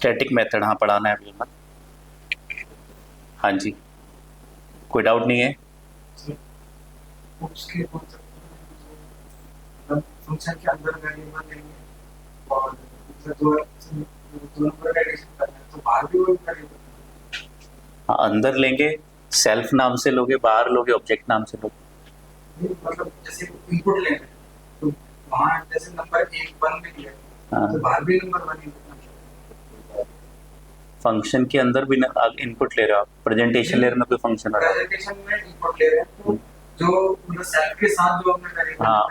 Static method हाँ पढ़ाना है अभी। हाँ जी, कोई डाउट नहीं है। उसके फंक्शन के अंदर वेरिएबल लेंगे और दो नंबर का एडिशन करना है तो बाहर भी वही वेरिएबल। हाँ, अंदर लेंगे सेल्फ नाम से लोगे, बाहर लोगे ऑब्जेक्ट नाम से लोगे। मतलब जैसे इनपुट लेंगे तो वहाँ जैसे नंबर एक वन में लिया हाँ, तो बाहर भी नंबर वन ही फंक्शन के अंदर भी इनपुट ले रहे हो आप, प्रेजेंटेशन ले रहे हो, कोई फंक्शन हो रहा है। प्रेजेंटेशन में इनपुट ले रहे हैं तो जो मतलब सेल्फ के साथ जो हमने वेरिएबल हाँ,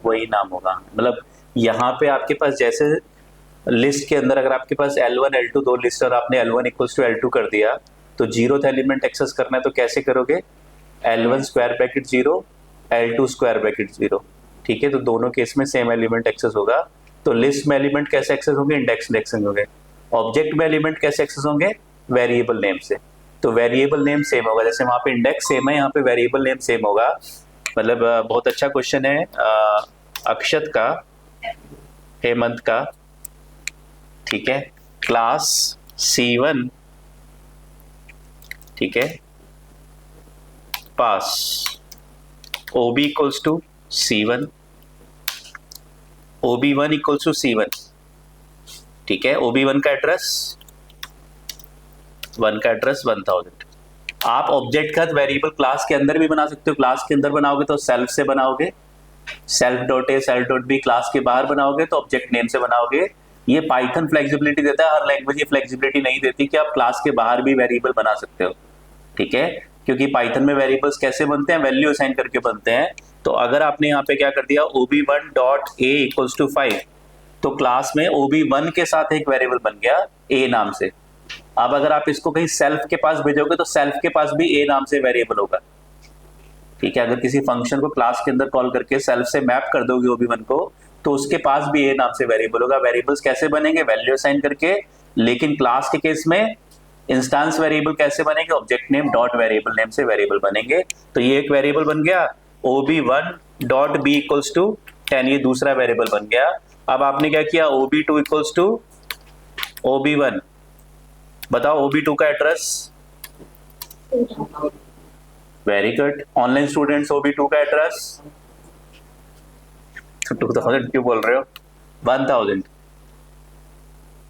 वही नाम होगा। मतलब यहाँ पे आपके पास जैसे लिस्ट के अंदर अगर आपके पास L1 L2 दो लिस्ट और आपने L1 इक्वल्स टू L2 कर दिया, तो जीरो एलिमेंट एक्सेस करना है तो कैसे करोगे? L1 square bracket zero, L2 square bracket zero. ठीक है, तो दोनों केस में सेम एलिमेंट एक्सेस होगा। तो लिस्ट में एलिमेंट कैसे एक्सेस होंगे? इंडेक्स इंडेक्सिंग होंगे। ऑब्जेक्ट में एलिमेंट कैसे एक्सेस होंगे? वेरिएबल नेम से। तो वेरिएबल नेम सेम होगा, जैसे वहां पे इंडेक्स सेम है, यहाँ पे वेरिएबल नेम सेम होगा। मतलब बहुत अच्छा क्वेश्चन है अक्षत का, हेमंत का। ठीक है, क्लास C1, ठीक है, पास OB equals to C1, OB1 equals to C1। ठीक है, OB1 का एड्रेस 1000। आप ऑब्जेक्ट का वेरिएबल क्लास के अंदर भी बना सकते हो। क्लास के अंदर बनाओगे तो सेल्फ से बनाओगे, self dot A self dot B. Class के बाहर बनाओगे तो ऑब्जेक्ट नेम से बनाओगे। ये पाइथन फ्लेक्सिबिलिटी देता है, हर लैंग्वेज ये फ्लेक्सिबिलिटी नहीं देती कि आप क्लास के बाहर भी वेरिएबल बना सकते हो। ठीक है, क्योंकि पाइथन में वेरिएबल्स कैसे बनते हैं? वैल्यू असाइन करके बनते हैं। तो अगर आपने यहाँ पे क्या कर दिया, OB1 dot A equals to 5, तो क्लास में OB1 के साथ एक वेरिएबल बन गया ए नाम से। अब अगर आप इसको कहीं सेल्फ के पास भेजोगे तो सेल्फ के पास भी ए नाम से वेरिएबल होगा। ठीक है, अगर किसी फंक्शन को क्लास के अंदर कॉल करके सेल्फ से मैप कर दोगे OB1 को, तो उसके पास भी ए नाम से वेरिएबल होगा। वेरिएबल्स कैसे बनेंगे? वैल्यू असाइन करके। लेकिन क्लास के केस में इंस्टेंस वेरिएबल कैसे बनेंगे? Object name dot variable name से वेरिएबल बनेंगे। तो ये एक वेरिएबल बन गया OB1 dot B equals to 10, ये दूसरा वेरिएबल बन गया। अब आपने क्या किया? OB2 equals to OB1। बताओ OB2 का एड्रेस। Very good. Online students, OB2 का एड्रेस 2000 क्यों बोल रहे हो? 1000।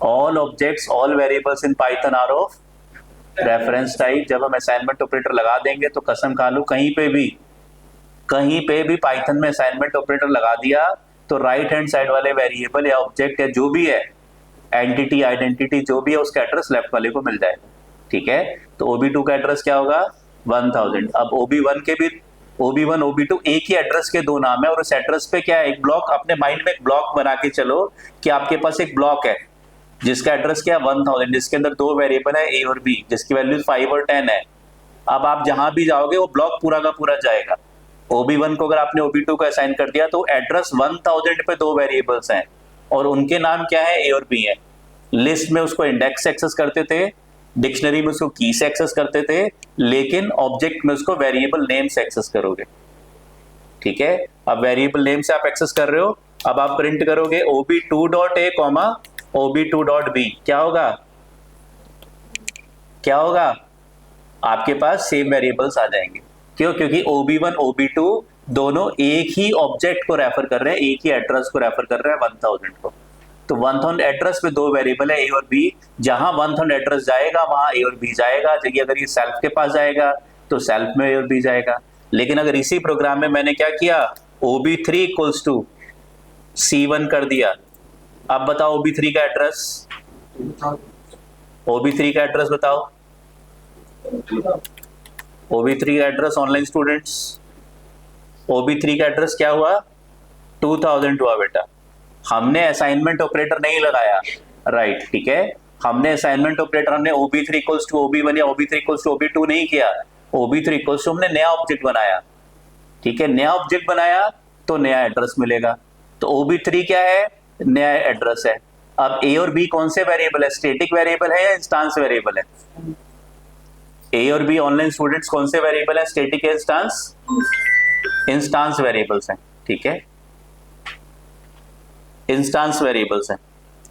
All objects all variables in Python are of reference type. जब हम असाइनमेंट ऑपरेटर लगा देंगे तो कसम खा लो, कहीं पे भी पाइथन में असाइनमेंट ऑपरेटर लगा दिया तो राइट हैंड साइड वाले वेरिएबल या ऑब्जेक्ट या जो भी है, एंटिटी आइडेंटिटी जो भी है, उसका एड्रेस लेफ्ट वाले को मिल जाएगा। ठीक है, तो OB2 का एड्रेस क्या होगा? 1000। अब OB1 के भी, OB1 OB2 एक ही एड्रेस के दो नाम है, और उस एड्रेस पे क्या है? एक ब्लॉक। अपने माइंड में एक ब्लॉक बना के चलो कि आपके पास एक ब्लॉक है जिसका एड्रेस क्या है? 1000, जिसके अंदर दो वेरिएबल है ए और बी, जिसकी वैल्यू 5 और 10 है। अब आप जहां भी जाओगे वो ब्लॉक पूरा का पूरा जाएगा। OB1 को अगर आपने OB2 को असाइन कर दिया तो एड्रेस 1000 पे दो वेरिएबल्स हैं और उनके नाम क्या है? ए और बी है। लिस्ट में उसको इंडेक्स एक्सेस करते थे, डिक्शनरी में उसको की से एक्सेस करते थे, लेकिन ऑब्जेक्ट में उसको वेरिएबल नेम से एक्सेस करोगे। ठीक है, अब वेरिएबल नेम से आप एक्सेस कर रहे हो। अब आप प्रिंट करोगे OB2 dot A comma OB2 dot B. क्या होगा? क्या होगा? आपके पास सेम वेरिएबल्स आ जाएंगे। क्यों? क्योंकि OB1 OB2 दोनों एक ही ऑब्जेक्ट को रेफर कर रहे हैं, एक ही एड्रेस को रेफर कर रहे हैं, 1000 को। तो 1000 एड्रेस में दो वेरिएबल है ए और बी। जहां 1000 एड्रेस जाएगा वहां ए और बी जाएगा। जबकि अगर ये सेल्फ के पास जाएगा तो सेल्फ में ए और बी जाएगा। लेकिन अगर इसी प्रोग्राम में मैंने क्या किया? OB3 इक्वल्स टू C1 कर दिया। अब बताओ OB3 का एड्रेस, OB3 का एड्रेस बताओ। OB3 का एड्रेस ऑनलाइन स्टूडेंट्स, OB3 का एड्रेस क्या हुआ? 2000 हुआ बेटा। हमने असाइनमेंट ऑपरेटर नहीं लगाया, राइट? ठीक है, हमने असाइनमेंट ऑपरेटर हमने OB3 इक्वल्स टू OB1 या OB3 इक्वल्स टू OB2 नहीं किया। OB3 इक्वल्स टू हमने नया ऑब्जेक्ट बनाया। ठीक है, नया ऑब्जेक्ट बनाया तो नया एड्रेस मिलेगा। तो OB3 क्या है? नया एड्रेस है। अब ए और बी कौन से वेरिएबल है? स्टैटिक वेरिएबल है या इंस्टेंस वेरिएबल है? ए और बी ऑनलाइन स्टूडेंट्स कौन से वेरिएबल है? स्टैटिक या इंस्टेंस? इंस्टेंस वेरिएबल्स हैं। ठीक है, इंस्टेंस वेरिएबल्स हैं।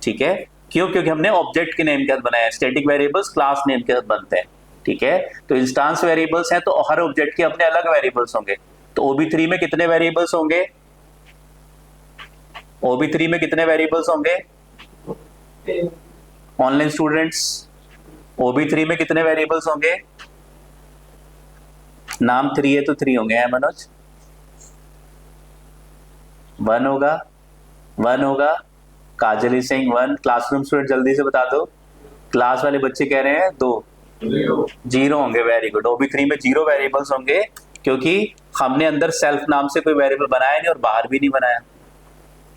ठीक है, क्यों? क्योंकि हमने ऑब्जेक्ट के नेम के साथ बनाया। स्टैटिक वेरिएबल्स क्लास नेम के साथ बनते हैं, ठीक है। तो इंस्टांस वेरिएबल्स हैं तो हर ऑब्जेक्ट के अपने अलग वेरिएबल्स होंगे। तो OB3 में कितने वेरिएबल्स होंगे? OB3 में कितने वेरिएबल्स होंगे ऑनलाइन स्टूडेंट्स? OB3 में कितने वेरिएबल्स होंगे? नाम 3 है तो 3 होंगे, हैं मनोज? 1 होगा, 1 होगा। काजल इज सेइंग 1। क्लासरूम स्टूडेंट जल्दी से बता दो। क्लास वाले बच्चे कह रहे हैं 2। 0 होंगे, वेरी गुड। OB3 में 0 वेरिएबल्स होंगे क्योंकि हमने अंदर सेल्फ नाम से कोई वेरिएबल बनाया नहीं और बाहर भी नहीं बनाया,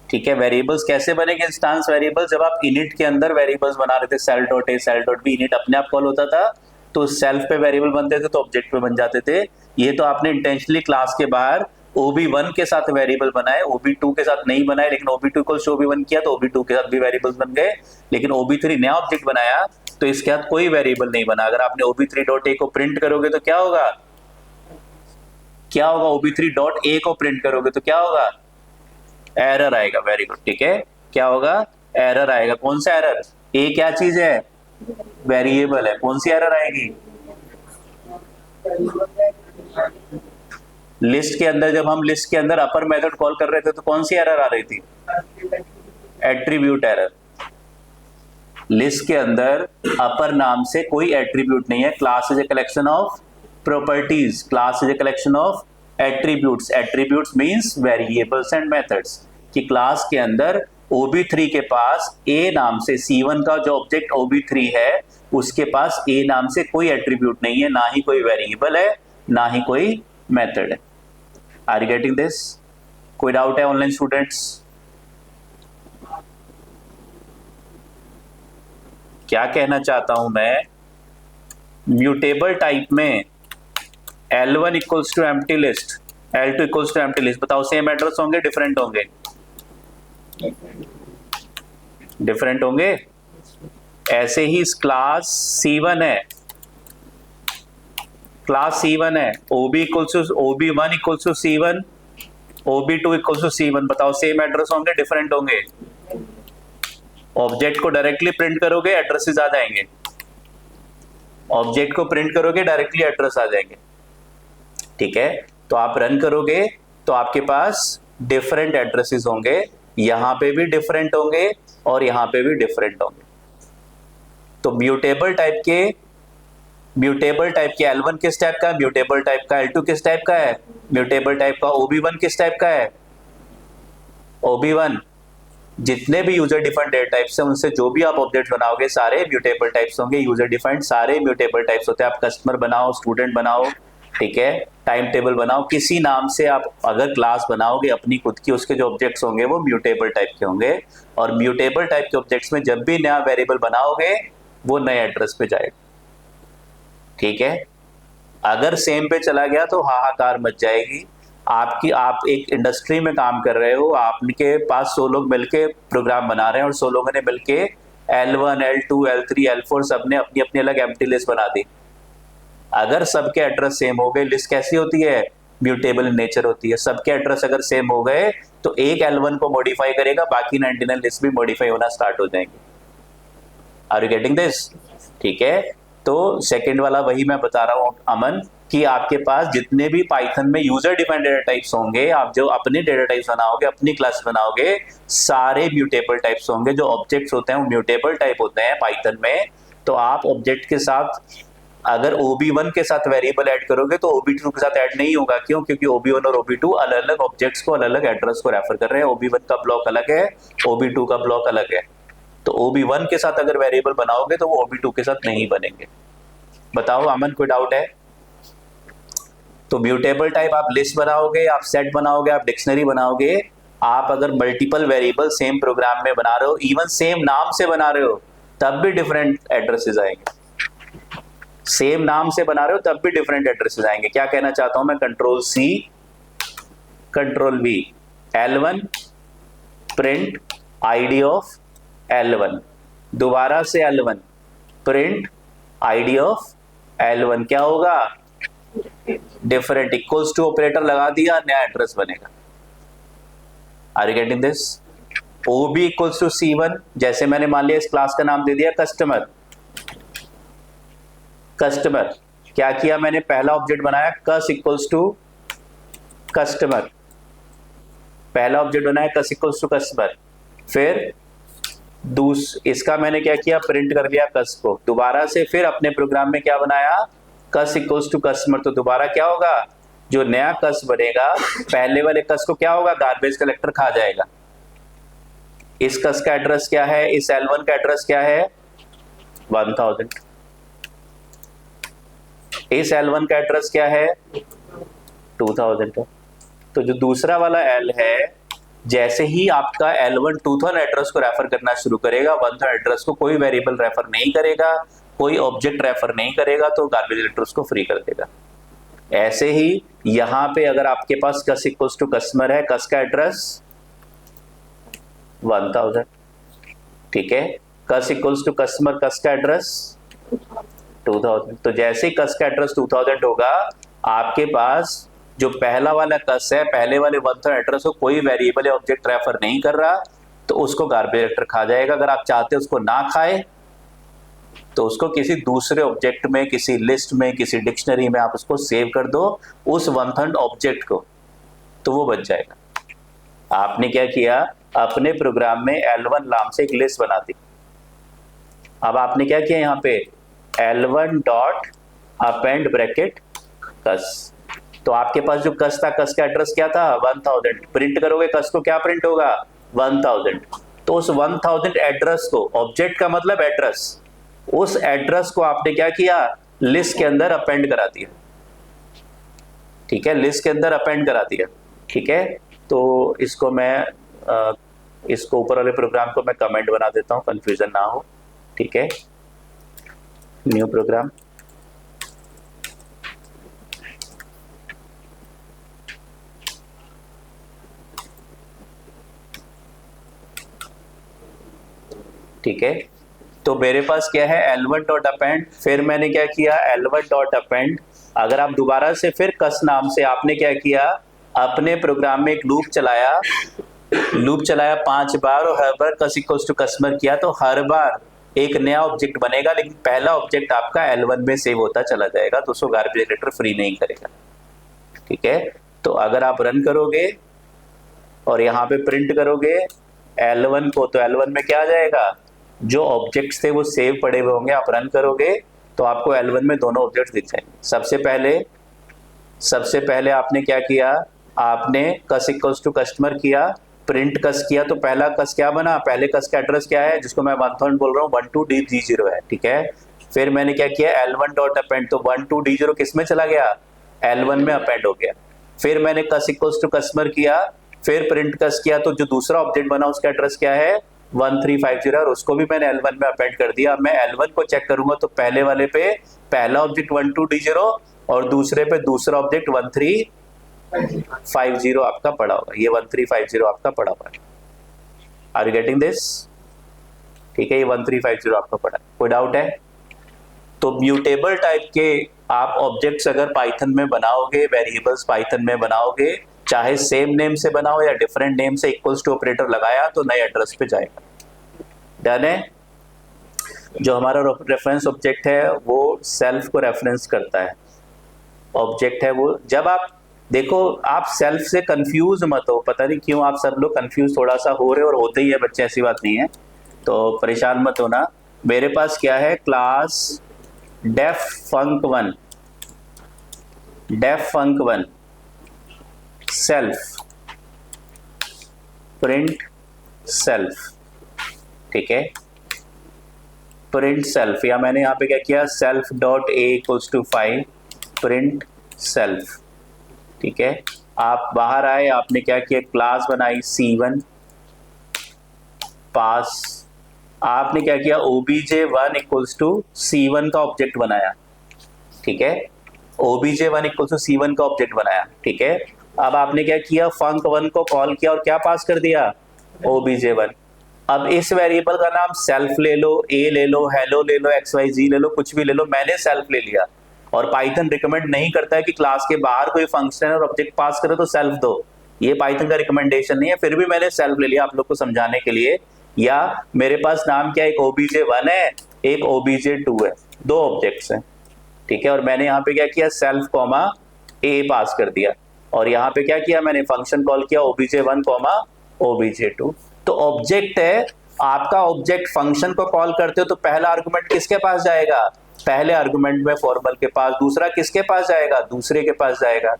ठीक है। वेरिएबल्स कैसे बनेंगे इंस्टांस वेरिएबल्स? जब आप इनिट के अंदर वेरिएबल्स बना रहे थे, self dot A self dot B, init अपने आप कॉल होता था तो सेल्फ पे वेरिएबल बनते थे तो ऑब्जेक्ट पे बन जाते थे। ये तो आपने इंटेंशनली क्लास के बाहर OB1 के साथ वेरिएबल बनाए, OB2 के साथ नहीं बनाए, लेकिन OB2 को OB1 किया तो OB2 के साथ भी वेरिएबल्स बन गए। लेकिन OB3 नया ऑब्जेक्ट बनाया तो इसके साथ कोई वेरिएबल नहीं बना। अगर आपने OB3.a को प्रिंट करोगे तो क्या होगा? क्या होगा? OB3.a को प्रिंट करोगे तो क्या होगा? एरर आएगा, वेरी गुड, ठीक है। क्या होगा? एरर आएगा। कौन सा एरर? ए क्या चीज है? वेरिएबल है। कौन सी एरर आएगी? लिस्ट के अंदर, जब हम लिस्ट के अंदर अपर मेथड कॉल कर रहे थे तो कौन सी एरर आ रही थी? Attribute error. लिस्ट के अंदर अपर नाम से कोई एट्रीब्यूट नहीं है। Class is a collection of properties, class is a collection of attributes. Attributes means variables and methods. कि क्लास के अंदर OB3 के पास A नाम से C1 का जो ऑब्जेक्ट OB3 है उसके पास A नाम से कोई एट्रीब्यूट नहीं है, ना ही कोई वेरिएबल है, ना ही कोई मेथड है। Are you getting this? कोई डाउट है ऑनलाइन स्टूडेंट्स? क्या कहना चाहता हूं मैं? म्यूटेबल टाइप में L1 equals to empty list, L2 equals to empty list. बताओ सेम एड्रेस होंगे डिफरेंट होंगे? डिफरेंट होंगे। ऐसे ही क्लास C1 है, क्लास C1 है, OB equals to OB1 equals to C1, OB2 equals to C1। बताओ same address होंगे different होंगे? ऑब्जेक्ट को डायरेक्टली प्रिंट करोगे एड्रेसेस आ जाएंगे, ऑब्जेक्ट को प्रिंट करोगे डायरेक्टली एड्रेस आ जाएंगे, ठीक है। तो आप रन करोगे तो आपके पास डिफरेंट एड्रेसेस होंगे, यहां पे भी डिफरेंट होंगे और यहां पे भी डिफरेंट होंगे। तो म्यूटेबल टाइप के L1 किस टाइप का है? म्यूटेबल टाइप का L2 किस टाइप का है? म्यूटेबल टाइप का OB1 किस टाइप का है? OB1। जितने भी यूजर डिफाइंड डेटा टाइप्स हैं उनसे जो भी आप ऑब्जेक्ट बनाओगे सारे म्यूटेबल टाइप्स होंगे। यूजर डिफाइंड सारे म्यूटेबल टाइप्स होते हैं। आप कस्टमर बनाओ, स्टूडेंट बनाओ, ठीक है, टाइम टेबल बनाओ, किसी नाम से आप अगर क्लास बनाओगे अपनी खुद की, उसके जो ऑब्जेक्ट्स होंगे वो म्यूटेबल टाइप के होंगे। और म्यूटेबल टाइप के ऑब्जेक्ट्स में जब भी नया वेरिएबल बनाओगे वो नए एड्रेस पे जाएगा, ठीक है। अगर सेम पे चला गया तो हाहाकार मच जाएगी। आप एक इंडस्ट्री में काम कर रहे हो, आपके पास 100 लोग मिलके प्रोग्राम बना रहे हैं और 100 लोगों ने मिलके L1, L2, L3, L4 सबने अपनी अपनी अलग एम्प्टी लिस्ट बना दी। अगर सबके एड्रेस सेम हो गए, लिस्ट कैसी होती है? म्यूटेबल इन नेचर होती है। सबके एड्रेस अगर सेम हो गए तो एक L1 को मॉडिफाई करेगा, बाकी 99 लिस्ट भी मॉडिफाई होना स्टार्ट हो जाएंगे। Are you getting this? ठीक है। तो सेकंड वाला वही मैं बता रहा हूं अमन, कि आपके पास जितने भी पाइथन में यूजर डिफाइंड डेटा टाइप्स होंगे, आप जो अपने डेटा टाइप्स बनाओगे, अपनी क्लास बनाओगे, सारे म्यूटेबल टाइप्स होंगे। जो ऑब्जेक्ट्स होते हैं वो म्यूटेबल टाइप होते हैं पाइथन में। तो आप ऑब्जेक्ट के साथ अगर OB1 के साथ वेरिएबल ऐड करोगे तो OB2 के साथ ऐड नहीं होगा। क्यों? क्योंकि OB1 और OB2 अलग अलग ऑब्जेक्ट्स को अलग अलग एड्रेस को रेफर कर रहे हैं। OB1 का ब्लॉक अलग है, OB2 का ब्लॉक अलग है। तो OB1 के साथ अगर वेरिएबल बनाओगे तो वो OB2 के साथ नहीं बनेंगे। बताओ अमन, कोई डाउट है? तो म्यूटेबल टाइप आप लिस्ट बनाओगे, आप सेट बनाओगे, आप डिक्शनरी बनाओगे। आप अगर मल्टीपल वेरिएबल सेम प्रोग्राम में बना रहे हो, इवन सेम नाम से बना रहे हो, तब भी डिफरेंट एड्रेसेस आएंगे। सेम नाम से बना रहे हो तब भी डिफरेंट एड्रेसेस आएंगे। क्या कहना चाहता हूं मैं? Ctrl+C, Ctrl+V, L1 print ID of L1, दोबारा से L1 print ID of L1। क्या होगा? डिफरेंट इक्वल्स टू ऑपरेटर लगा दिया, नया एड्रेस बनेगा। Are you getting this? OB equals to C1, जैसे मैंने मान लिया इस क्लास का नाम दे दिया कस्टमर। कस्टमर क्या किया मैंने, पहला ऑब्जेक्ट बनाया कस इक्वल्स टू कस्टमर, पहला ऑब्जेक्ट बनाया कस इक्वल्स टू कस्टमर। फिर इसका मैंने क्या किया, प्रिंट कर दिया कस को। दोबारा से फिर अपने प्रोग्राम में क्या बनाया, कस इक्वल्स टू कस्टमर। तो दोबारा क्या होगा, जो नया कस बनेगा पहले वाले कस को क्या होगा, गार्बेज कलेक्टर खा जाएगा। इस कस का एड्रेस क्या है, इस L1 का एड्रेस क्या है 1000। इस L1 का एड्रेस क्या है 2000 है। तो जो दूसरा वाला L है, जैसे ही आपका L1 2000 एड्रेस को रेफर करना शुरू करेगा, 1000 एड्रेस को कोई वेरिएबल रेफर नहीं करेगा, कोई ऑब्जेक्ट रेफर नहीं करेगा, तो गार्बेज कलेक्टर उसको फ्री कर देगा। ऐसे ही यहां पे अगर आपके पास कस इक्वल्स टू कस्टमर है, कस का एड्रेस 1000, ठीक है। कस इक्वल्स टू कस्टमर, कस का एड्रेस 2000। तो जैसे ही कस का एड्रेस 2000 होगा, आपके पास जो पहला वाला कस है, पहले वाले 1000 एड्रेस को कोई वेरिएबल या ऑब्जेक्ट रेफर नहीं कर रहा, तो उसको गार्बेज कलेक्टर खा जाएगा। अगर आप चाहते हैं उसको ना खाए, तो उसको किसी दूसरे ऑब्जेक्ट में, किसी लिस्ट में, किसी डिक्शनरी में आप उसको सेव कर दो उस 1000 ऑब्जेक्ट को, तो वो बच जाएगा। आपने क्या किया, अपने प्रोग्राम में L1 नाम से एक लिस्ट बना दी। अब आपने क्या किया, यहाँ पे L1 डॉट अपेंड ब्रैकेट कस। तो आपके पास जो कस था, कस का एड्रेस क्या था 1000। प्रिंट करोगे कस को, क्या प्रिंट होगा 1000। तो उस 1000 एड्रेस को, ऑब्जेक्ट का मतलब एड्रेस, उस एड्रेस को आपने क्या किया, लिस्ट के अंदर अपेंड करा दिया। ठीक है, लिस्ट के अंदर अपेंड करा दिया। ठीक है, तो इसको मैं इसको ऊपर वाले प्रोग्राम को मैं कमेंट बना देता हूं, कंफ्यूजन ना हो। ठीक है, न्यू प्रोग्राम, ठीक है। तो मेरे पास क्या है L1 डॉट अपेंड, फिर मैंने क्या किया L1 डॉट अपेंड। अगर आप दोबारा से फिर कस नाम से आपने क्या किया, अपने प्रोग्राम में एक लूप चलाया, लूप चलाया 5 बार और हर बार कस इक्वल्स टू कस्टमर किया, तो हर बार एक नया ऑब्जेक्ट बनेगा, लेकिन पहला ऑब्जेक्ट आपका L1 में सेव होता चला जाएगा, तो उसको गार्बेज कलेक्टर फ्री नहीं करेगा। ठीक है, तो अगर आप रन करोगे और यहाँ पे प्रिंट करोगे L1 को, तो L1 में क्या आ जाएगा, जो ऑब्जेक्ट्स थे वो सेव पड़े हुए होंगे। आप रन करोगे तो आपको L1 में दोनों ऑब्जेक्ट्स दिख जाएंगे। सबसे पहले आपने क्या किया, आपने कस इक्वल्स टू कस्टमर किया, प्रिंट कस किया, तो पहला कस क्या बना, पहले कस का एड्रेस क्या है, जिसको मैं 1000 बोल रहा हूँ, 12D0 है। ठीक है, फिर मैंने क्या किया L1 डॉट अपेंड, तो 12D0 किस में चला गया, L1 में अपेंड हो गया। फिर मैंने कस इक्वल्स टू कस्टमर किया, फिर प्रिंट कस किया, तो जो दूसरा ऑब्जेक्ट बना उसका एड्रेस क्या है 1350, और उसको भी मैंने L1 में अपेंड कर दिया। अब मैं L1 को चेक करूंगा तो पहले वाले पे पहला ऑब्जेक्ट 12D0 और दूसरे पे दूसरा ऑब्जेक्ट 1350 आपका पड़ा होगा, ये 1350 आपका पड़ा हुआ है। Are you getting this? ठीक है, ये 1350 आपका पड़ा है। कोई डाउट है? तो म्यूटेबल टाइप के आप ऑब्जेक्ट्स अगर पाइथन में बनाओगे, वेरिएबल्स पाइथन में बनाओगे, चाहे सेम नेम से बनाओ या डिफरेंट नेम से, इक्वल्स टू ऑपरेटर लगाया तो नए एड्रेस पे जाएगा। डन है? जो हमारा रेफरेंस ऑब्जेक्ट है वो सेल्फ को रेफरेंस करता है, ऑब्जेक्ट है वो। जब आप देखो, आप सेल्फ से कंफ्यूज मत हो, पता नहीं क्यों आप सब लोग कंफ्यूज थोड़ा सा हो रहे हो, और होते ही है बच्चे, ऐसी बात नहीं है, तो परेशान मत होना। मेरे पास क्या है, class def func one, def func one self, print self. ठीक है, प्रिंट सेल्फ, या मैंने यहाँ पे क्या किया, self dot A equals to 5 print self. ठीक है, आप बाहर आए, आपने क्या किया, क्लास बनाई C1 पास, आपने क्या किया obj1 इक्वल्स टू C1 का ऑब्जेक्ट बनाया। ठीक है, obj1 इक्वल्स टू C1 का ऑब्जेक्ट बनाया। ठीक है, अब आपने क्या किया, फंक1 को कॉल किया और क्या पास कर दिया, obj1। अब इस वेरिएबल का नाम सेल्फ ले लो, a ले लो, हेलो ले लो, xyz ले लो, कुछ भी ले लो, मैंने सेल्फ ले लिया। और पाइथन रिकमेंड नहीं करता है कि क्लास के बाहर कोई फंक्शन और ऑब्जेक्ट पास करो तो सेल्फ दो, ये पाइथन का रिकमेंडेशन नहीं है, फिर भी मैंने सेल्फ ले लिया आप लोग को समझाने के लिए। या मेरे पास नाम क्या है, एक obj1 है, एक obj2 है, दो ऑब्जेक्ट्स हैं, ठीक है। और मैंने यहाँ पे क्या किया, सेल्फ कॉमा ए पास कर दिया, और यहाँ पे क्या किया मैंने, फंक्शन कॉल किया obj1 कॉमा obj2। तो ऑब्जेक्ट है आपका, ऑब्जेक्ट फंक्शन को कॉल करते हो तो पहला आर्गुमेंट किसके पास जाएगा, पहले आर्गुमेंट में फॉर्मल के पास, दूसरा किसके पास जाएगा, दूसरे के पास जाएगा।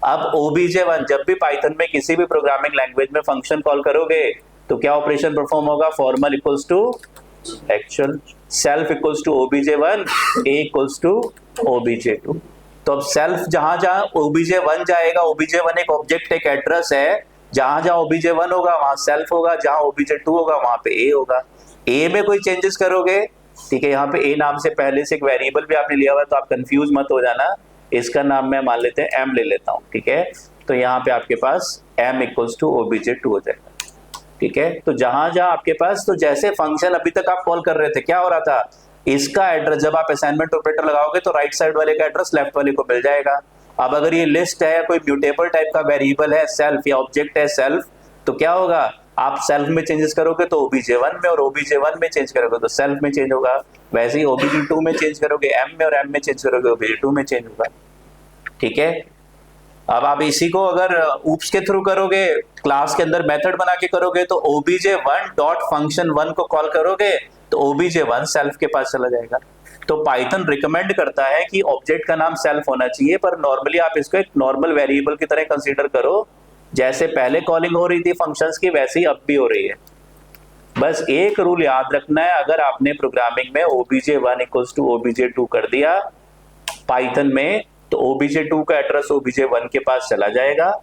अब obj1 जब भी पाइथन में किसी भी प्रोग्रामिंग लैंग्वेज में फंक्शन कॉल करोगे तो क्या ऑपरेशन परफॉर्म होगा, formal equals to actual, self equals to obj1, a equals to obj2। तो अब सेल्फ जहां जहां obj1 जाएगा, obj1 एक ऑब्जेक्ट, एक एड्रेस है, जहां जहां obj1 होगा वहां सेल्फ होगा, जहां obj2 होगा वहां पे a होगा। a में कोई चेंजेस करोगे, ठीक है, यहाँ पे a नाम से पहले से एक वेरिएबल भी आपने लिया हुआ है तो आप कंफ्यूज मत हो जाना, इसका नाम मैं मान लेते हैं m ले लेता हूँ, ठीक है। तो यहाँ पे आपके पास m इक्वल्स टू obj2 हो जाएगा, ठीक है। तो जहां जहां आपके पास, तो जैसे फंक्शन अभी तक आप कॉल कर रहे थे, क्या हो रहा था, इसका एड्रेस जब आप असाइनमेंट ऑपरेटर लगाओगे तो राइट साइड वाले का एड्रेस लेफ्ट वाले को मिल जाएगा। अब अगर ये लिस्ट है या कोई म्यूटेबल टाइप का वेरिएबल है सेल्फ, या ऑब्जेक्ट है सेल्फ, तो क्या होगा, आप सेल्फ में चेंजेस करोगे तो obj1 में, और obj1 में चेंज करोगे तो सेल्फ में चेंज होगा। वैसे ही obj2 में चेंज करोगे m में, और m में चेंज करोगे obj2 में चेंज होगा, ठीक है। अब आप इसी को अगर ऊप्स के थ्रू करोगे, क्लास के अंदर मेथड बना के करोगे, तो obj1 डॉट फंक्शन 1 को कॉल करोगे तो obj1 सेल्फ के पास चला जाएगा। तो पाइथन रिकमेंड करता है कि ऑब्जेक्ट का नाम सेल्फ होना चाहिए, पर नॉर्मली आप इसको एक नॉर्मल वेरिएबल की तरह कंसीडर करो, जैसे पहले कॉलिंग हो रही थी फंक्शंस की वैसे ही अब भी हो रही है। बस एक रूल याद रखना है, अगर आपने प्रोग्रामिंग में obj1 इक्वल्स टू obj2 कर दिया पाइथन में, तो obj2 का एड्रेस obj1 के पास चला जाएगा,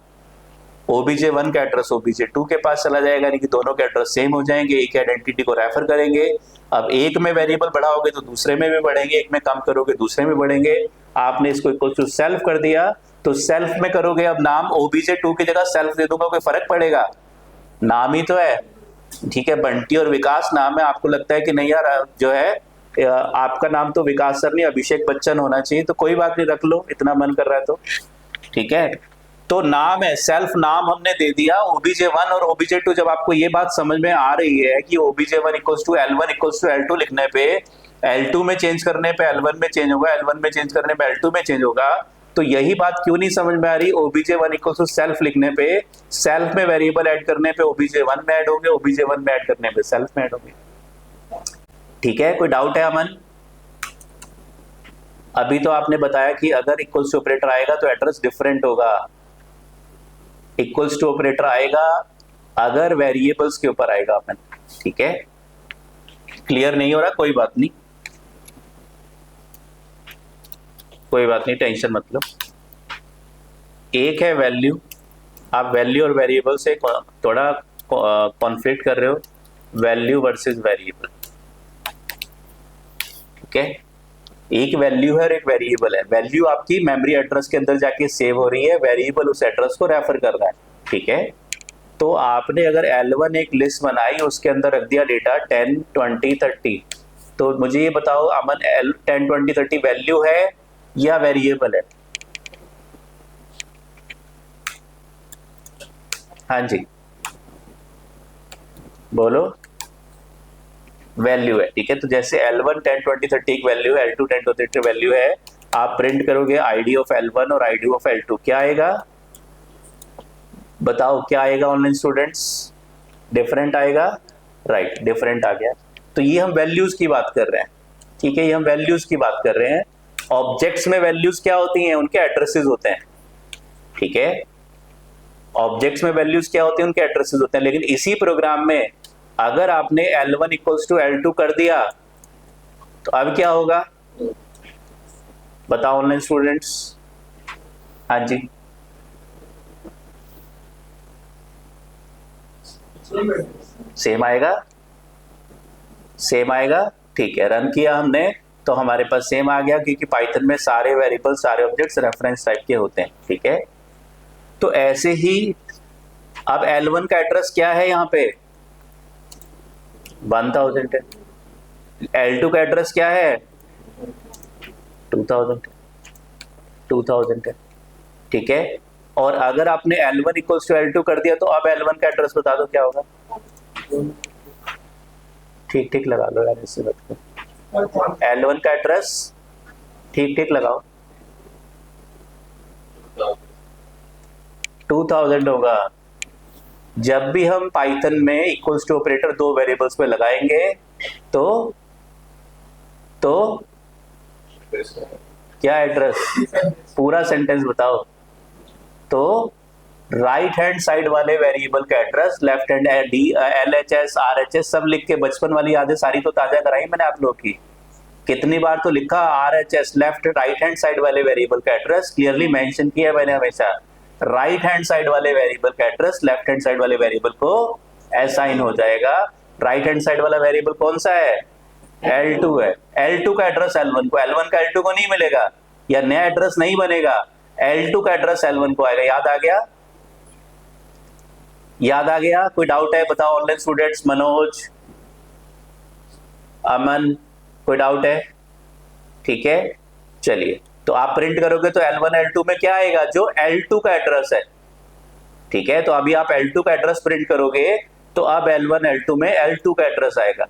obj1 का एड्रेस obj2 के पास चला जाएगा, यानी कि दोनों के एड्रेस सेम हो जाएंगे, एक आइडेंटिटी को रेफर करेंगे। अब एक में वेरिएबल बढ़ाओगे तो दूसरे में भी बढ़ेंगे, एक में कम करोगे दूसरे में बढ़ेंगे। आपने इसको इक्वल टू सेल्फ कर दिया, तो सेल्फ में करोगे, अब नाम obj2 की जगह सेल्फ दे दूंगा, कोई फर्क पड़ेगा, नाम ही तो है, ठीक है। बंटी और विकास नाम है, आपको लगता है कि नहीं यार जो है आपका नाम तो विकास सर नहीं अभिषेक बच्चन होना चाहिए, तो कोई बात नहीं, रख लो, इतना मन कर रहा है तो, ठीक है। तो नाम है, सेल्फ नाम हमने दे दिया obj1 और obj2। जब आपको ये बात समझ में आ रही है कि obj1 equals to L1 equals to L2 लिखने पे, L2 में चेंज करने पे L1 में चेंज होगा, L1 में चेंज करने पे L2 में चेंज होगा, तो यही बात क्यों नहीं समझ में आ रही, obj1 इक्वल्स टू सेल्फ लिखने पे, सेल्फ में वेरिएबल ऐड करने पे obj1 में ऐड होंगे, obj1 में ऐड करने पे सेल्फ में ऐड होंगे, ठीक है। कोई डाउट है अमन? अभी तो आपने बताया कि अगर इक्वल्स टू ऑपरेटर आएगा तो एड्रेस डिफरेंट होगा, इक्वल्स टू ऑपरेटर आएगा अगर वेरिएबल्स के ऊपर आएगा अपन, ठीक है। क्लियर नहीं हो रहा, कोई बात नहीं, कोई बात नहीं, टेंशन मत लो। एक है वैल्यू, आप वैल्यू और वेरिएबल से थोड़ा कॉन्फ्लिक्ट कर रहे हो, वैल्यू वर्सेस वेरिएबल, ठीक है। एक वैल्यू है और एक वेरिएबल है, वैल्यू आपकी मेमोरी एड्रेस के अंदर जाके सेव हो रही है, वेरिएबल उस एड्रेस को रेफर कर रहा है, ठीक है। तो आपने अगर L1 एक लिस्ट बनाई, उसके अंदर रख दिया डेटा 10, 20, 30, तो मुझे ये बताओ अमन, 10, 20, 30 वैल्यू है या वेरिएबल है? हाँ जी बोलो, वैल्यू है, ठीक है। तो जैसे L1 10, 20, 30 एक वैल्यू है, L2 10, 20, 30 वैल्यू है, आप प्रिंट करोगे ID ऑफ L1 और ID ऑफ L2, क्या आएगा बताओ, क्या आएगा ऑनलाइन स्टूडेंट्स? डिफरेंट आएगा, राइट, डिफरेंट आ गया। तो ये हम वैल्यूज की बात कर रहे हैं, ठीक है, ये हम वैल्यूज की बात कर रहे हैं। ऑब्जेक्ट्स में वैल्यूज क्या होती हैं, उनके एड्रेसेस होते हैं, ठीक है। ऑब्जेक्ट्स में वैल्यूज क्या होती हैं, उनके एड्रेसेस होते हैं। लेकिन इसी प्रोग्राम में अगर आपने L1 इक्वल्स टू L2 कर दिया तो अब क्या होगा बताओ ऑनलाइन स्टूडेंट्स? हाँ जी, सेम आएगा, सेम आएगा, ठीक है। रन किया हमने तो हमारे पास सेम आ गया, क्योंकि पाइथन में सारे वेरिएबल, सारे ऑब्जेक्ट्स रेफरेंस टाइप के होते हैं, ठीक है। तो ऐसे ही अब L1 का एड्रेस क्या है, यहाँ पे 1000 है, L2 का एड्रेस क्या है 2000 है, ठीक है। और अगर आपने L1 इक्वल्स टू L2 कर दिया तो अब L1 का एड्रेस बता दो क्या होगा। ठीक ठीक लगा लो यार, इससे मत करो। L1 का एड्रेस ठीक ठीक लगाओ, 2000 होगा। जब भी हम पाइथन में इक्वल्स टू ऑपरेटर दो वेरिएबल्स पे लगाएंगे तो क्या एड्रेस, पूरा सेंटेंस बताओ। तो राइट हैंड साइड वाले वेरिएबल का address, left hand LHS RHS सब लिख के, बचपन वाली यादें सारी तो ताजा कराई मैंने आप लोग की। कितनी बार तो लिखा RHS, left right hand side वाले वेरिएबल का एड्रेस क्लियरली मेंशन किया मैंने हमेशा। राइट हैंड साइड वाले वेरिएबल का एड्रेस लेफ्ट हैंड साइड वाले वेरिएबल को असाइन हो जाएगा। राइट हैंड साइड वाला वेरिएबल कौन सा है, L2 है। L2 का एड्रेस L1 को, L1 का L2 को नहीं मिलेगा, या नया एड्रेस नहीं बनेगा। L2 का एड्रेस L1 को आएगा। याद आ गया, याद आ गया? कोई डाउट है बताओ ऑनलाइन स्टूडेंट्स, मनोज, अमन, कोई डाउट है? ठीक है, चलिए तो आप प्रिंट करोगे तो L1 L2 में क्या आएगा, जो L2 का एड्रेस है। ठीक है, तो अभी आप L2 का एड्रेस प्रिंट करोगे तो अब L1 L2 में L2 का एड्रेस आएगा।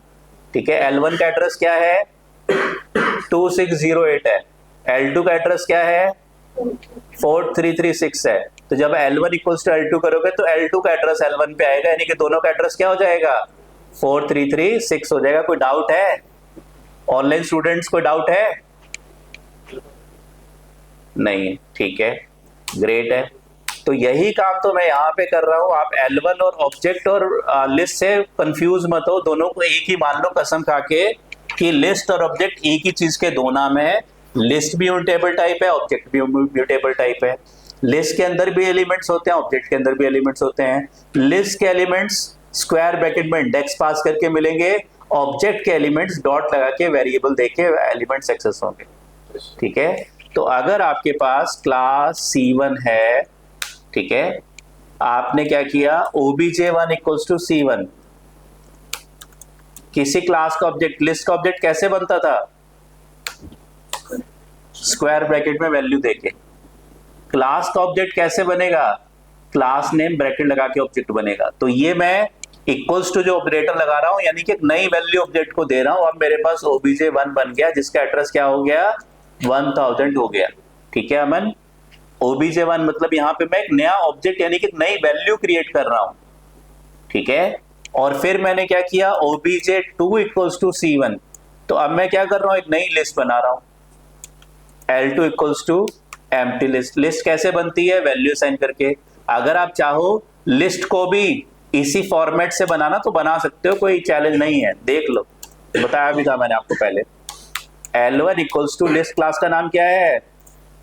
ठीक है, L1 का एड्रेस क्या है, 2608 है। L2 का एड्रेस क्या है, 4336 है। तो जब L1 इक्वल्स टू L2 करोगे तो L2 का एड्रेस L1 पे आएगा, यानी कि दोनों का एड्रेस क्या हो जाएगा, 4336 हो जाएगा। कोई डाउट है ऑनलाइन स्टूडेंट्स, कोई डाउट है? नहीं, ठीक है, ग्रेट है। तो यही काम तो मैं यहाँ पे कर रहा हूँ। आप L1 और ऑब्जेक्ट और लिस्ट से कंफ्यूज मत हो, दोनों को एक ही मान लो कसम खा के कि लिस्ट और ऑब्जेक्ट एक ही चीज के दो नाम है। लिस्ट भी म्यूटेबल टाइप है, ऑब्जेक्ट भी म्यूटेबल टाइप है। लिस्ट के अंदर भी एलिमेंट्स होते हैं, ऑब्जेक्ट के अंदर भी एलिमेंट्स होते हैं। लिस्ट के एलिमेंट्स स्क्वायर ब्रैकेट में इंडेक्स पास करके मिलेंगे, ऑब्जेक्ट के एलिमेंट्स डॉट लगा के वेरिएबल देके एलिमेंट्स एक्सेस होंगे। ठीक है, तो अगर आपके पास क्लास C1 है, ठीक है, आपने क्या किया, obj1 इक्वल्स टू C1। किसी क्लास का ऑब्जेक्ट, लिस्ट का ऑब्जेक्ट कैसे बनता था, स्क्वायर ब्रैकेट में वैल्यू देके। क्लास का ऑब्जेक्ट कैसे बनेगा, क्लास नेम ब्रैकेट लगा के ऑब्जेक्ट बनेगा। तो ये मैं इक्वल्स टू जो ऑपरेटर लगा रहा हूं, यानी कि एक नई वैल्यू ऑब्जेक्ट को दे रहा हूं। अब मेरे पास obj1 बन गया, जिसका एड्रेस क्या हो गया, 1000 हो गया। ठीक है अमन, obj1 मतलब यहाँ पे मैं एक नया ऑब्जेक्ट यानी कि नई वैल्यू क्रिएट कर रहा हूं। ठीक है, और फिर मैंने क्या किया, obj2 इक्वल्स टू C1। तो अब मैं क्या कर रहा हूं, एक नई लिस्ट बना रहा हूं, L2 equals to empty list. List कैसे बनती है, वैल्यू साइन करके। अगर आप चाहो लिस्ट को भी इसी फॉर्मेट से बनाना तो बना सकते हो, कोई चैलेंज नहीं है, देख लो, बताया भी था मैंने आपको पहले। L1 equals to list, class का नाम क्या है,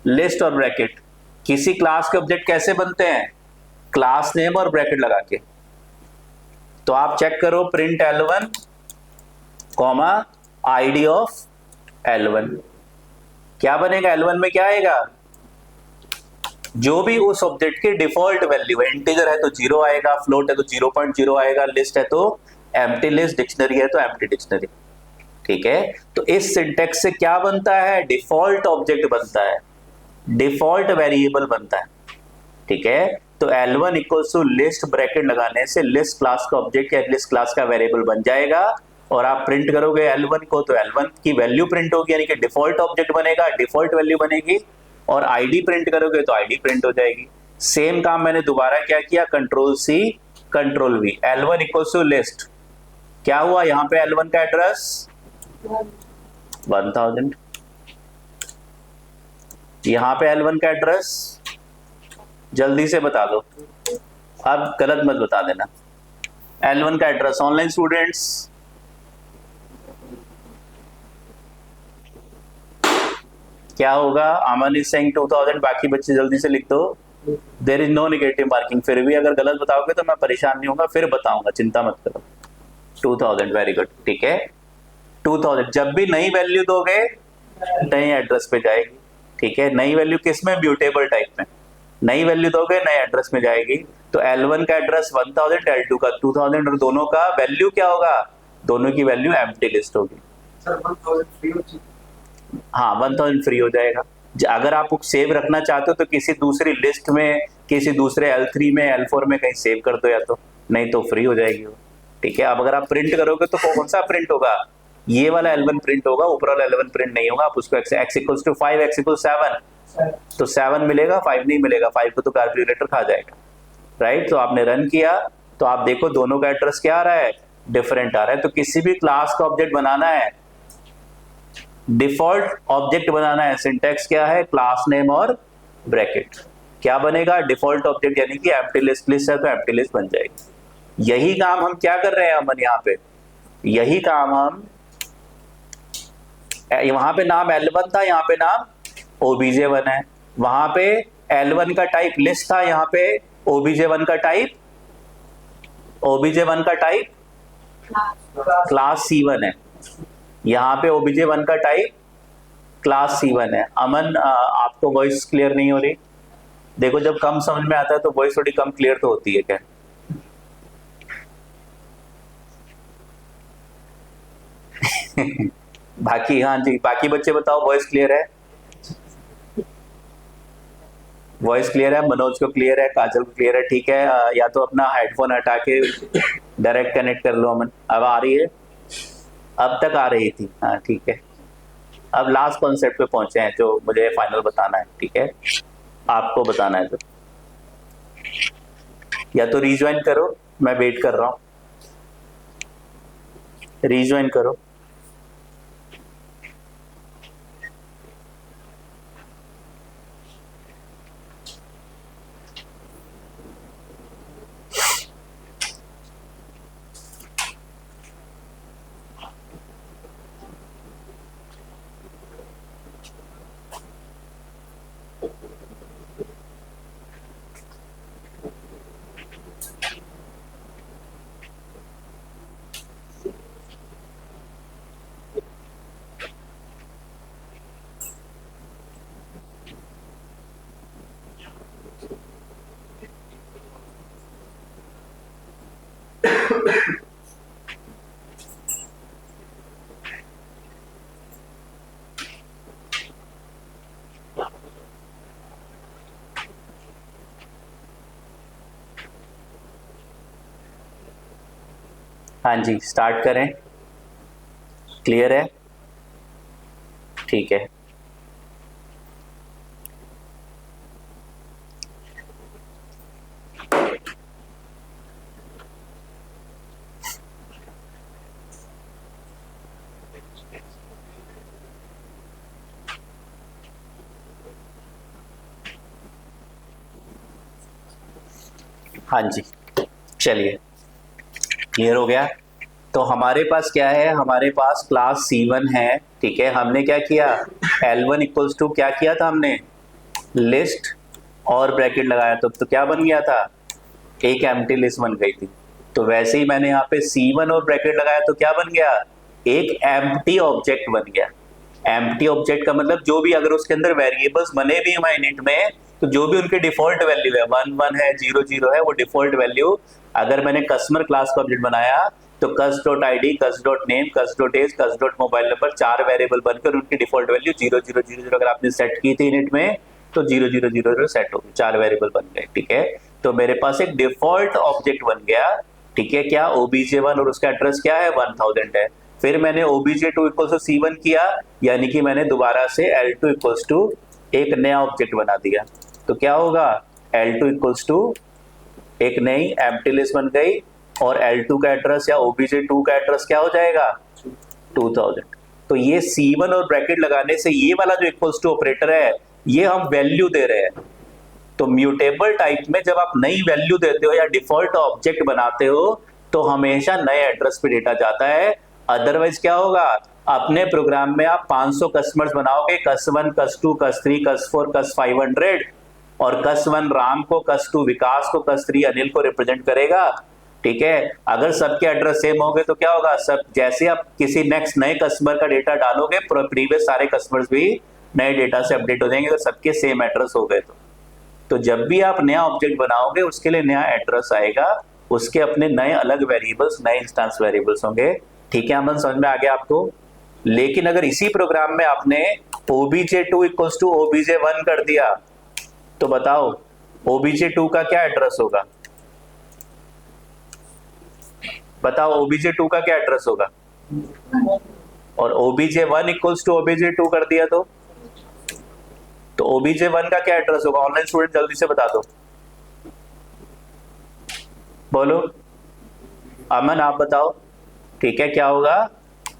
लिस्ट और ब्रैकेट। किसी क्लास के ऑब्जेक्ट कैसे बनते हैं, क्लास नेम और ब्रैकेट लगा के। तो आप चेक करो, print L1 comma ID of L1, क्या बनेगा, L1 में क्या आएगा, जो भी उस ऑब्जेक्ट की डिफॉल्ट वैल्यू है। इंटीजर है तो 0 आएगा, फ्लोट है तो 0.0 आएगा, लिस्ट है तो एम्प्टी लिस्ट, डिक्शनरी है तो एम्प्टी डिक्शनरी। ठीक है, तो इस सिंटेक्स से क्या बनता है, डिफॉल्ट ऑब्जेक्ट बनता है, डिफॉल्ट वेरिएबल बनता है। ठीक है, तो L1 equals to list bracket लगाने से लिस्ट क्लास का ऑब्जेक्ट या लिस्ट क्लास का वेरिएबल बन जाएगा। और आप प्रिंट करोगे L1 को तो L1 की वैल्यू प्रिंट होगी, यानी कि डिफॉल्ट ऑब्जेक्ट बनेगा, डिफॉल्ट वैल्यू बनेगी। और ID प्रिंट करोगे तो ID प्रिंट हो जाएगी। सेम काम मैंने दोबारा क्या किया, Ctrl+C Ctrl+V, L1 equals to list, क्या हुआ यहाँ पे, L1 का एड्रेस 1000, यहाँ पे L1 का एड्रेस, जल्दी से बता दो, अब गलत मत बता देना। L1 का एड्रेस, ऑनलाइन स्टूडेंट्स, क्या होगा, अमन इज सेइंग 2000, बाकी बच्चे जल्दी से लिख दो। There is no negative marking, फिर भी अगर गलत बताओगे तो मैं परेशान नहीं होगा, फिर बताऊंगा, चिंता मत करो। 2000, वेरी गुड। ठीक है, 2000 जब भी नई वैल्यू दोगे नए एड्रेस पे जाएगी। ठीक है, नई वैल्यू किस में, म्यूटेबल टाइप में। नई वैल्यू दोगे नए एड्रेस में जाएगी। तो L1 का एड्रेस 1000, L2 का 2000, और दोनों का वैल्यू क्या होगा, दोनों की वैल्यू एम्प्टी लिस्ट होगी। सर 1000 फ्री हो चुकी, हाँ 1000 फ्री हो जाएगा। अगर आप सेव रखना चाहते हो तो किसी दूसरी लिस्ट में, किसी दूसरे L3 में, L4 में कहीं सेव कर दो, या तो नहीं तो फ्री हो जाएगी वो। ठीक है, अब अगर आप प्रिंट करोगे तो कौन सा प्रिंट होगा, ये वाला L1 प्रिंट होगा, ऊपर वाला L1 प्रिंट नहीं होगा। आप उसको x equals to 5, x equals 7, तो 7 मिलेगा, 5 नहीं मिलेगा, 5 को तो कैलकुलेटर खा जाएगा, राइट। तो आपने रन किया तो आप देखो दोनों का एड्रेस क्या आ रहा है, डिफरेंट आ रहा है। तो किसी भी क्लास का ऑब्जेक्ट बनाना है, डिफॉल्ट ऑब्जेक्ट बनाना है, सिंटैक्स क्या है, क्लास नेम और ब्रैकेट। क्या बनेगा, डिफॉल्ट ऑब्जेक्ट, यानी कि एम्प्टी लिस्ट है तो एम्प्टी लिस्ट बन जाएगी। यही काम हम क्या कर रहे हैं अमन यहाँ पे, यही काम हम, वहां पे नाम L1 था, यहाँ पे नाम obj1 है, वहां पे L1 का टाइप लिस्ट था, यहाँ पे obj1 का टाइप क्लास C1 है, यहाँ पे obj1 का टाइप क्लास C1 है। अमन आपको वॉइस क्लियर नहीं हो रही, देखो जब कम समझ में आता है तो वॉइस थोड़ी कम क्लियर तो होती है क्या। बाकी, हाँ जी, बाकी बच्चे बताओ, वॉइस क्लियर है, वॉइस क्लियर है, मनोज को क्लियर है, काजल को क्लियर है, ठीक है। या तो अपना हेडफोन हटा के डायरेक्ट कनेक्ट कर लो अमन। अब आ रही है, अब तक आ रही थी, हाँ ठीक है। अब लास्ट कॉन्सेप्ट पे पहुंचे हैं जो मुझे फाइनल बताना है, ठीक है, आपको बताना है। तो या तो रीज्वाइन करो, मैं वेट कर रहा हूं, रीज्वाइन करो। हाँ जी, स्टार्ट करें, क्लियर है, ठीक है। हाँ जी, चलिए, क्लियर हो गया। तो हमारे पास क्या है, हमारे पास क्लास C1 है, ठीक है। हमने क्या किया, L1 इक्वल्स टू क्या किया था हमने, लिस्ट और ब्रैकेट लगाया, तो क्या बन गया था, एक एम्प्टी लिस्ट बन गई थी। तो वैसे ही मैंने यहाँ पे C1 और ब्रैकेट लगाया तो क्या बन गया, एक एम्प्टी ऑब्जेक्ट बन गया। एम्प्टी ऑब्जेक्ट का मतलब जो भी, अगर उसके अंदर वेरिएबल्स बने भी हैं इनिट में, तो जो भी उनके डिफॉल्ट वैल्यू है, 1 1 है, 0 0 है, वो डिफॉल्ट वैल्यू, अगर मैंने कस्टमर क्लास का ऑब्जेक्ट बनाया तो cust.id, cust.name, cust.age, cust.mobile number, 4 variable बनकर उनकी डिफॉल्ट वैल्यू 0 0 0 0 अगर आपने सेट की थी इनिट में तो 0 0 0 0 सेट हो गई, 4 वेरिएबल बन गए, ठीक है। तो मेरे पास एक डिफॉल्ट ऑब्जेक्ट बन गया, ठीक है। क्या, obj1 और उसका एड्रेस क्या है, 1000 है। फिर मैंने obj2 इक्वल्स टू C1 किया, यानी कि मैंने दोबारा से L2 इक्वल्स टू एक नया ऑब्जेक्ट बना दिया। तो क्या होगा, L2 इक्वल्स टू एक नई एम्प्टी लिस्ट बन गई, और L2 का एड्रेस या obj2 का एड्रेस क्या हो जाएगा, 2000। तो ये C1 और ब्रैकेट लगाने से ये वाला जो इक्वल्स टू ऑपरेटर है, ये हम वैल्यू दे रहे हैं। तो म्यूटेबल टाइप में जब आप नई वैल्यू देते हो या डिफॉल्ट ऑब्जेक्ट बनाते हो तो हमेशा नए एड्रेस पे डेटा जाता है। अदरवाइज क्या होगा, अपने प्रोग्राम में आप 500 कस्टमर्स बनाओगे, cust1, cust2, cust3, cust4, cust500, और cust1 राम को, cust2 विकास को, cust3 अनिल को रिप्रेजेंट करेगा, ठीक है। अगर सबके एड्रेस सेम हो गए तो क्या होगा, सब जैसे आप किसी नेक्स्ट नए कस्टमर का डेटा डालोगे, प्रीवियस सारे कस्टमर्स भी नए डेटा से अपडेट हो जाएंगे अगर सबके सेम एड्रेस हो गए तो जब भी आप नया ऑब्जेक्ट बनाओगे उसके लिए नया एड्रेस आएगा, उसके अपने नए अलग वेरिएबल्स, नए इंस्टेंस वेरिएबल्स होंगे, ठीक है। अमन समझ में आ गया आपको। लेकिन अगर इसी प्रोग्राम में आपने obj2 इक्वल्स टू obj1 कर दिया, तो बताओ obj2 का क्या एड्रेस होगा? बताओ obj2 का क्या एड्रेस होगा? और obj1 इक्वल्स टू obj2 कर दिया तो obj1 का क्या एड्रेस होगा? ऑनलाइन स्टूडेंट जल्दी से बता दो, बोलो। अमन आप बताओ, ठीक है, क्या होगा?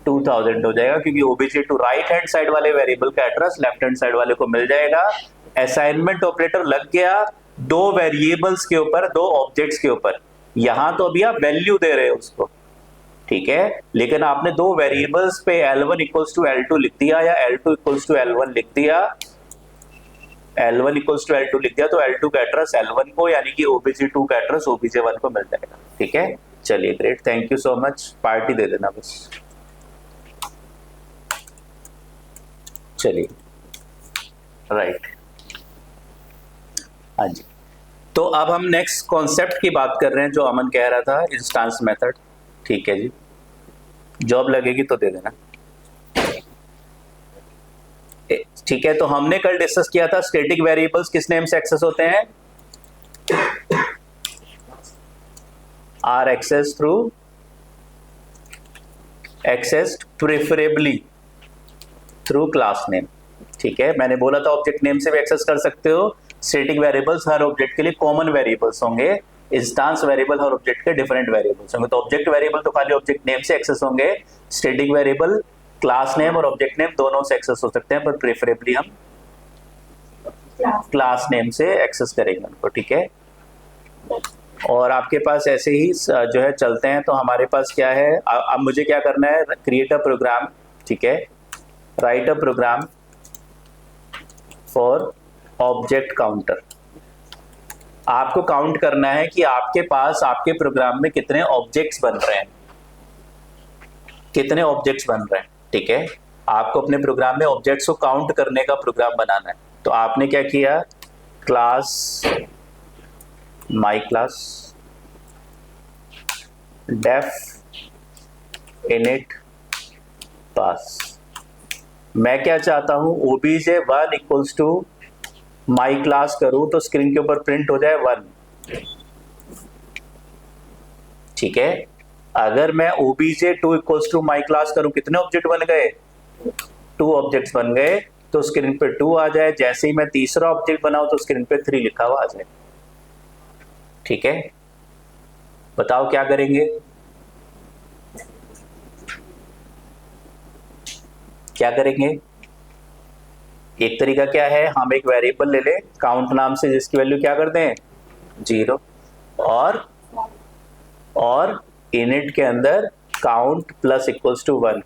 2000 हो जाएगा, क्योंकि obj2 राइट हैंड साइड वाले वेरिएबल का एड्रेस लेफ्ट हैंड साइड वाले को मिल जाएगा। असाइनमेंट ऑपरेटर लग गया दो वेरिएबल्स के ऊपर, दो ऑब्जेक्ट्स के ऊपर। यहां तो अभी आप वैल्यू दे रहे हो उसको, ठीक है, लेकिन आपने दो वेरिएबल्स पे L1 इक्वल्स टू L2 लिख दिया या L2 इक्वल्स टू L1 लिख दिया, L1 इक्वल्स टू L2 लिख दिया, तो L2 का एड्रेस L1 को यानी कि obj2 का एड्रेस obj1 को मिल जाएगा। ठीक है, चलिए great, thank you so much. Party दे देना बस। चलिए राइट, हाँ जी। तो अब हम नेक्स्ट कॉन्सेप्ट की बात कर रहे हैं जो अमन कह रहा था, इंस्टांस मेथड। ठीक है जी, जॉब लगेगी तो दे देना। ठीक है, तो हमने कल डिस्कस किया था स्टैटिक वेरिएबल्स किस नेम से एक्सेस होते हैं? Are access through accessed preferably through class name. ठीक है, मैंने बोला था ऑब्जेक्ट नेम से भी एक्सेस कर सकते हो। स्टैटिक वेरिएबल्स हर ऑब्जेक्ट के लिए कॉमन वेरिएबल्स होंगे, इंस्टांस वेरिएबल हर ऑब्जेक्ट के डिफरेंट वेरिएबल्स होंगे। तो ऑब्जेक्ट वेरिएबल तो खाली ऑब्जेक्ट नेम से एक्सेस होंगे, स्टैटिक वेरिएबल क्लास नेम और ऑब्जेक्ट नेम दोनों से एक्सेस हो सकते हैं, पर प्रेफरेबली हम क्लास नेम से एक्सेस करेंगे उनको। ठीक है, और आपके पास ऐसे ही जो है चलते हैं। तो हमारे पास क्या है, अब मुझे क्या करना है, क्रिएट अ प्रोग्राम। ठीक है, write a program for object counter. आपको काउंट करना है कि आपके पास आपके प्रोग्राम में कितने ऑब्जेक्ट्स बन रहे हैं, कितने ऑब्जेक्ट्स बन रहे हैं। ठीक है, आपको अपने प्रोग्राम में ऑब्जेक्ट्स को काउंट करने का प्रोग्राम बनाना है। तो आपने क्या किया, class my class def init pass. मैं क्या चाहता हूं, obj1 equals to my class करूं तो स्क्रीन के ऊपर प्रिंट हो जाए 1। ठीक है, अगर मैं obj2 equals to my class करूं, कितने ऑब्जेक्ट बन गए? 2 ऑब्जेक्ट्स बन गए, तो स्क्रीन पे 2 आ जाए। जैसे ही मैं तीसरा ऑब्जेक्ट बनाऊं तो स्क्रीन पे 3 लिखा हुआ आ जाए। ठीक है, बताओ क्या करेंगे, क्या करेंगे? एक तरीका क्या है, हम एक वेरिएबल ले ले काउंट नाम से, जिसकी वैल्यू क्या कर दें 0, और इनिट के अंदर काउंट प्लस इक्वल्स टू 1।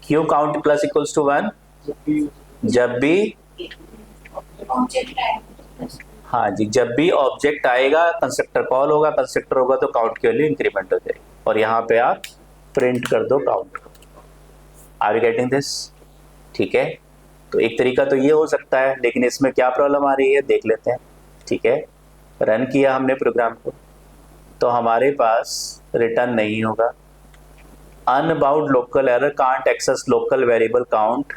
क्यों काउंट प्लस इक्वल्स टू 1? जब भी हाँ जी, जब भी ऑब्जेक्ट आएगा कंस्ट्रक्टर कॉल होगा, कंस्ट्रक्टर होगा तो काउंट की वैल्यू इंक्रीमेंट हो जाएगी, और यहाँ पे आप प्रिंट कर दो count. Are you getting this? ठीक है, तो एक तरीका तो ये हो सकता है, लेकिन इसमें क्या प्रॉब्लम आ रही है देख लेते हैं। ठीक है, रन किया हमने प्रोग्राम को, तो हमारे पास रिटर्न नहीं होगा। Unbound local error, can't access local variable count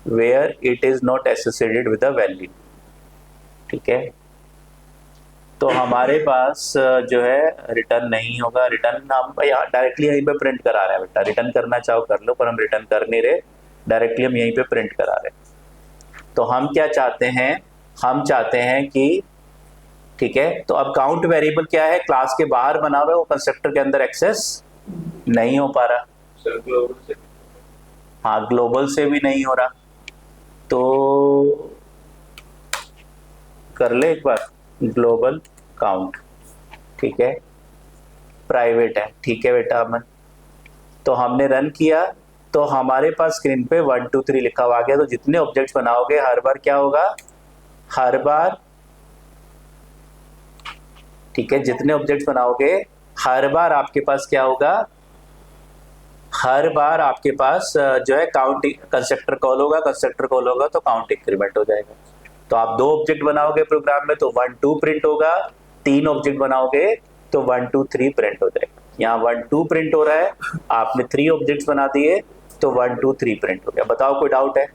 where it is not associated with the value. ठीक है, तो हमारे पास जो है रिटर्न नहीं होगा। रिटर्न हम यहाँ डायरेक्टली यहीं पे प्रिंट करा रहे हैं बेटा, रिटर्न करना चाहो कर लो, पर हम रिटर्न कर नहीं रहे, डायरेक्टली हम यहीं पे प्रिंट करा रहे हैं। तो हम क्या चाहते हैं, हम चाहते हैं कि, ठीक है, तो अब काउंट वेरिएबल क्या है, क्लास के बाहर बना हुआ है, वो कंस्ट्रक्टर के अंदर एक्सेस नहीं हो पा रहा। हाँ, ग्लोबल से भी नहीं हो रहा, तो कर ले एक बार ग्लोबल काउंट। ठीक है, प्राइवेट है। ठीक है बेटा अमन, तो हमने रन किया तो हमारे पास स्क्रीन पे 1 2 3 लिखा हुआ आ गया। तो जितने ऑब्जेक्ट्स बनाओगे हर बार क्या होगा, हर बार, ठीक है, जितने ऑब्जेक्ट्स बनाओगे हर बार आपके पास क्या होगा, हर बार आपके पास जो है काउंट कंस्ट्रक्टर कॉल होगा, कंस्ट्रक्टर कॉल होगा तो काउंट इंक्रीमेंट हो जाएगा। तो आप 2 ऑब्जेक्ट बनाओगे प्रोग्राम में तो 1 2 प्रिंट होगा, 3 ऑब्जेक्ट बनाओगे तो 1 2 3 प्रिंट हो जाएगा। यहाँ 1 2 प्रिंट हो रहा है, आपने 3 ऑब्जेक्ट्स बना दिए तो 1 2 3 प्रिंट हो गया। बताओ कोई डाउट है?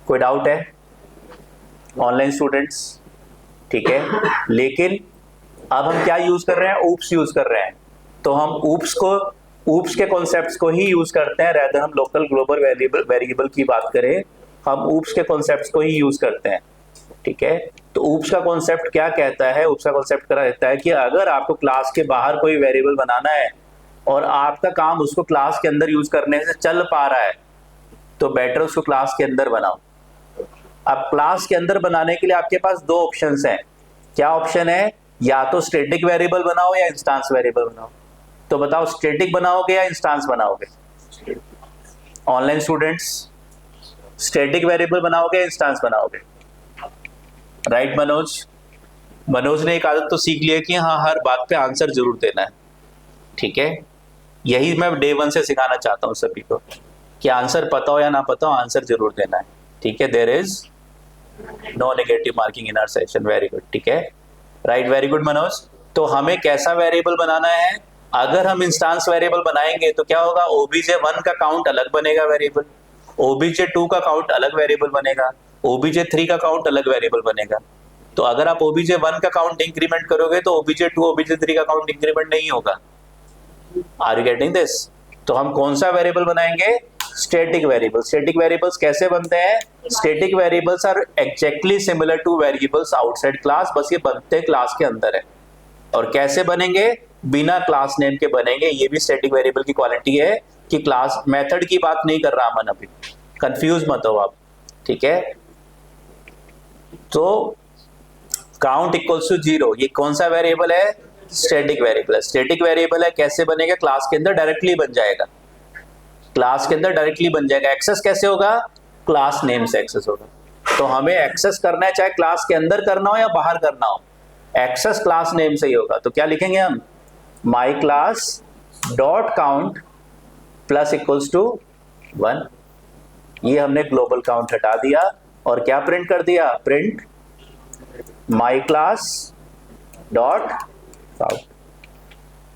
कोई डाउट है ऑनलाइन स्टूडेंट्स? ठीक है, लेकिन अब हम क्या यूज कर रहे हैं? ऊप्स यूज कर रहे हैं। तो हम ऊप्स के कॉन्सेप्ट्स को ही यूज करते हैं, रेदर हम लोकल ग्लोबल वेरिएबल की बात करें, हम ऊप्स के कॉन्सेप्ट्स को ही यूज करते हैं। ठीक है, तो ऊप्स का कॉन्सेप्ट क्या कहता है? ऊप्स का कॉन्सेप्ट कहता है कि अगर आपको क्लास के बाहर कोई वेरिएबल बनाना है और आपका काम उसको क्लास के अंदर यूज करने से चल पा रहा है, तो बेटर उसको क्लास के अंदर बनाओ। अब क्लास के अंदर बनाने के लिए आपके पास दो ऑप्शंस हैं। क्या ऑप्शन है? या तो स्टैटिक वेरिएबल बनाओ या इंस्टेंस वेरिएबल बनाओ। तो बताओ स्टैटिक बनाओगे या इंस्टेंस बनाओगे? ऑनलाइन स्टूडेंट्स, स्टैटिक वेरिएबल बनाओगे या इंस्टेंस बनाओगे? राइट मनोज ने एक आदत तो सीख लिया कि हाँ, हर बात पे आंसर जरूर देना है। ठीक है, यही मैं डे 1 से सिखाना चाहता हूँ सभी को कि आंसर पता हो या ना पता हो, आंसर जरूर देना है। ठीक है, there is no negative marking in our session. Very good. ठीक है, राइट, वेरी गुड मनोज। तो हमें कैसा वेरिएबल बनाना है? अगर हम इंस्टेंस वेरिएबल बनाएंगे तो क्या होगा? obj1 का काउंट अलग बनेगा वेरिएबल, obj2 का काउंट अलग वेरिएबल बनेगा, obj3 का काउंट अलग वेरिएबल बनेगा। तो अगर आप obj1 का काउंट इंक्रीमेंट करोगे तो obj2 obj3 का काउंट इंक्रीमेंट नहीं होगा। Are you getting this? तो हम कौन सा वेरिएबल बनाएंगे? Static variable. स्टैटिक वेरिएबल्स कैसे बनते हैं? Static variables are exactly similar to variables outside class, बस ये बनते क्लास के अंदर है। और कैसे बनेंगे? बिना क्लास नेम के बनेंगे। ये भी स्टैटिक वेरिएबल की क्वालिटी है कि क्लास मेथड की बात नहीं कर रहा मन, अभी कंफ्यूज मत हो आप। ठीक है, तो काउंट इक्वल्स टू 0, ये कौन सा वेरिएबल है? स्टैटिक वेरिएबल है। स्टैटिक वेरिएबल है, कैसे बनेगा? क्लास के अंदर डायरेक्टली बन जाएगा। क्लास के अंदर डायरेक्टली बन जाएगा। एक्सेस कैसे होगा? क्लास नेम से एक्सेस होगा। तो हमें एक्सेस करना है, चाहे क्लास के अंदर करना हो या बाहर करना हो, एक्सेस क्लास नेम से ही होगा। तो क्या लिखेंगे हम? My class dot count plus equals to 1। ये हमने ग्लोबल काउंट हटा दिया और क्या प्रिंट कर दिया? Print my class dot count.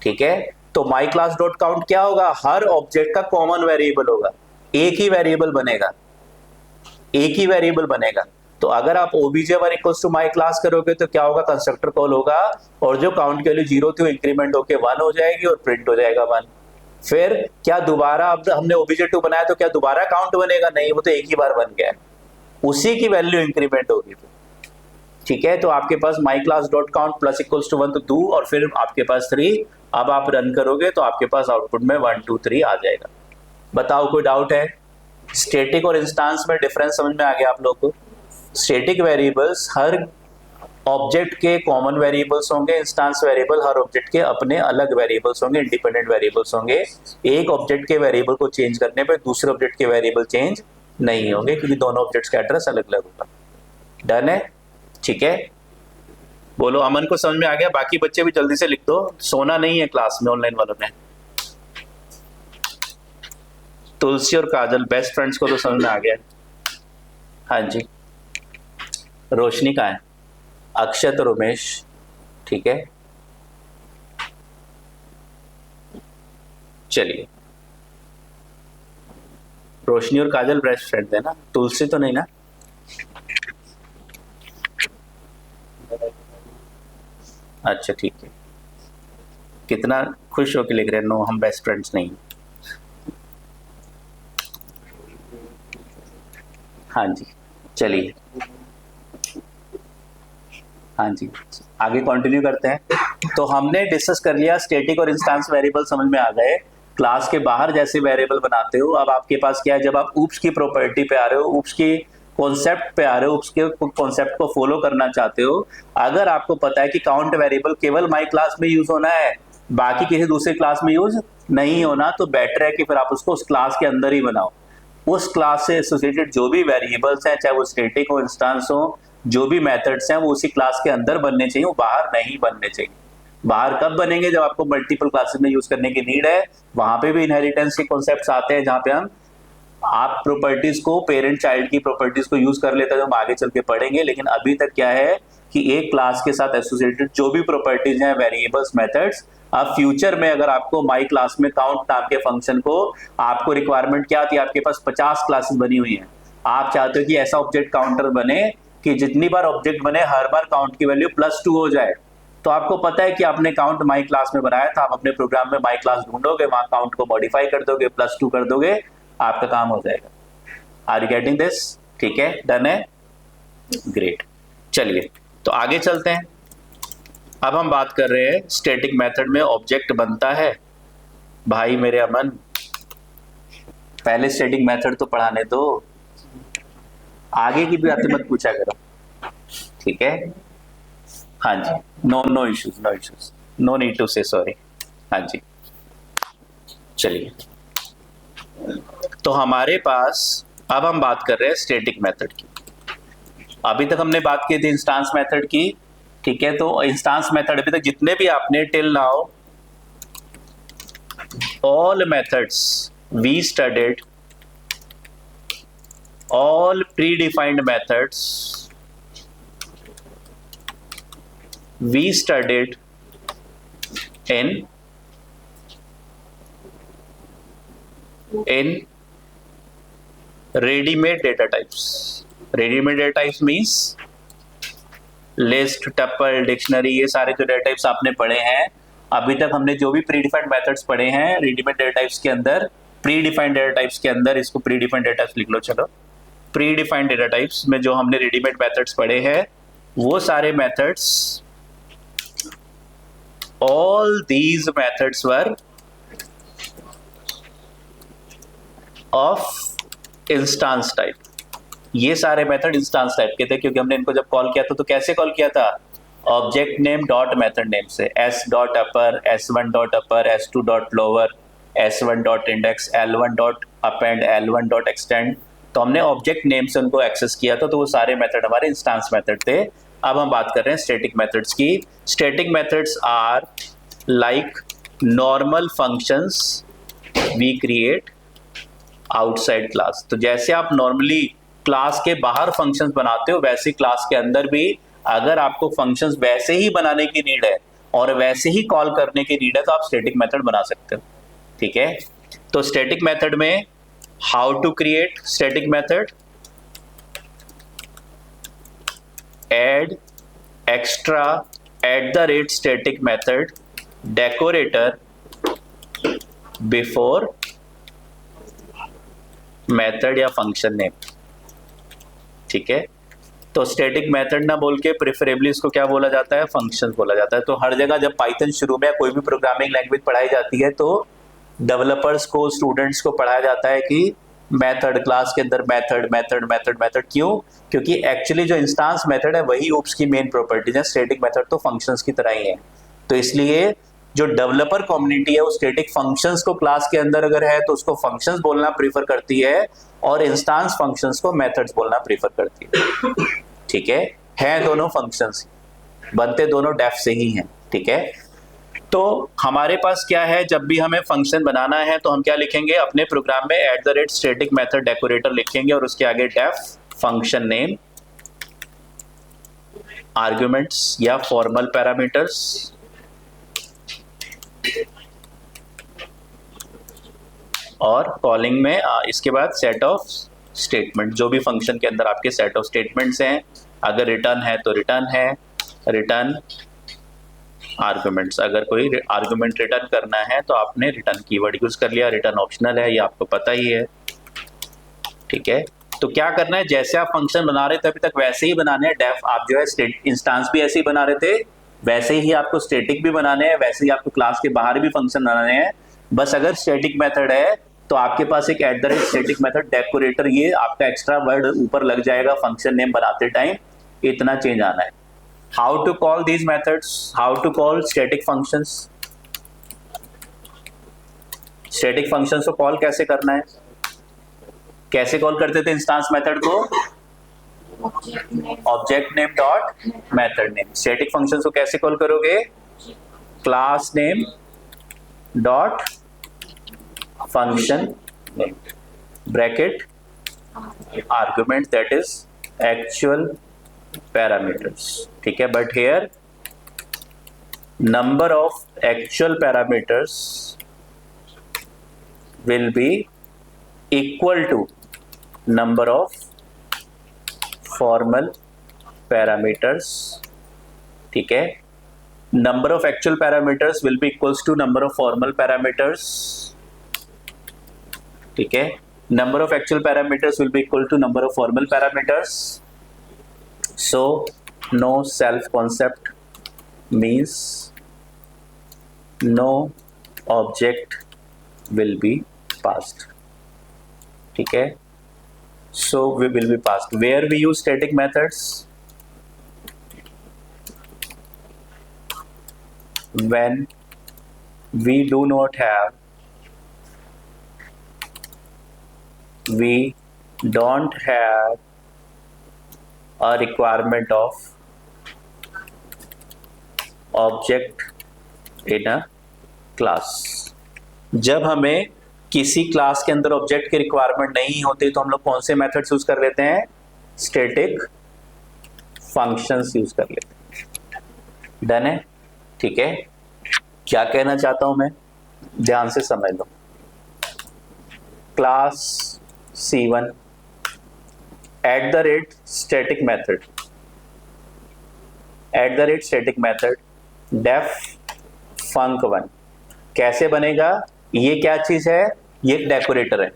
ठीक है, तो माई क्लास डॉट काउंट क्या होगा? हर ऑब्जेक्ट का कॉमन वेरिएबल होगा, एक ही वेरिएबल बनेगा, एक ही वेरिएबल बनेगा। तो अगर आप obj1 equals to my class करोगे तो क्या होगा? कंस्ट्रक्टर कॉल होगा और जो काउंट के लिए 0 थी वो इंक्रीमेंट होके 1 हो जाएगी और प्रिंट हो जाएगा 1। फिर क्या दोबारा, अब हमने obj2 बनाया तो क्या दोबारा काउंट बनेगा? नहीं, वो तो एक ही बार बन गया है, उसी की वैल्यू इंक्रीमेंट होगी। ठीक है, तो आपके पास my class dot count plus equals to 1 तो 2 और फिर आपके पास 3। अब आप रन करोगे तो आपके पास आउटपुट में 1 2 3 आ जाएगा। बताओ कोई डाउट है? स्टैटिक और इंस्टेंस में डिफरेंस समझ में आ गया आप लोग को? स्टैटिक वेरिएबल्स हर ऑब्जेक्ट के कॉमन वेरिएबल्स होंगे, इंस्टेंस वेरिएबल हर ऑब्जेक्ट के अपने अलग वेरिएबल्स होंगे, इंडिपेंडेंट वेरिएबल्स होंगे। एक ऑब्जेक्ट के वेरिएबल को चेंज करने पे दूसरे ऑब्जेक्ट के वेरिएबल चेंज नहीं होंगे, क्योंकि दोनों ऑब्जेक्ट्स का एड्रेस अलग अलग होगा। डन है? ठीक है, बोलो अमन को समझ में आ गया? बाकी बच्चे भी जल्दी से लिख दो, सोना नहीं है क्लास में ऑनलाइन वालों ने। तुलसी और काजल बेस्ट फ्रेंड्स को तो समझ में आ गया। हाँ जी, रोशनी कहाँ है? अक्षत और उमेश। ठीक है, चलिए, रोशनी और काजल बेस्ट फ्रेंड है ना? तुलसी तो नहीं ना? अच्छा ठीक है, कितना खुश होकर लिख रहे हैं, नो हम बेस्ट फ्रेंड्स नहीं। हाँ जी, चलिए, हाँ जी, आगे कंटिन्यू करते हैं। तो हमने डिस्कस कर लिया स्टैटिक और इंस्टेंस वेरिएबल समझ में आ गए। क्लास के बाहर जैसे वेरिएबल बनाते हो, अब आपके पास क्या है? जब आप ऊप्स की प्रॉपर्टी पे आ रहे हो, ऊप्स की कॉन्सेप्ट पे आ रहे हो, उसके कॉन्सेप्ट को फॉलो करना चाहते हो, अगर आपको पता है कि काउंट वेरिएबल केवल माई क्लास में यूज होना है, बाकी किसी दूसरे क्लास में यूज नहीं होना, तो बेटर है कि फिर आप उसको उस क्लास के अंदर ही बनाओ। उस क्लास से एसोसिएटेड जो भी वेरिएबल्स हैं, चाहे वो स्टैटिक हो, इंस्टेंस हो, जो भी मेथड्स हैं, वो उसी क्लास के अंदर बनने चाहिए, वो बाहर नहीं बनने चाहिए। बाहर कब बनेंगे? जब आपको मल्टीपल क्लासेस में यूज करने की नीड है। वहां पे भी इनहेरिटेंस के कॉन्सेप्ट्स आते हैं, जहां पे हम आप प्रॉपर्टीज को, पेरेंट चाइल्ड की प्रॉपर्टीज को यूज कर लेते हैं, जो हम आगे चल के पढ़ेंगे। लेकिन अभी तक क्या है कि एक क्लास के साथ एसोसिएटेड जो भी प्रॉपर्टीज हैं, वेरिएबल्स, मेथड्स, अब फ्यूचर में अगर आपको माई क्लास में काउंट नाम के फंक्शन को, आपको रिक्वायरमेंट क्या थी, आपके पास 50 क्लासेस बनी हुई हैं, आप चाहते हो कि ऐसा ऑब्जेक्ट काउंटर बने कि जितनी बार ऑब्जेक्ट बने हर बार काउंट की वैल्यू +2 हो जाए। तो आपको पता है कि आपने काउंट माई क्लास में बनाया था, आप अपने प्रोग्राम में माई क्लास ढूंढोगे, वहां काउंट को मॉडिफाई कर दोगे, +2 कर दोगे, आपका काम हो जाएगा। Are you getting this? ठीक है, डन है, ग्रेट। चलिए तो आगे चलते हैं। अब हम बात कर रहे हैं स्टैटिक मेथड में ऑब्जेक्ट बनता है। भाई मेरे अमन, पहले स्टैटिक मेथड तो पढ़ाने दो, आगे की भी बातें मत पूछा करो, ठीक है? हाँ जी, no issues, no need to say sorry. हाँ जी, चलिए तो हमारे पास अब हम बात कर रहे हैं स्टैटिक मेथड की। अभी तक हमने बात की थी इंस्टेंस मेथड की, ठीक है? तो इंस्टेंस मेथड अभी तक जितने भी आपने till now all methods we studied, all predefined methods we studied in ready-made data types. Ready-made data types means list, tuple, dictionary, ये सारे जो डेटा टाइप्स आपने पढ़े हैं। अभी तक हमने जो भी प्रीडिफाइंड मेथड्स पढ़े हैं रेडीमेड डेटा टाइप्स के अंदर, प्रीडिफाइंड डेटा टाइप्स के अंदर, इसको प्रीडिफाइंड डेटा टाइप्स लिख लो। चलो, प्रीडिफाइंड डेटा टाइप्स में जो हमने रेडीमेड मेथड्स पढ़े हैं वो सारे methods, all these methods were of instance type. ये सारे मेथड इंस्टेंस टाइप के थे क्योंकि हमने इनको जब कॉल किया था तो कैसे कॉल किया था? Object name dot method name से, s.upper, s1.upper, s2.lower, s1.index, l1.append, l1.extend। तो हमने ऑब्जेक्ट नेम से उनको एक्सेस किया था, तो वो सारे मेथड हमारे इंस्टेंस मेथड थे। अब हम बात कर रहे हैं स्टैटिक मेथड्स की। Static methods are like normal functions we create outside class. तो जैसे आप नॉर्मली क्लास के बाहर फंक्शंस बनाते हो, वैसे क्लास के अंदर भी अगर आपको फंक्शंस वैसे ही बनाने की नीड है और वैसे ही कॉल करने की नीड है तो आप स्टैटिक मेथड बना सकते हो, ठीक है? तो स्टैटिक मेथड में how to create static method, add extra @ static method decorator before method या फंक्शन नेम, ठीक है? तो स्टैटिक मेथड ना बोल के प्रेफरेबली इसको क्या बोला जाता है? फंक्शंस बोला जाता है। तो हर जगह जब पाइथन शुरू में कोई भी प्रोग्रामिंग लैंग्वेज पढ़ाई जाती है तो डेवलपर्स को, स्टूडेंट्स को पढ़ाया जाता है कि मेथड, क्लास के अंदर मेथड मेथड मेथड मेथड। क्यों? क्योंकि एक्चुअली जो इंस्टेंस मेथड है वही ओप्स की मेन प्रॉपर्टीज है, स्टैटिक मेथड तो फंक्शंस की तरह ही है। तो इसलिए जो डेवलपर कम्युनिटी है वो स्टैटिक फंक्शंस को क्लास के अंदर अगर है तो उसको फंक्शंस बोलना प्रीफर करती है और इंस्टेंस फंक्शंस को मेथड्स बोलना प्रीफर करती है, ठीक है दोनों फंक्शंस, बनते दोनों डेफ से ही हैं, ठीक है? तो हमारे पास क्या है, जब भी हमें फंक्शन बनाना है तो हम क्या लिखेंगे अपने प्रोग्राम में? @स्टैटिक मेथड डेकोरेटर लिखेंगे और उसके आगे डेफ फंक्शन नेम, आर्गुमेंट्स या फॉर्मल पैरामीटर्स, और कॉलिंग में इसके बाद सेट ऑफ स्टेटमेंट, जो भी फंक्शन के अंदर आपके सेट ऑफ स्टेटमेंट्स हैं। अगर रिटर्न है तो रिटर्न है, रिटर्न आर्गुमेंट्स, अगर कोई आर्गुमेंट रिटर्न करना है तो आपने रिटर्न कीवर्ड यूज कर लिया। रिटर्न ऑप्शनल है, ये आपको पता ही है, ठीक है? तो क्या करना है, जैसे आप फंक्शन बना रहे थे अभी तक वैसे ही बनाने हैं। डेफ आप जो है इंस्टेंस भी ऐसे ही बना रहे थे, वैसे ही आपको स्टैटिक भी बनाने हैं, वैसे ही आपको क्लास के बाहर भी फंक्शन बनाने हैं। बस अगर स्टैटिक मेथड है तो आपके पास एक @स्टैटिक मेथड डेकोरेटर, ये आपका एक्स्ट्रा वर्ड ऊपर लग जाएगा फंक्शन नेम बनाते टाइम, इतना चेंज आना है। How to call these methods, how to call static functions. Static functions को कॉल कैसे करना है? कैसे कॉल करते थे इंस्टेंस मेथड को? Object name dot method name. Static functions को कैसे कॉल करोगे? Class name dot function name bracket argument that is actual parameters, ठीक है? But here number of actual parameters will be equal to number of formal parameters. ठीक है, number of actual parameters will be equals to number of formal parameters. ठीक है, number of actual parameters will be equal to number of formal parameters. So no self concept means no object will be passed. ठीक है, so we will be passed. Where we use static methods? When we do not have, we don't have a requirement of object in a class. जब हमें किसी class के अंदर object की requirement नहीं होती तो हम लोग कौन से मेथड्स यूज कर लेते हैं? स्टैटिक फंक्शंस यूज कर लेते हैं। डन है? ठीक है, क्या कहना चाहता हूं मैं, ध्यान से समझ लो। Class C1 at the rate static method, at the rate static method def func1 कैसे बनेगा? ये क्या चीज है? ये डेकोरेटर है।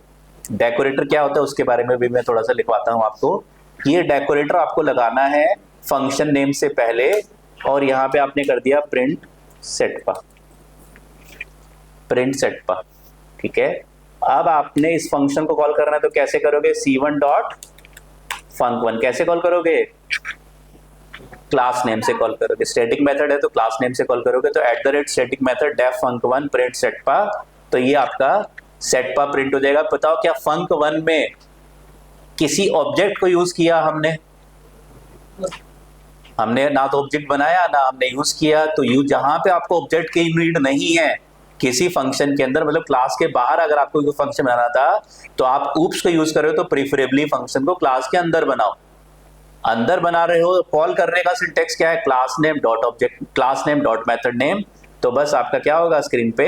डेकोरेटर क्या होता है उसके बारे में भी मैं थोड़ा सा लिखवाता हूं आपको। ये डेकोरेटर आपको लगाना है फंक्शन नेम से पहले, और यहां पे आपने कर दिया प्रिंट सेटपा, प्रिंट सेटपा। ठीक है, अब आपने इस फंक्शन को कॉल करना है तो कैसे करोगे? C1 डॉट func1 कैसे कॉल करोगे? क्लास नेम से कॉल करोगे। स्टैटिक मेथड है तो क्लास नेम से कॉल करोगे, तो at the rate static method def func1 print सेटपा, तो ये आपका सेटपा प्रिंट हो जाएगा। बताओ क्या func1 में किसी ऑब्जेक्ट को यूज किया हमने? हमने ना तो ऑब्जेक्ट बनाया ना हमने यूज किया। तो यूज जहां पे आपको ऑब्जेक्ट की नीड नहीं है किसी फंक्शन के अंदर, मतलब क्लास के बाहर अगर आपको कोई फंक्शन बनाना था तो आप oops को यूज कर रहे हो तो प्रीफरेबली फंक्शन को क्लास के अंदर बनाओ। अंदर बना रहे हो, कॉल करने का सिंटेक्स क्या है? Class name dot object, class name dot method name. तो बस आपका क्या होगा? स्क्रीन पे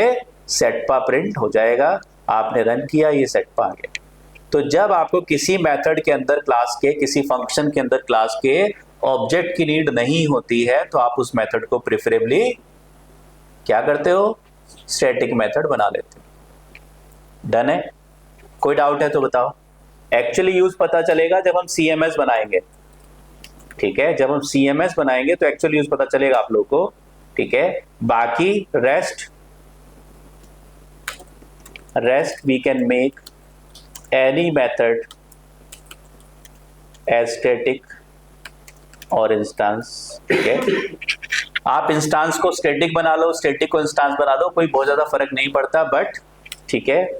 सेटपा प्रिंट हो जाएगा। आपने रन किया, ये सेटपा आ गया। तो जब आपको किसी मेथड के अंदर क्लास के, किसी फंक्शन के अंदर क्लास के ऑब्जेक्ट की नीड नहीं होती है तो आप उस मेथड को प्रेफरेबली क्या करते हो? स्टैटिक मेथड बना लेते हो। डन है? कोई डाउट है तो बताओ। एक्चुअली यूज पता चलेगा जब हम CMS बनाएंगे। ठीक है, जब हम CMS बनाएंगे तो एक्चुअली यूज पता चलेगा आप लोगों को। ठीक है, बाकी rest we can make any method as static और इंस्टेंस। ठीक है, आप इंस्टेंस को स्टैटिक बना लो, स्टैटिक को इंस्टेंस बना दो, कोई बहुत ज्यादा फर्क नहीं पड़ता। बट ठीक है,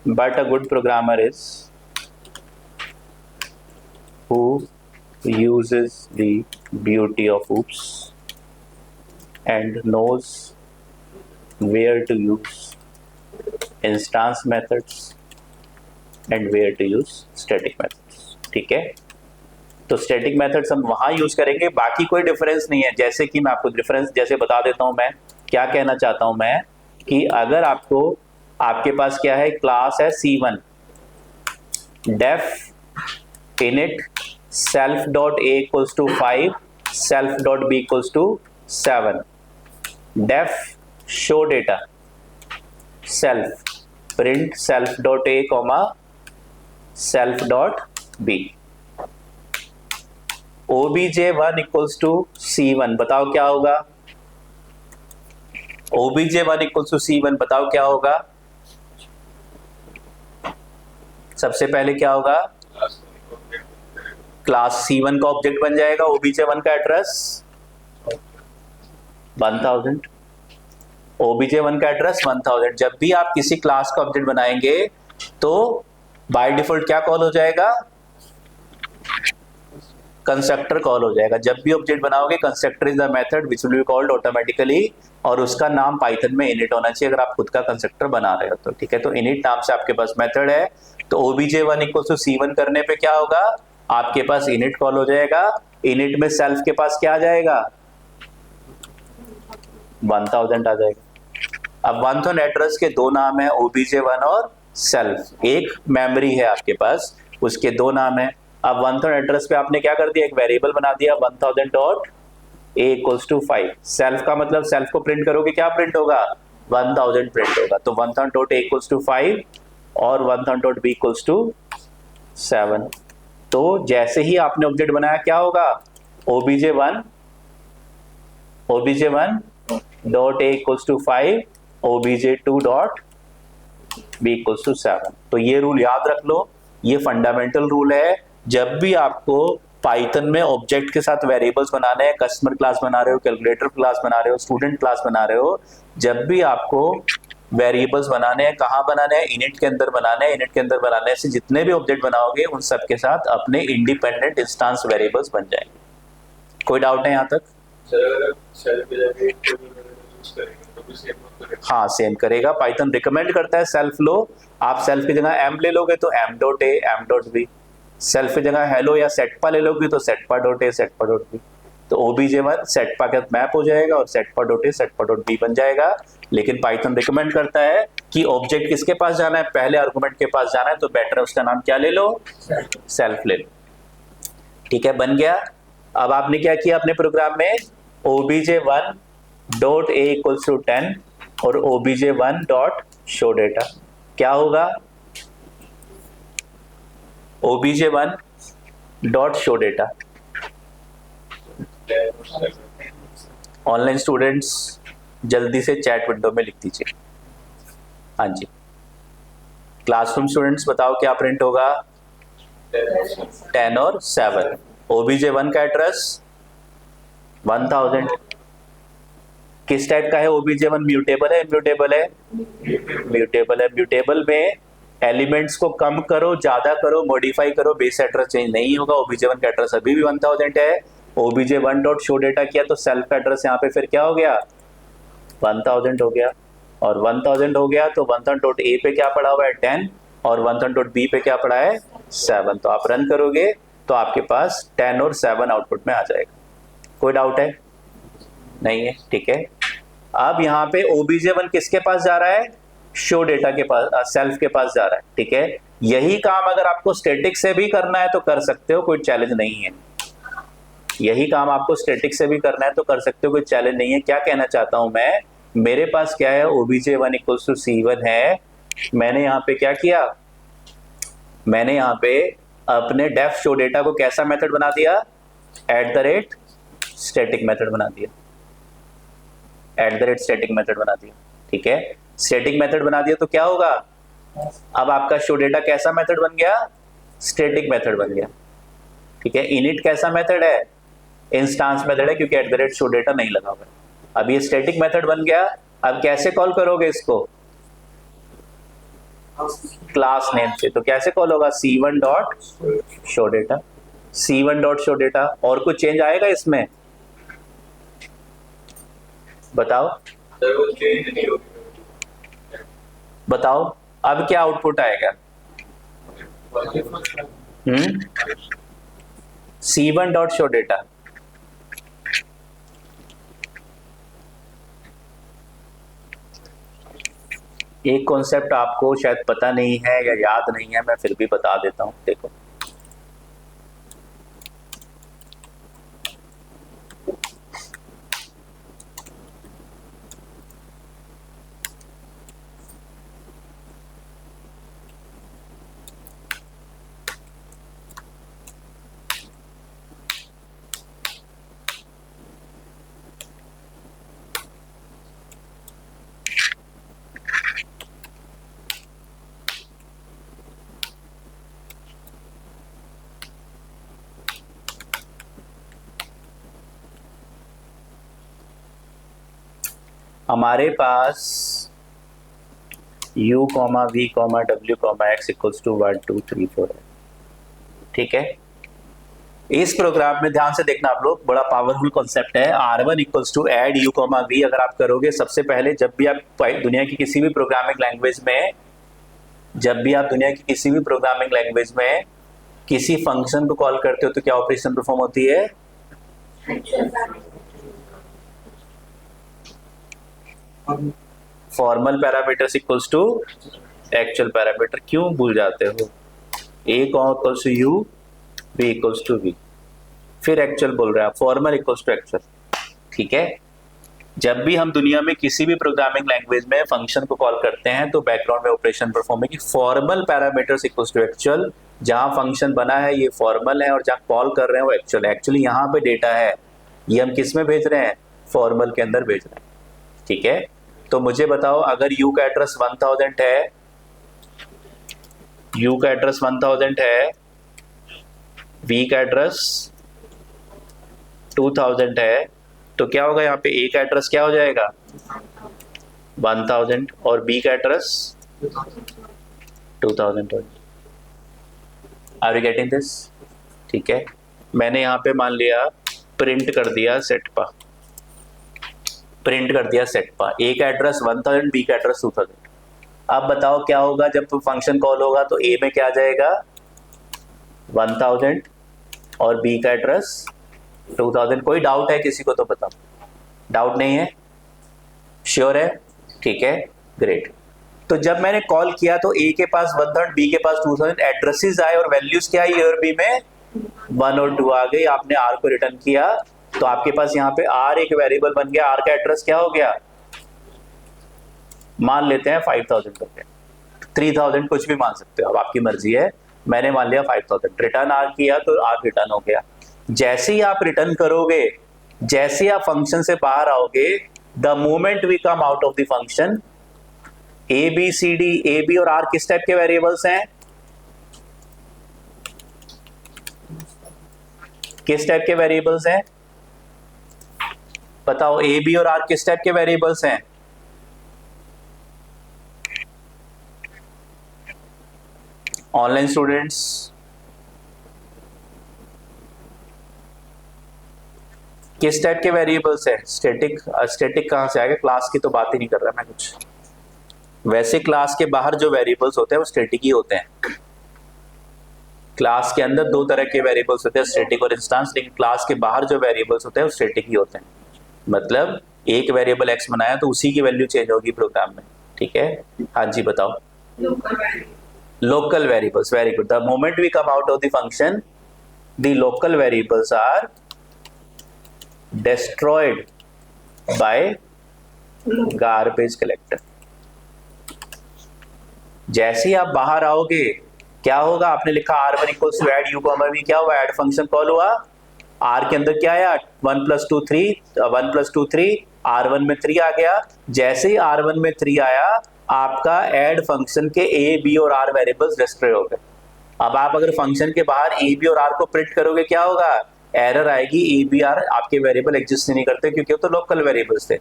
but a good programmer is who uses the beauty of oops and knows where to use instance methods and where to use static methods। ठीक है, तो स्टैटिक मेथड्स हम वहां यूज करेंगे, बाकी कोई डिफरेंस नहीं है। जैसे कि मैं आपको डिफरेंस जैसे बता देता हूं, मैं क्या कहना चाहता हूं मैं कि अगर आपके पास क्या है? क्लास है C1 def init self dot a equals to 5 self dot b equals to 7 def show data self print self dot a comma self dot b obj1 equals to C1 बताओ क्या होगा? obj1 equals to C1 बताओ क्या होगा? सबसे पहले क्या होगा? क्लास C1 का ऑब्जेक्ट बन जाएगा, obj1 का एड्रेस 1000, obj1 का एड्रेस 1000। जब भी आप किसी क्लास का ऑब्जेक्ट बनाएंगे तो बाय डिफॉल्ट क्या कॉल हो जाएगा? कंस्ट्रक्टर कॉल हो जाएगा। जब भी ऑब्जेक्ट बनाओगे constructor is the method which will be called automatically, और उसका नाम पाइथन में इनिट होना चाहिए अगर आप खुद का कंस्ट्रक्टर बना रहे हो तो। ठीक है, तो इनिट नाम से आपके पास मेथड है, तो obj1 इक्वल्स टू C1 करने पे क्या होगा? आपके पास इनिट कॉल हो जाएगा। इनिट में सेल्फ के पास क्या आ जाएगा? 1000 आ जाएगा। अब 1000 एड्रेस के दो नाम है, obj1 और सेल्फ। एक मेमोरी है आपके पास, उसके दो नाम है। अब 1000 एड्रेस पे आपने क्या कर दिया, एक वेरिएबल बना दिया 1000 dot a equals to 5। Self का मतलब सेल्फ को प्रिंट करोगे, क्या प्रिंट होगा, 1000 प्रिंट होगा। तो 1000 डॉट a इक्वल्स टू 5 और 1000 डॉट b इक्वल्स टू 7। तो जैसे ही आपने ऑब्जेक्ट बनाया क्या होगा, obj1 dot a equals to 5, obj2 dot b equals to 7। तो ये रूल याद रख लो, ये फंडामेंटल रूल है। जब भी आपको पाइथन में ऑब्जेक्ट के साथ वेरिएबल्स बनाने हैं, कस्टमर क्लास बना रहे हो, कैलकुलेटर क्लास बना रहे हो, स्टूडेंट क्लास बना रहे हो, जब भी आपको वेरिएबल्स बनाने हैं, कहाँ बनाने हैं, इनिट के अंदर बनाने हैं। इनिट के अंदर बनाने से जितने भी ऑब्जेक्ट बनाओगे उन सब के साथ अपने इंडिपेंडेंट इंस्टेंस वेरिएबल्स बन जाएंगे। कोई डाउट है यहाँ तक? हाँ, सेम करेगा। पाइथन रिकमेंड करता है सेल्फ लो। आप सेल्फ की जगह एम ले लोगे तो M dot A, M dot B. Self की जगह हेलो या सेटपा ले लोगे तो सेटपा डॉट ए, सेटपा डॉट बी। तो obj1 सेटपा का मैप हो जाएगा और सेटपा डॉट ए, सेटपा डॉट बी बन जाएगा। लेकिन पाइथन रिकमेंड करता है कि ऑब्जेक्ट किसके पास जाना है, पहले आर्गुमेंट के पास जाना है। तो बेटर है उसका नाम क्या ले लो, सेल्फ ले लो। ठीक है, बन गया। अब आपने क्या किया अपने प्रोग्राम में, obj1 dot A equals to 10 और obj1 डॉट शो डेटा। क्या होगा, obj1 dot show data. Online students जल्दी से चैट विंडो में लिख दीजिए। हाँ जी, क्लासरूम स्टूडेंट्स बताओ क्या प्रिंट होगा, 10 और 7। obj1 का एड्रेस 1000। किस टाइप का है obj1, म्यूटेबल है, इम्यूटेबल है, म्यूटेबल है। म्यूटेबल में एलिमेंट्स को कम करो, ज्यादा करो, मॉडिफाई करो, बेस एड्रेस चेंज नहीं होगा। obj1 का एड्रेस अभी भी 1000 है। obj1 डॉट शो डेटा किया तो सेल्फ का एड्रेस यहाँ पे फिर क्या हो गया, 1000 हो गया। और 1000 हो गया तो 1000 डॉट ए पे क्या पड़ा हुआ है, 10 और 1000 डॉट बी पे क्या पड़ा है, 7। तो आप रन करोगे तो आपके पास 10 और 7 आउटपुट में आ जाएगा। कोई डाउट है? नहीं है, ठीक है। अब यहाँ पे obj1 किसके पास जा रहा है, शो डेटा के पास, सेल्फ के पास जा रहा है। ठीक है, यही काम अगर आपको स्टैटिक से भी करना है तो कर सकते हो, कोई चैलेंज नहीं है। यही काम आपको स्टैटिक से भी करना है तो कर सकते हो, कोई चैलेंज नहीं है। क्या कहना चाहता हूं मैं, मेरे पास क्या है, obj1 इक्वल्स टू c1 है। मैंने यहाँ पे क्या किया, मैंने यहाँ पे अपने डेफ शो डेटा को कैसा मेथड बना दिया, @ स्टैटिक मेथड बना दिया, @ स्टैटिक मेथड बना दिया। ठीक है, स्टैटिक मेथड बना दिया तो क्या होगा, अब आपका शो डेटा कैसा मेथड बन गया, स्टैटिक मेथड बन गया। ठीक है, इनिट कैसा मेथड है, इंस्टेंस मेथड है, क्योंकि @ शो डेटा नहीं लगा हुआ है। अब ये स्टैटिक मेथड बन गया। अब कैसे कॉल करोगे इसको, क्लास नेम से। तो कैसे कॉल होगा, c1 dot show data, c1 dot show data. और कुछ चेंज आएगा इसमें, बताओ बताओ, अब क्या आउटपुट आएगा, c1 डॉट शो डेटा। एक कॉन्सेप्ट आपको शायद पता नहीं है या याद नहीं है, मैं फिर भी बता देता हूं। देखो, हमारे पास u, v, w, x equals to 1 2 3 4 है। ठीक है, इस प्रोग्राम में ध्यान से देखना आप लोग, बड़ा पावरफुल कॉन्सेप्ट है। r1 equals to add u, v अगर आप करोगे, सबसे पहले जब भी आप दुनिया की किसी भी प्रोग्रामिंग लैंग्वेज में, जब भी आप दुनिया की किसी भी प्रोग्रामिंग लैंग्वेज में किसी फंक्शन को कॉल करते हो तो क्या ऑपरेशन परफॉर्म होती है, और formal parameters equals to actual parameter. क्यों भूल जाते हो? A equals to U, B equals to V, फिर एक्चुअल बोल रहे हैं आप, फॉर्मल इक्वल्स टू एक्चुअल। ठीक है, जब भी हम दुनिया में किसी भी प्रोग्रामिंग लैंग्वेज में फंक्शन को कॉल करते हैं तो बैकग्राउंड में ऑपरेशन परफॉर्म है कि formal parameters equals to actual. जहां फंक्शन बना है ये फॉर्मल है और जहां कॉल कर रहे हैं वो एक्चुअल है। एक्चुअली यहाँ पे डेटा है, ये हम किस में भेज रहे हैं? फॉर्मल के अंदर भेज रहे हैं। ठीक है, तो मुझे बताओ, अगर यू का एड्रेस 1000 है, यू का एड्रेस 1000 है, वी का एड्रेस 2000 है, तो क्या होगा यहाँ पे? ए का एड्रेस क्या हो जाएगा? 1000 और बी का address 2000। Are you getting this? ठीक है, मैंने यहाँ पे मान लिया प्रिंट कर दिया सेट पा, प्रिंट कर दिया सेट पा, ए का एड्रेस 1000, बी का एड्रेस 2000। अब बताओ क्या होगा जब फंक्शन कॉल होगा? तो ए में क्या आ जाएगा? 1000 और बी का एड्रेस 2000। कोई डाउट है किसी को तो बताओ। डाउट नहीं है? श्योर है? ठीक है, ग्रेट। तो जब मैंने कॉल किया तो ए के पास 1000, बी के पास 2000 एड्रेसेस आए और वैल्यूज क्या आई? ए और बी में 1 और 2 आ गई। आपने आर को रिटर्न किया तो आपके पास यहाँ पे आर एक वेरिएबल बन गया। आर का एड्रेस क्या हो गया? मान लेते हैं 5000 रुपए, 3000, कुछ भी मान सकते हो, अब आपकी मर्जी है। मैंने मान लिया 5000, रिटर्न आर किया तो आर रिटर्न हो गया। जैसे ही आप रिटर्न करोगे, जैसे आप फंक्शन से बाहर आओगे, the moment we come out of the function, A B C D, A B और आर किस टाइप के वेरिएबल्स हैं? किस टाइप के वेरिएबल्स हैं? बताओ, ए बी और आर किस टाइप के वेरिएबल्स हैं? ऑनलाइन स्टूडेंट्स, किस टाइप के वेरिएबल्स है? स्टैटिक। स्टैटिक कहां से आ गया? क्लास की तो बात ही नहीं कर रहा मैं कुछ। वैसे क्लास के बाहर जो वेरिएबल्स होते हैं वो स्टैटिक ही होते हैं। क्लास के अंदर 2 तरह के वेरिएबल्स होते हैं, स्टैटिक और इंस्टेंस, लेकिन क्लास के बाहर जो वेरिएबल्स होते हैं वो स्टैटिक ही होते हैं। मतलब एक वेरिएबल एक्स बनाया तो उसी की वैल्यू चेंज होगी प्रोग्राम में। ठीक है, हाँ जी बताओ। Local variables, very good. The moment we come out of the function, the local variables are destroyed by garbage collector। जैसे ही आप बाहर आओगे क्या होगा? आपने लिखा r1 equals to add U comma V, क्या हुआ? एड फंक्शन कॉल हुआ, r के अंदर क्या आया? 1 + 2 3, 1 + 2 3, r1 में 3 आ गया। जैसे ही r1 में 3 आया, आपका एड फंक्शन के a, b और r वेरिएबल्स डिस्ट्रॉय हो गए। अब आप अगर फंक्शन के बाहर a, b और r को प्रिंट करोगे, क्या होगा? एरर आएगी, ए बी आर आपके वेरिएबल एग्जिस्ट नहीं करते क्योंकि वो तो लोकल वेरिएबल्स थे।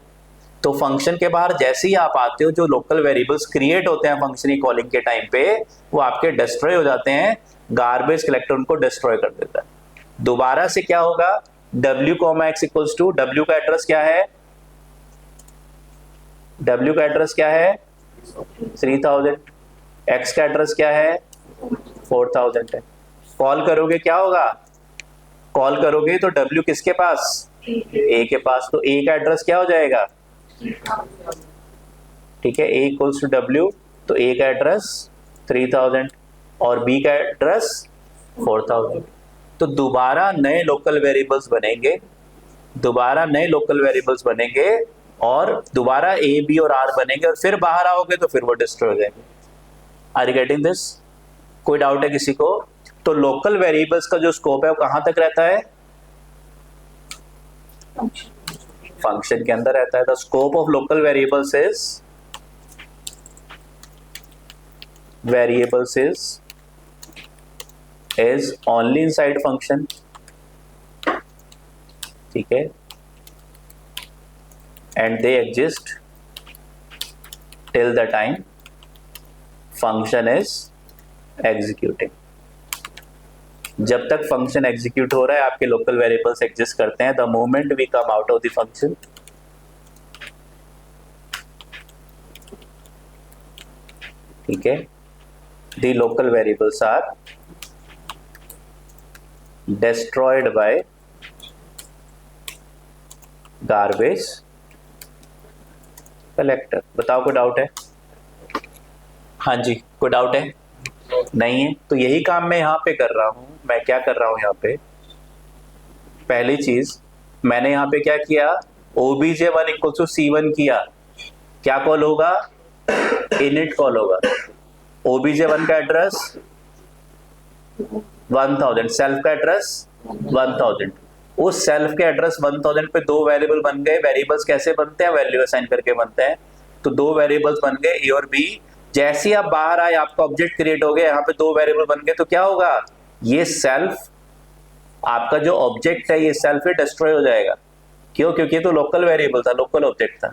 तो फंक्शन के बाहर जैसे ही आप आते हो, जो लोकल वेरिएबल्स क्रिएट होते हैं फंक्शन की कॉलिंग के टाइम पे, वो आपके डिस्ट्रॉय हो जाते हैं। गार्बेज कलेक्टर उनको डिस्ट्रॉय कर देता है। दोबारा से क्या होगा? w, x equals to, w का एड्रेस क्या है? w का एड्रेस क्या है? 3000। x का एड्रेस क्या है? 4000 है। कॉल करोगे क्या होगा? कॉल करोगे तो W किसके पास? A के पास। तो A का एड्रेस क्या हो जाएगा? ठीक है, A इक्वल्स टू W, तो A का एड्रेस 3000 और B का एड्रेस 4000। तो दोबारा नए लोकल वेरिएबल्स बनेंगे, दोबारा नए लोकल वेरिएबल्स बनेंगे और दोबारा A, B और R बनेंगे और फिर बाहर आओगे तो फिर वो डिस्ट्रॉय हो जाएंगे। Are you getting this? कोई डाउट है किसी को? तो लोकल वेरिएबल्स का जो स्कोप है वो कहां तक रहता है? फंक्शन के अंदर रहता है। The scope of local variables is only inside function. ठीक है, and they exist till the time function is executing. जब तक फंक्शन एग्जीक्यूट हो रहा है आपके लोकल वेरिएबल्स एग्जिस्ट करते हैं। The moment we come out of the function, ठीक है, the local variables are destroyed by garbage collector. बताओ कोई डाउट है? हाँ जी, कोई डाउट है? नहीं है? तो यही काम मैं यहाँ पे कर रहा हूँ। मैं क्या कर रहा हूँ यहाँ पे, पहली चीज मैंने यहाँ पे क्या किया, obj1 इक्वल टू c1 किया। क्या कॉल होगा? init कॉल होगा। obj1 का एड्रेस 1000, सेल्फ का एड्रेस 1000। उस सेल्फ के एड्रेस 1000 पे दो वेरिएबल बन गए। वेरिएबल्स कैसे बनते हैं? वैल्यू असाइन करके बनते हैं। तो दो वेरिएबल्स बन गए ए और बी। जैसे ही आप बाहर आए आपका ऑब्जेक्ट क्रिएट हो गया, यहाँ पे दो वेरिएबल बन गए। तो क्या होगा, ये सेल्फ आपका जो ऑब्जेक्ट है ये सेल्फ ही डिस्ट्रॉय हो जाएगा। क्यों? क्योंकि ये तो लोकल वेरिएबल था, लोकल ऑब्जेक्ट था।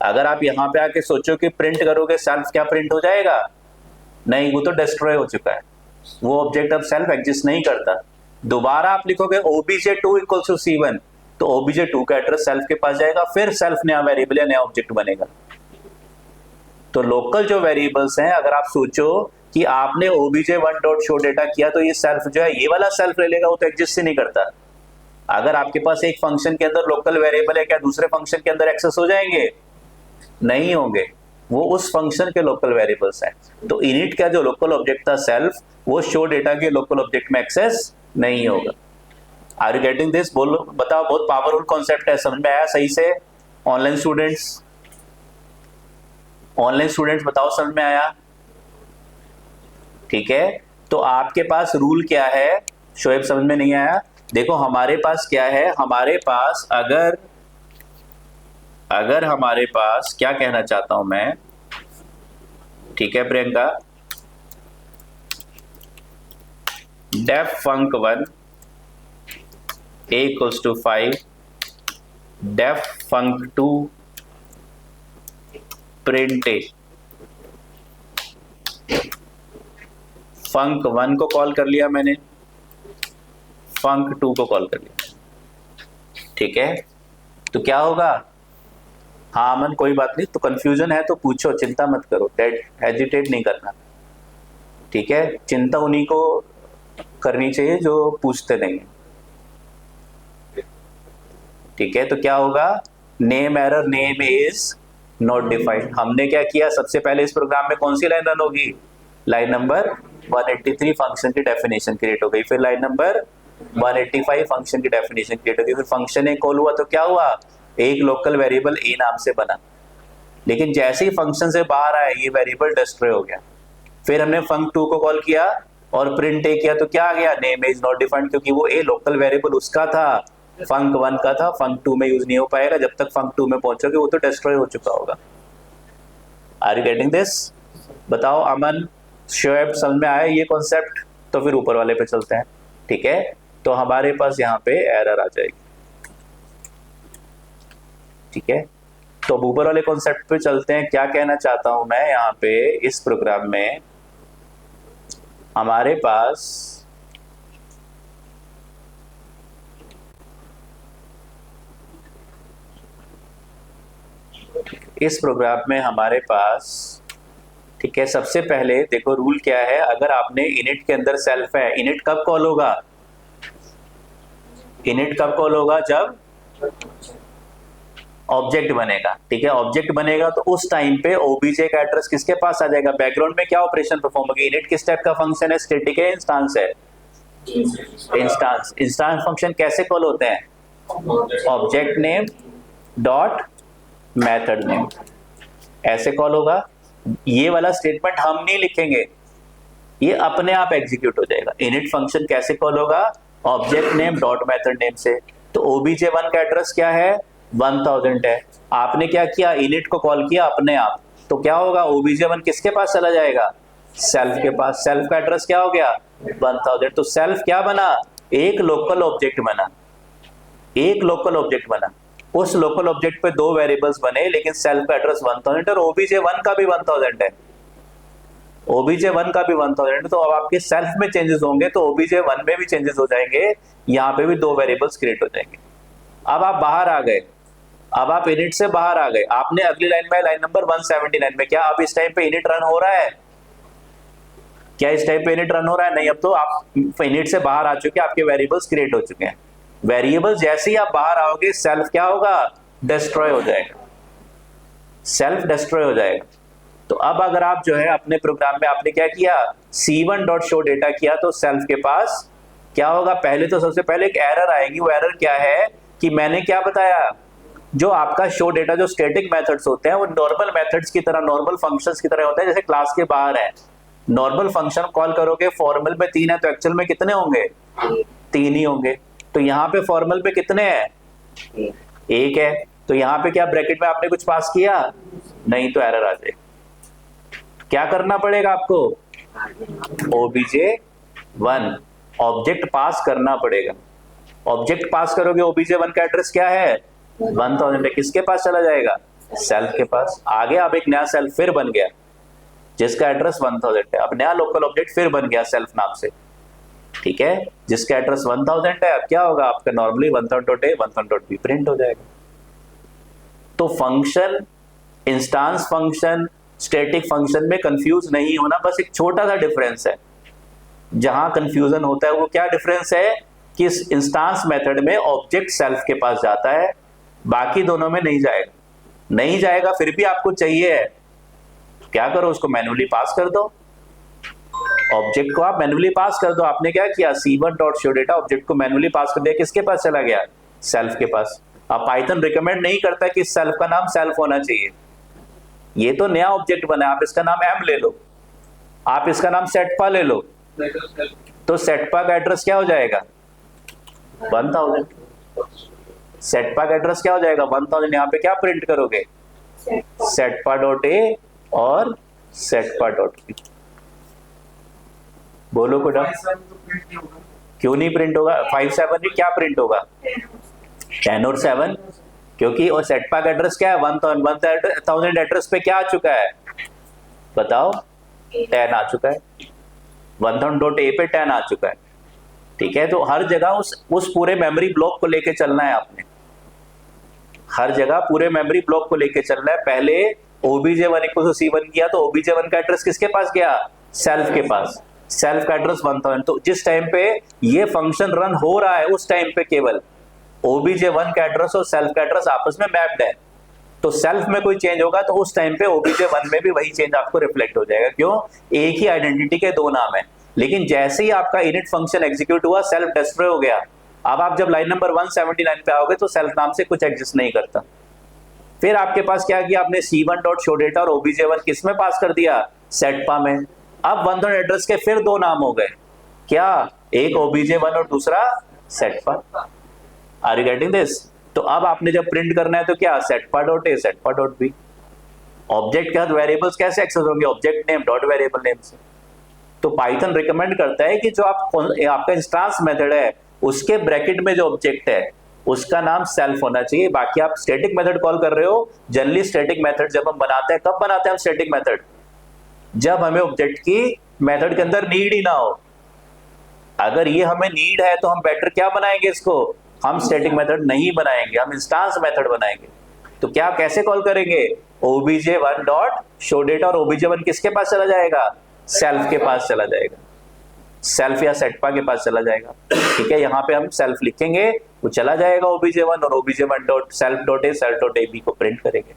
अगर आप यहाँ पे आके सोचो कि प्रिंट करोगे सेल्फ, क्या प्रिंट हो जाएगा? नहीं, वो तो डिस्ट्रॉय हो चुका है। वो ऑब्जेक्ट अब सेल्फ एग्जिस्ट नहीं करता। दोबारा आप लिखोगे obj2 इक्वल टू c1, तो obj2 का एड्रेस सेल्फ के पास जाएगा, फिर सेल्फ नया वेरिएबल या नया ऑब्जेक्ट बनेगा। तो लोकल जो वेरिएबल्स हैं, अगर आप सोचो कि आपने obj1 डॉट शो डेटा किया, तो ये सेल्फ जो है ये वाला सेल्फ ले लेगा, वो तो एग्जिस्ट ही नहीं करता। अगर आपके पास एक फंक्शन के अंदर लोकल वेरिएबल है, क्या दूसरे फंक्शन के अंदर एक्सेस हो जाएंगे? नहीं होंगे, वो उस फंक्शन के लोकल वेरिएबल्स हैं। तो इनिट का जो लोकल ऑब्जेक्ट था सेल्फ, वो शो डेटा के लोकल ऑब्जेक्ट में एक्सेस नहीं होगा। Are you getting this? बोलो, बताओ। बहुत पावरफुल कॉन्सेप्ट है, समझ में आया सही से? ऑनलाइन स्टूडेंट्स बताओ, समझ में आया? ठीक है। तो आपके पास रूल क्या है? शोएब समझ में नहीं आया? देखो हमारे पास क्या है, हमारे पास अगर हमारे पास, क्या कहना चाहता हूं मैं, ठीक है Priyanka, def func1 a equals to 5, def func2 print a। func1 को कॉल कर लिया मैंने, func2 को कॉल कर लिया, ठीक है। तो क्या होगा? हाँ अमन, कोई बात नहीं। तो कंफ्यूजन है तो पूछो, चिंता मत करो, हेजिटेट नहीं करना, ठीक है। चिंता उन्हीं को करनी चाहिए जो पूछते नहीं, ठीक है। तो क्या होगा? Name error, name is not defined. हमने क्या किया, सबसे पहले इस प्रोग्राम में कौन सी लाइन रन होगी? लाइन नंबर 183, फंक्शन की डेफिनेशन क्रिएट हो गई। फिर लाइन नंबर 185, फंक्शन की डेफिनेशन क्रिएट हो गई। फिर फंक्शन एक कॉल हुआ, तो क्या हुआ? एक लोकल वेरिएबल ए नाम से बना। लेकिन जैसे ही फंक्शन से बाहर आया, ये वेरिएबल डिस्ट्रॉय हो गया। फिर हमने func2 को कॉल किया और प्रिंट ए किया, तो क्या आ गया? नेम इज नॉट डिफाइंड, क्योंकि वो ए लोकल वेरिएबल उसका था, func1 का था, func2 में यूज नहीं हो पाएगा। जब तक func2 में पहुंचोगे वो तो डिस्ट्रॉय हो चुका होगा। Are you getting this? बताओ अमन, शोएब, समझ में आया ये कॉन्सेप्ट? तो फिर ऊपर वाले पे चलते हैं, ठीक है। तो हमारे पास यहाँ पे एरर आ जाएगी, ठीक है। तो ऊपर वाले कॉन्सेप्ट पे चलते हैं। क्या कहना चाहता हूं मैं यहाँ पे, इस प्रोग्राम में हमारे पास ठीक है, सबसे पहले देखो रूल क्या है। अगर आपने इनिट के अंदर सेल्फ है, इनिट कब कॉल होगा? जब ऑब्जेक्ट बनेगा, ठीक है। ऑब्जेक्ट बनेगा तो उस टाइम पे ओबीजे का एड्रेस किसके पास आ जाएगा? बैकग्राउंड में क्या ऑपरेशन परफॉर्म होगी? इनिट किस टाइप का फंक्शन है? स्टैटिक है, इंस्टेंस है? इंस्टेंस फंक्शन कैसे कॉल होते हैं? Object name dot method name, ऐसे कॉल होगा। ये वाला स्टेटमेंट हम नहीं लिखेंगे, ये अपने आप एग्जीक्यूट हो जाएगा। इनिट फंक्शन कैसे कॉल होगा? Object name dot method name से। तो obj1 का एड्रेस क्या है? 1000 है। आपने क्या किया? इनिट को कॉल किया अपने आप, तो क्या होगा? obj1 किसके पास चला जाएगा? सेल्फ के पास। सेल्फ का एड्रेस क्या हो गया? 1000। तो सेल्फ क्या बना? एक लोकल ऑब्जेक्ट बना। उस लोकल ऑब्जेक्ट पे दो वेरिएबल्स बने, लेकिन सेल्फ का एड्रेस 1000 और obj1 का भी 1000 है। तो अब आपके सेल्फ में चेंजेस होंगे तो obj1 में भी चेंजेस हो जाएंगे, यहाँ पे भी दो वेरिएबल्स क्रिएट हो जाएंगे। अब आप बाहर आ गए, अब आप इनिट से बाहर आ गए, आपने अगली लाइन में, लाइन नंबर 179 में, क्या अब इस टाइम पे इनिट रन हो रहा है? नहीं, अब तो आप इनिट से बाहर आ चुके हैं, आपके वेरिएबल्स क्रिएट हो चुके हैं। वेरिएबल जैसे ही आप बाहर आओगे, सेल्फ क्या होगा? डिस्ट्रॉय हो जाएगा। सेल्फ डिस्ट्रॉय हो जाएगा। तो अब अगर आप जो है अपने प्रोग्राम में आपने क्या किया, C1 डॉट शो डेटा किया, तो सेल्फ के पास क्या होगा, पहले तो सबसे पहले एक एरर आएगी। वो एरर क्या है कि मैंने क्या बताया, जो आपका शो डेटा जो स्टैटिक मेथड्स होते हैं वो नॉर्मल मेथड्स की तरह, नॉर्मल फंक्शंस की तरह होते हैं, जैसे क्लास के बाहर है। नॉर्मल फंक्शन कॉल करोगे, फॉर्मल में 3 है तो एक्चुअल में कितने होंगे, 3 ही होंगे। तो यहाँ पे फॉर्मल पे कितने हैं, 1 है। तो यहाँ पे क्या ब्रैकेट में आपने कुछ पास किया नहीं, तो एरर आ जाएगा। क्या करना पड़ेगा आपको, obj1 ऑब्जेक्ट पास करना पड़ेगा। ऑब्जेक्ट पास करोगे, obj1 का एड्रेस क्या है, 1000 है। किसके पास चला जाएगा, सेल्फ के पास। आगे अब एक नया सेल्फ फिर बन गया जिसका एड्रेस 1000 है। अब नया लोकल ऑब्जेक्ट फिर बन गया सेल्फ नाम से, ठीक है, जिसका एड्रेस 1000 है। अब क्या होगा आपका, नॉर्मली 1000.a 1000.b प्रिंट हो जाएगा। तो function, instance function, static function में कंफ्यूज नहीं होना, बस एक छोटा सा डिफरेंस है। जहां कंफ्यूजन होता है वो क्या डिफरेंस है कि इस इंस्टांस मेथड में ऑब्जेक्ट सेल्फ के पास जाता है, बाकी दोनों में नहीं जाएगा। नहीं जाएगा फिर भी आपको चाहिए है, क्या करो, उसको मैन्युअली पास कर दो। ऑब्जेक्ट को आप मैन्युअली पास कर दो। आपने क्या किया, C1 dot show data object को मैन्युअली पास कर दिया, किसके पास चला गया, सेल्फ के पास। अब पाइथन रिकमेंड नहीं करता कि सेल्फ का नाम सेल्फ होना चाहिए। ये तो नया ऑब्जेक्ट बना है, आप इसका नाम m ले लो, आप इसका नाम सेटपा ले लो, तो सेटपा का एड्रेस क्या हो जाएगा, 1000। सेटपा का एड्रेस क्या हो जाएगा, 1000। यहाँ पे क्या प्रिंट करोगे, सेटपा डॉट ए और सेटपा डॉट बी। बोलो कोड, क्यों नहीं प्रिंट होगा, 5-7 में क्या प्रिंट होगा, 10 और 7, क्योंकि और सेटपा का एड्रेस क्या है, 1000 एड्रेस पे क्या आ चुका है, बताओ, 10 आ चुका है। 1000.a पे 10 आ चुका है, ठीक है। तो हर जगह उस पूरे मेमोरी ब्लॉक को लेके चलना है आपने, हर जगह पूरे मेमोरी ब्लॉक को लेके चलना है। पहले obj1 = C1 किया तो obj1 का एड्रेस किसके पास गया, सेल्फ के पास। सेल्फ का एड्रेस 1000। तो जिस टाइम पे ये फंक्शन रन हो रहा है उस टाइम पे केवल obj1 का एड्रेस और सेल्फ का एड्रेस आपस में मैप्ड है। तो सेल्फ में कोई चेंज होगा तो उस टाइम पे obj1 में भी वही चेंज आपको रिफ्लेक्ट हो जाएगा। क्यों, एक ही आइडेंटिटी के 2 नाम है। लेकिन जैसे ही आपका इनिट फंक्शन एग्जीक्यूट हुआ, सेल्फ डिस्ट्रॉय हो गया। अब आप जब लाइन नंबर 179 पे आओगे तो सेल्फ नाम से कुछ एग्जिस्ट नहीं करता। फिर आपके पास क्या किया आपने, C1 डॉट शो डेटा और obj1 किस में पास कर दिया, सेटपा में। अब 1000 एड्रेस के फिर 2 नाम हो गए, क्या, एक obj1 और दूसरा सेटपा। Are you getting this? तो अब आपने जब प्रिंट करना है तो क्या, सेटपा डॉट ए सेटपा डॉट बी। ऑब्जेक्ट के साथ वेरिएबल्स कैसे एक्सेस होंगे, object name dot variable name से। तो पाइथन रिकमेंड करता है कि जो आपका इंस्टांस मेथड है उसके ब्रैकेट में जो ऑब्जेक्ट है उसका नाम सेल्फ होना चाहिए। बाकी आप स्टैटिक मेथड कॉल कर रहे हो, जनरली स्टैटिक मेथड जब हम बनाते हैं, कब बनाते हैं हम स्टैटिक मेथड, जब हमें ऑब्जेक्ट की मेथड के अंदर नीड ही ना हो। अगर ये हमें नीड है तो हम बेटर क्या बनाएंगे, इसको हम स्टैटिक मेथड नहीं बनाएंगे, हम इंस्टांस मेथड बनाएंगे। तो क्या कैसे कॉल करेंगे, obj1 डॉट शो डेटा और obj1 किसके पास चला जाएगा, सेल्फ के पास चला जाएगा, सेल्फ या सेटपा के पास चला जाएगा, ठीक है। यहाँ पे हम सेल्फ लिखेंगे, वो चला जाएगा obj1 और obj1 dot self dot A self dot A B को प्रिंट करेंगे।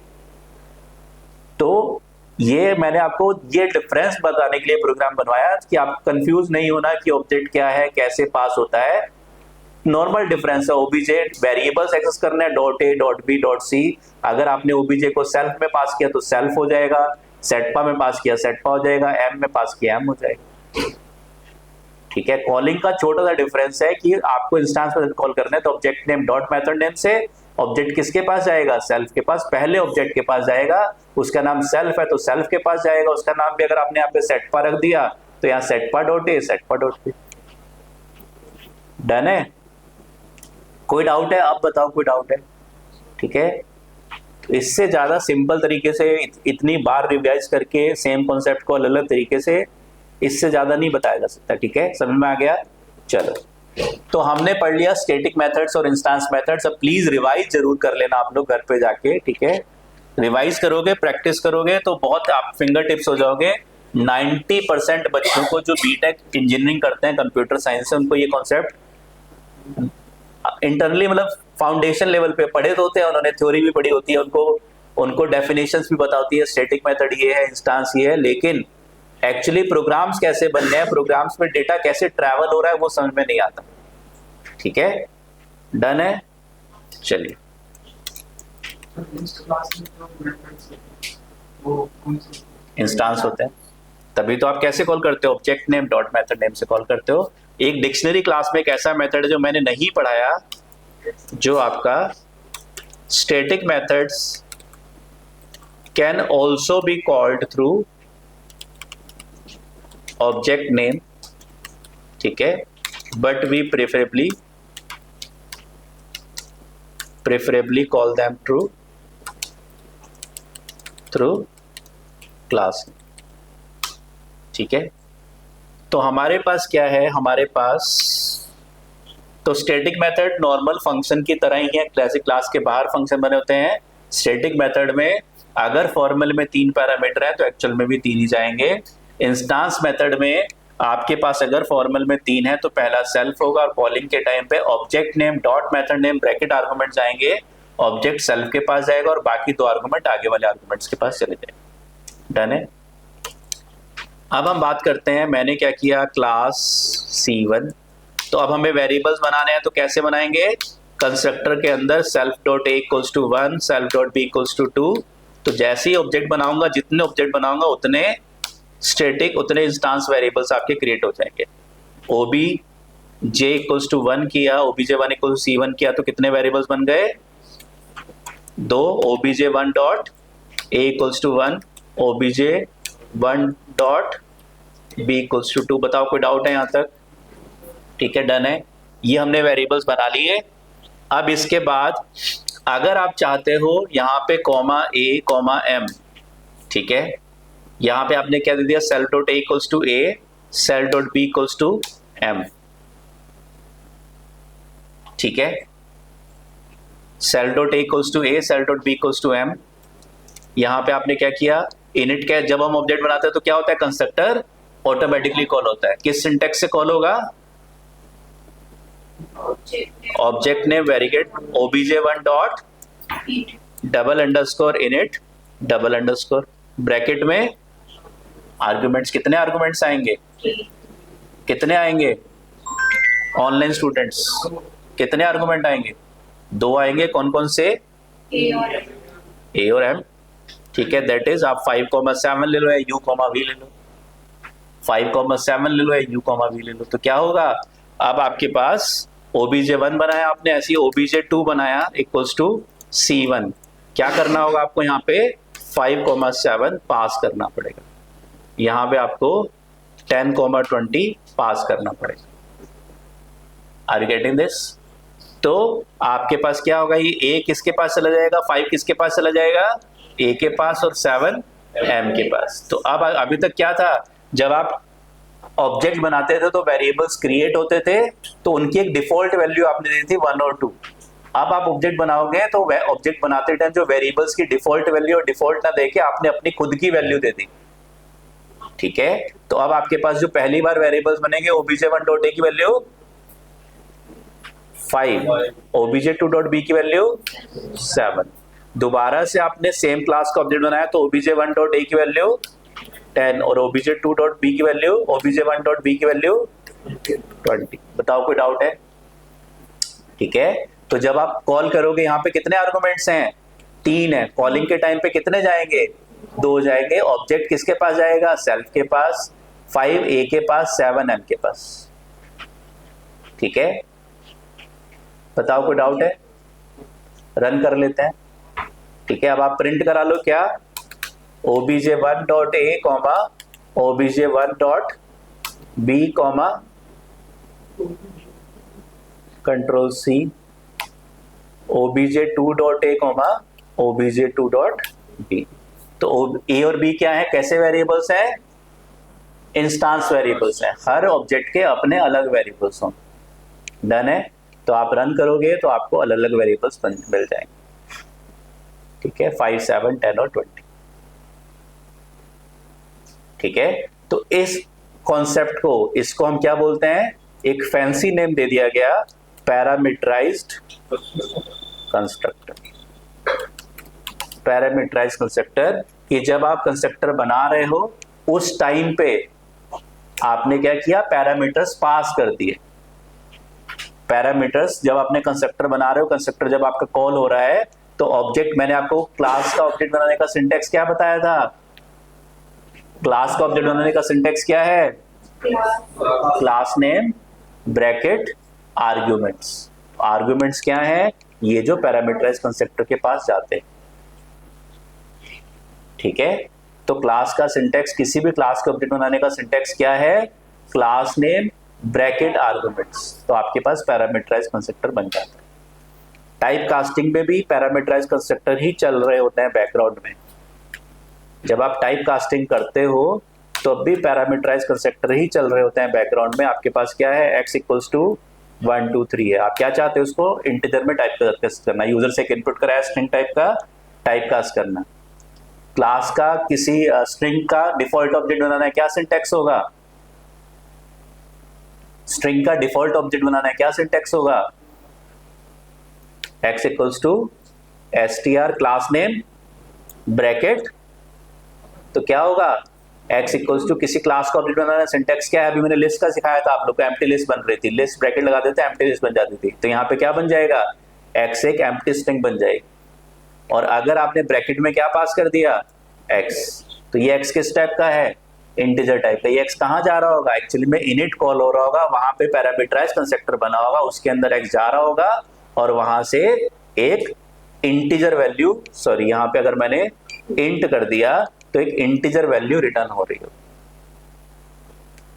तो ये मैंने आपको ये डिफरेंस बताने के लिए प्रोग्राम बनवाया कि आप कंफ्यूज नहीं होना कि ऑब्जेक्ट क्या है, कैसे पास होता है। नॉर्मल डिफरेंस है, obj वेरिएबल्स एक्सेस करने हैं, dot A dot B dot C. अगर आपने obj को सेल्फ में पास किया तो सेल्फ हो जाएगा, सेटपा में पास किया सेटपा हो जाएगा, एम में पास किया एम हो जाएगा, ठीक है। कॉलिंग का छोटा सा डिफरेंस है कि आपको इंस्टेंस मेथड कॉल करना है तो object name dot method name से ऑब्जेक्ट किसके पास जाएगा, सेल्फ के पास। पहले ऑब्जेक्ट के पास जाएगा, उसका नाम सेल्फ है तो सेल्फ के पास जाएगा, उसका नाम भी अगर आपने यहाँ पे सेटपा रख दिया तो यहाँ सेटपा डॉट ए सेटपा डॉट बी। डन है? कोई डाउट है? अब बताओ, कोई डाउट है? ठीक है। तो इससे ज्यादा सिंपल तरीके से इतनी बार रिवाइज करके सेम कॉन्सेप्ट को अलग अलग तरीके से इससे ज्यादा नहीं बताया जा सकता, ठीक है। समझ में आ गया? चलो, तो हमने पढ़ लिया स्टैटिक मेथड्स और इंस्टेंस मेथड्स। अब प्लीज रिवाइज जरूर कर लेना आप लोग घर पे जाके, ठीक है। रिवाइज करोगे, प्रैक्टिस करोगे तो बहुत आप फिंगर टिप्स हो जाओगे। 90% बच्चों को जो बीटेक इंजीनियरिंग करते हैं कंप्यूटर साइंस से, उनको ये कॉन्सेप्ट इंटरनली मतलब फाउंडेशन लेवल पे पढ़े तो होते हैं, उन्होंने थ्योरी भी पढ़ी होती है, उनको उनको डेफिनेशंस भी पता होती है, स्टैटिक मेथड ये है, इंस्टेंस ये है, लेकिन एक्चुअली प्रोग्राम्स कैसे बनने हैं, प्रोग्राम्स में डेटा कैसे ट्रैवल हो रहा है वो समझ में नहीं आता। ठीक है, डन है, चलिए। इंस्टेंस होते हैं, तभी तो आप कैसे कॉल करते हो, object name dot method name से कॉल करते हो। एक डिक्शनरी क्लास में एक ऐसा मेथड है जो मैंने नहीं पढ़ाया, जो आपका static methods can also be called through object name, ठीक है, but we preferably call them through class. ठीक है, तो हमारे पास क्या है, हमारे पास तो स्टैटिक मेथड नॉर्मल फंक्शन की तरह ही है, जैसे क्लास के बाहर फंक्शन बने होते हैं। स्टैटिक मेथड में अगर फॉर्मल में 3 पैरामीटर है तो एक्चुअल में भी 3 ही जाएंगे। इंस्टेंस मेथड में आपके पास अगर फॉर्मल में 3 है तो पहला सेल्फ होगा, और कॉलिंग के टाइम पे object name dot method name bracket argument जाएंगे, ऑब्जेक्ट सेल्फ के पास जाएगा और बाकी 2 आर्गुमेंट आगे वाले आर्गुमेंट्स के पास चले जाएंगे। डन है। अब हम बात करते हैं, मैंने क्या किया, क्लास C1, तो अब हमें वेरिएबल्स बनाने हैं, तो कैसे बनाएंगे, कंस्ट्रक्टर के अंदर self dot A equals to 1, self dot B equals to 2। तो जैसे ही ऑब्जेक्ट बनाऊंगा, जितने ऑब्जेक्ट बनाऊंगा उतने स्टैटिक, उतने इंस्टेंस वेरिएबल्स आपके क्रिएट हो जाएंगे। obj इक्वल्स टू 1 किया, obj1 इक्वल्स टू C1 किया, तो कितने वेरिएबल्स बन गए, 2। obj1 dot a equals to 1, obj1 dot b equals to 2। बताओ कोई डाउट है यहाँ तक? ठीक है, डन है। ये हमने वेरिएबल्स बना लिए। अब इसके बाद अगर आप चाहते हो यहाँ पे कॉमा a कॉमा m, ठीक है, यहाँ पे आपने क्या दे दिया, self dot a equals to a, self dot b equals to m। ठीक है, self dot a equals to a, self dot b equals to m। यहाँ पे आपने क्या किया, इनिट क्या, जब हम ऑब्जेक्ट बनाते हैं तो क्या होता है, कंस्ट्रक्टर ऑटोमेटिकली कॉल होता है। किस सिंटेक्स से कॉल होगा, ऑब्जेक्ट नेम वेरीगेट obj1 dot double underscore init double underscore, bracket में आर्गुमेंट्स, कितने आर्गुमेंट्स आएंगे, कितने आएंगे ऑनलाइन स्टूडेंट्स, कितने आर्गुमेंट आएंगे, 2 आएंगे। कौन कौन से, a और m। ठीक है, दैट इज आप 5,7 ले लो या u, v ले लो, 5,7 ले लो या u, v ले लो। तो क्या होगा, अब आपके पास obj1 बनाया आपने, ऐसी obj2 बनाया इक्वल्स टू C1। क्या करना होगा आपको, यहाँ पे 5,7 पास करना पड़ेगा, यहाँ पे आपको 10,20 पास करना पड़ेगा। Are you getting this? तो आपके पास क्या होगा, ये a किसके पास चला जाएगा, 5 किसके पास चला जाएगा, a के पास, और 7 m के पास। तो अब अभी तक क्या था, जब आप ऑब्जेक्ट बनाते थे तो वेरिएबल्स क्रिएट होते थे, तो उनकी एक डिफॉल्ट वैल्यू आपने दी थी 1 और 2। अब आप ऑब्जेक्ट बनाओगे तो ऑब्जेक्ट बनाते टाइम जो वेरिएबल्स की डिफॉल्ट वैल्यू और डिफॉल्ट ना देके आपने अपनी खुद की वैल्यू दे दी। ठीक है, तो अब आपके पास जो पहली बार वेरिएबल्स बनेंगे, obj1 डॉट a की वैल्यू 5, obj2 डॉट b की वैल्यू 7। दोबारा से आपने सेम क्लास का ऑब्जेक्ट बनाया तो obj1 डॉट a की वैल्यू 10 और obj2 डॉट b की वैल्यू, obj1 डॉट b की वैल्यू 20। बताओ कोई डाउट है? ठीक है, तो जब आप कॉल करोगे, यहाँ पे कितने आर्गुमेंट्स हैं, 3 है, कॉलिंग के टाइम पे कितने जाएंगे, 2 जाएंगे। ऑब्जेक्ट किसके पास जाएगा, सेल्फ के पास, 5 a के पास, 7 m के पास। ठीक है, बताओ कोई डाउट है? रन कर लेते हैं। ठीक है, अब आप प्रिंट करा लो क्या, obj1 dot a comma obj1 dot b comma control C, obj2 dot a comma obj2 dot b। तो a और b क्या है, कैसे वेरिएबल्स हैं, इंस्टेंस वेरिएबल्स हैं, हर ऑब्जेक्ट के अपने अलग वेरिएबल्स हों। डन है, तो आप रन करोगे तो आपको अलग अलग वेरिएबल्स मिल जाएंगे। ठीक है, 5, 7, 10 और 20। ठीक है, तो इस कॉन्सेप्ट को, इसको हम क्या बोलते हैं, एक फैंसी नेम दे दिया गया, पैरामीटराइज्ड कंस्ट्रक्टर। पैरामीटराइज कंस्ट्रक्टर कि जब आप कंस्ट्रक्टर बना रहे हो उस टाइम पे आपने क्या किया, पैरामीटर्स पास कर दिए। पैरामीटर्स जब आपने कंस्ट्रक्टर बना रहे हो, कंस्ट्रक्टर जब आपका कॉल हो रहा है तो ऑब्जेक्ट, मैंने आपको क्लास का ऑब्जेक्ट बनाने का सिंटेक्स क्या बताया था? क्लास का ऑब्जेक्ट बनाने का सिंटेक्स क्या है? Class name bracket arguments. Arguments क्या है? ये जो पैरामीटराइज कंस्ट्रक्टर के पास जाते हैं, ठीक है। तो क्लास का सिंटेक्स, किसी भी क्लास के ऑब्जेक्ट बनाने का सिंटेक्स क्या है? Class name bracket arguments. तो आपके पास पैरामीटराइज कंस्ट्रक्टर बन जाता है। टाइप कास्टिंग में भी पैरामीटराइज कंस्ट्रक्टर ही चल रहे होते हैं बैकग्राउंड में। जब आप टाइप कास्टिंग करते हो तो भी पैरामीटराइज कंस्ट्रक्टर ही चल रहे होते हैं बैकग्राउंड में। आपके पास क्या है? x इक्वल्स टू 1 2 3 है। आप क्या चाहते हो? उसको इंटीजर में टाइप कास्ट करना, यूजर से एक इनपुट कराया स्ट्रिंग टाइप का टाइप कास्ट करना। क्लास का किसी स्ट्रिंग का डिफॉल्ट ऑब्जेक्ट बनाना है, क्या सिंटेक्स होगा? स्ट्रिंग का डिफॉल्ट ऑब्जेक्ट बनाना है, क्या सिंटेक्स होगा? x equals to str class name bracket, तो क्या होगा? x इक्वल्स टू किसी क्लास का ऑब्जेक्ट बनाना, सिंटेक्स क्या है? अभी मैंने लिस्ट का सिखाया था आप लोग को, एम्प्टी लिस्ट बन रही थी, लिस्ट ब्रैकेट लगा देते एम्प्टी लिस्ट बन जाती थी। तो यहाँ पे क्या बन जाएगा? x एक एम्प्टी स्ट्रिंग बन जाएगी। और अगर आपने ब्रैकेट में क्या पास कर दिया? x, तो ये x किस टाइप का है? इंटीजर टाइप का। ये x कहाँ जा रहा होगा? एक्चुअली में इनिट कॉल हो रहा होगा, वहां पे पैरामीटराइज कंस्ट्रक्टर बना होगा, उसके अंदर x जा रहा होगा और वहां से एक इंटीजर वैल्यू, सॉरी यहाँ पे अगर मैंने इंट कर दिया तो एक इंटीजर वैल्यू रिटर्न हो रही हो,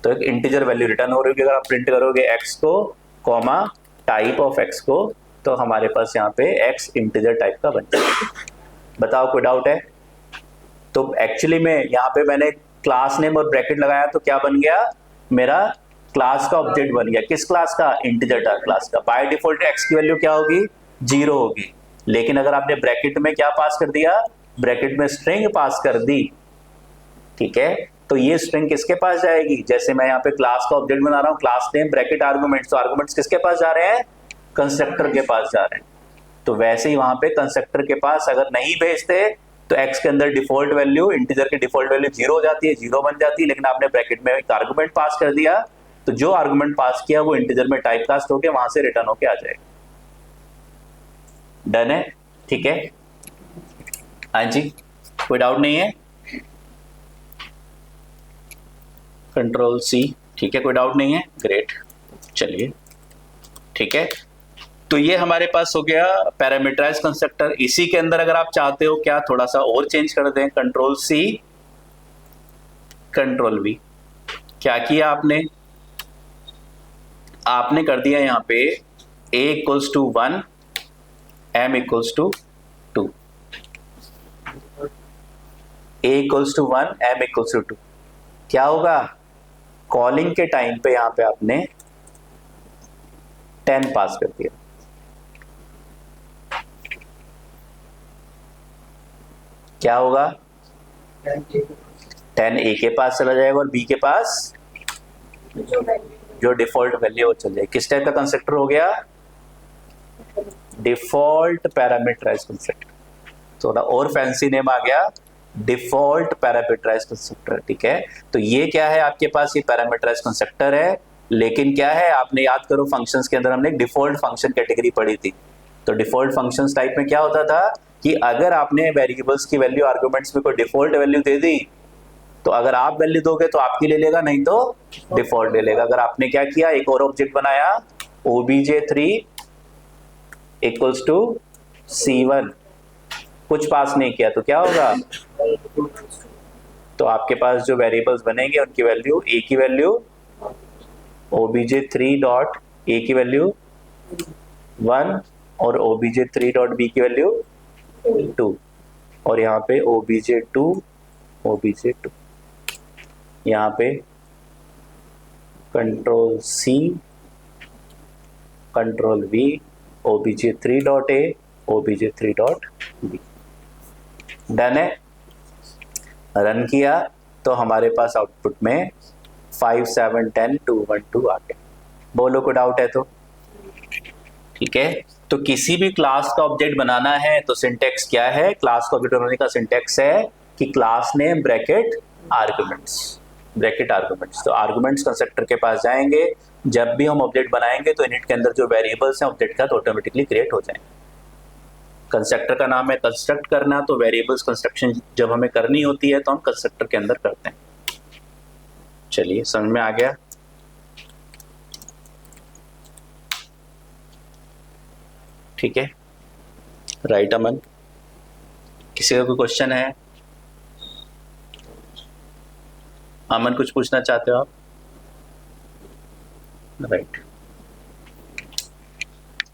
तो एक इंटीजर वैल्यू रिटर्न हो रही होगी। अगर आप प्रिंट करोगे x को कॉमा टाइप ऑफ x को, तो हमारे पास यहाँ पे x इंटीजर टाइप का बन जाएगा। बताओ कोई डाउट है? तो एक्चुअली में यहाँ पे मैंने क्लास नेम और ब्रैकेट लगाया तो क्या बन गया? मेरा क्लास का ऑब्जेक्ट बन गया। किस क्लास का? इंटीजर टाइप क्लास का। बाय डिफॉल्ट x की वैल्यू क्या होगी? 0 होगी। लेकिन अगर आपने ब्रैकेट में क्या पास कर दिया? ब्रैकेट में स्ट्रिंग पास कर दी, ठीक है, तो ये स्ट्रिंग किसके पास जाएगी? जैसे मैं यहाँ पे क्लास का ऑब्जेक्ट बना रहा हूँ, क्लास नेम ब्रैकेट आर्गुमेंट्स, तो आर्गुमेंट्स किसके पास जा रहे हैं? कंस्ट्रक्टर के पास जा रहे हैं। तो वैसे ही वहां पे कंस्ट्रक्टर के पास अगर नहीं भेजते तो x के अंदर डिफॉल्ट वैल्यू, इंटीजर की डिफॉल्ट वैल्यू 0 हो जाती है, 0 बन जाती है। लेकिन आपने ब्रैकेट में एक आर्गुमेंट पास कर दिया, तो जो आर्गुमेंट पास किया वो इंटीजर में टाइप कास्ट होकर वहां से रिटर्न होके आ जाएगा। डन है? ठीक है, हाँ जी, कोई डाउट नहीं है? कंट्रोल C, ठीक है, कोई डाउट नहीं है? ग्रेट, चलिए ठीक है। तो ये हमारे पास हो गया पैरामीटराइज कंस्ट्रक्टर। इसी के अंदर अगर आप चाहते हो क्या थोड़ा सा और चेंज कर दें, कंट्रोल C कंट्रोल V, क्या किया आपने? आपने कर दिया यहाँ पे a equals to 1 m equals to 2, a equals to 1 m equals to 2। क्या होगा? कॉलिंग के टाइम पे यहां पे आपने 10 पास कर दिया। क्या होगा? 10 a के पास चला जाएगा और b के पास जो डिफॉल्ट वैल्यू वो चल जाएगी। किस टाइप का कंस्ट्रक्टर हो गया? Default parameterize constructor. थोड़ा और फैंसी नेम आ गया, डिफॉल्ट पैरामीटराइज कंस्ट्रक्टर, ठीक है। तो ये क्या है आपके पास? ये पैरामीटराइज कंस्ट्रक्टर है, लेकिन क्या है, आपने याद करो फंक्शंस के अंदर हमने एक डिफॉल्ट फंक्शन कैटेगरी पढ़ी थी। तो डिफॉल्ट फंक्शंस टाइप में क्या होता था कि अगर आपने वेरिएबल्स की वैल्यू आर्गुमेंट्स में कोई डिफॉल्ट वैल्यू दे दी, तो अगर आप वैल्यू दोगे तो आपकी ले लेगा, नहीं तो डिफॉल्ट ले लेगा। अगर आपने क्या किया, एक और ऑब्जेक्ट बनाया obj3 इक्वल्स टू C1, कुछ पास नहीं किया, तो क्या होगा? तो आपके पास जो वेरिएबल्स बनेंगे उनकी वैल्यू, a की वैल्यू obj3 डॉट a की वैल्यू 1 और obj3 डॉट b की वैल्यू 2, और यहाँ पे obj2 यहाँ पे control C control V obj3 dot a obj3 dot b। Done है? रन किया तो हमारे पास आउटपुट में 5 7 10 2 1 2 आ गया। बोलो को डाउट है तो? ठीक है, तो किसी भी क्लास का ऑब्जेक्ट बनाना है तो सिंटेक्स क्या है, क्लास का ऑब्जेक्ट बनाने का सिंटेक्स है कि class name bracket arguments, bracket arguments. तो आर्गुमेंट्स कंस्ट्रक्टर के पास जाएंगे, जब भी हम ऑब्जेक्ट बनाएंगे तो इनिट के अंदर जो वेरिएबल्स हैं ऑब्जेक्ट का तो ऑटोमेटिकली क्रिएट हो जाएंगे। कंस्ट्रक्टर का नाम है कंस्ट्रक्ट करना, तो वेरिएबल्स कंस्ट्रक्शन जब हमें करनी होती है तो हम कंस्ट्रक्टर के अंदर करते हैं। चलिए समझ में आ गया। ठीक है, राइट अमन, किसी का कोई क्वेश्चन है? अमन कुछ पूछना चाहते हो आप? राइट,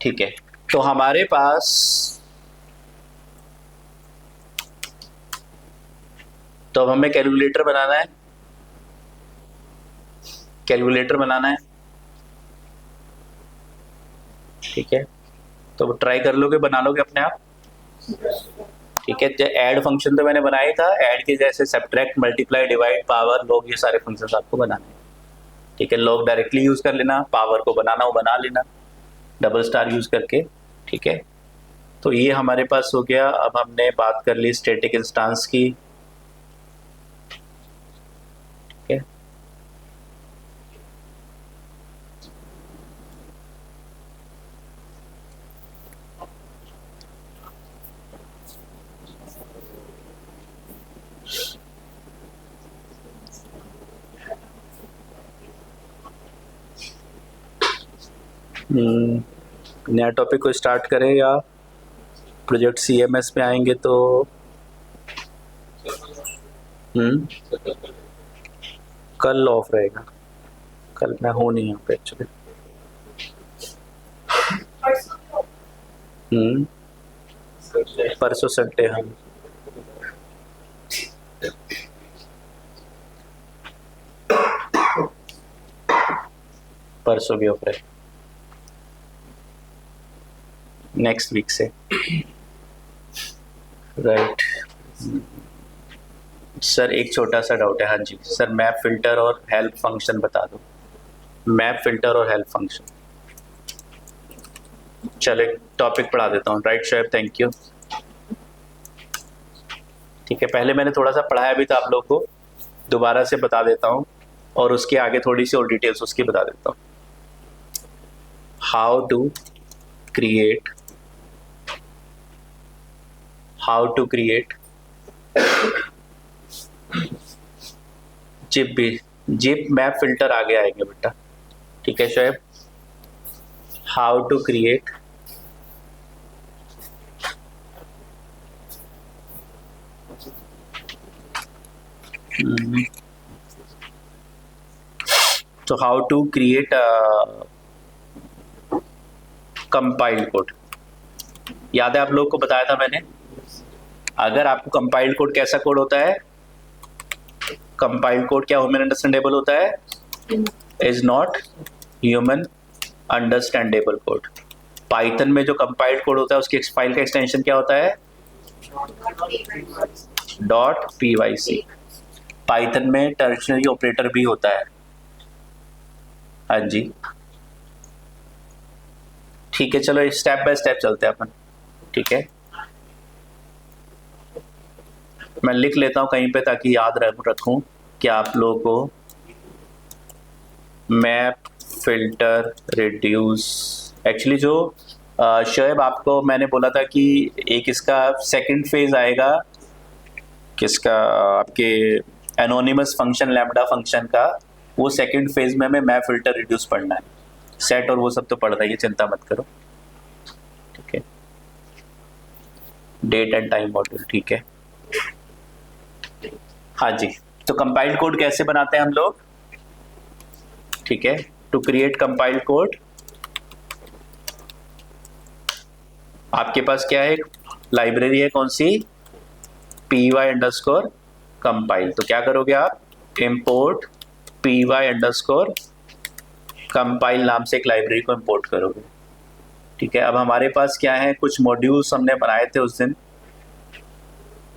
ठीक है। तो हमारे पास तो अब हमें कैलकुलेटर बनाना है, कैलकुलेटर बनाना है। ठीक है, तो ट्राई कर लोगे, बना लोगे अपने आप। ठीक है, ऐड फंक्शन तो मैंने बनाया था, ऐड के जैसे subtract, multiply, divide, power, log, ये सारे फंक्शंस आपको बनाने हैं। ठीक है, लॉग डायरेक्टली यूज कर लेना, पावर को बनाना हो बना लेना डबल स्टार यूज करके। ठीक है, तो ये हमारे पास हो गया। अब हमने बात कर ली स्टैटिक इंस्टेंस की। ठीक है, नया टॉपिक को स्टार्ट करें या प्रोजेक्ट CMS में आएंगे तो कल ऑफ रहेगा, कल मैं हूँ नहीं यहाँ पे एक्चुअली। परसों संडे हम परसों भी ऑफ रहेगा, नेक्स्ट वीक से। राइट सर, एक छोटा सा डाउट है। हाँ जी सर, मैप फिल्टर और हेल्प फंक्शन बता दो। मैप फिल्टर और हेल्प फंक्शन, चले टॉपिक पढ़ा देता हूँ। Right Shoaib, thank you. ठीक है, पहले मैंने थोड़ा सा पढ़ाया भी था आप लोग को, दोबारा से बता देता हूँ और उसके आगे थोड़ी सी और डिटेल्स उसकी बता देता हूँ। How to create zip map filter आगे आएंगे बेटा। ठीक है शोएब, हाउ टू क्रिएट तो how to create compiled code. याद है आप लोग को बताया था मैंने, अगर आपको कंपाइल्ड कोड कैसा कोड होता है, कंपाइल्ड कोड क्या ह्यूमन अंडरस्टैंडेबल होता है, is not human understandable code. Python में जो कंपाइल्ड कोड होता है उसकी फाइल का एक्सटेंशन क्या होता है, .pyc। पाइथन में टर्शनरी ऑपरेटर भी होता है। हाँ जी, ठीक है, चलो स्टेप बाय स्टेप चलते हैं अपन। ठीक है, मैं लिख लेता हूं कहीं पे ताकि याद रखूं कि आप लोगों को मैप फिल्टर रिड्यूस। एक्चुअली जो शोएब आपको मैंने बोला था कि एक इसका सेकंड फेज आएगा, किसका, आपके एनोनिमस फंक्शन लैम्बडा फंक्शन का, वो सेकंड फेज में हमें मैप फिल्टर रिड्यूस पढ़ना है। सेट और वो सब तो पढ़ रही है, चिंता मत करो। ठीक है, डेट एंड टाइम मॉड्यूल। ठीक है, हाँ जी, तो कंपाइल्ड कोड कैसे बनाते हैं हम लोग। ठीक है, टू क्रिएट कंपाइल्ड कोड आपके पास क्या है, लाइब्रेरी है, कौन सी, py_compile। तो क्या करोगे आप, इंपोर्ट py_compile नाम से एक लाइब्रेरी को इंपोर्ट करोगे। ठीक है, अब हमारे पास क्या है, कुछ मॉड्यूल्स हमने बनाए थे उस दिन,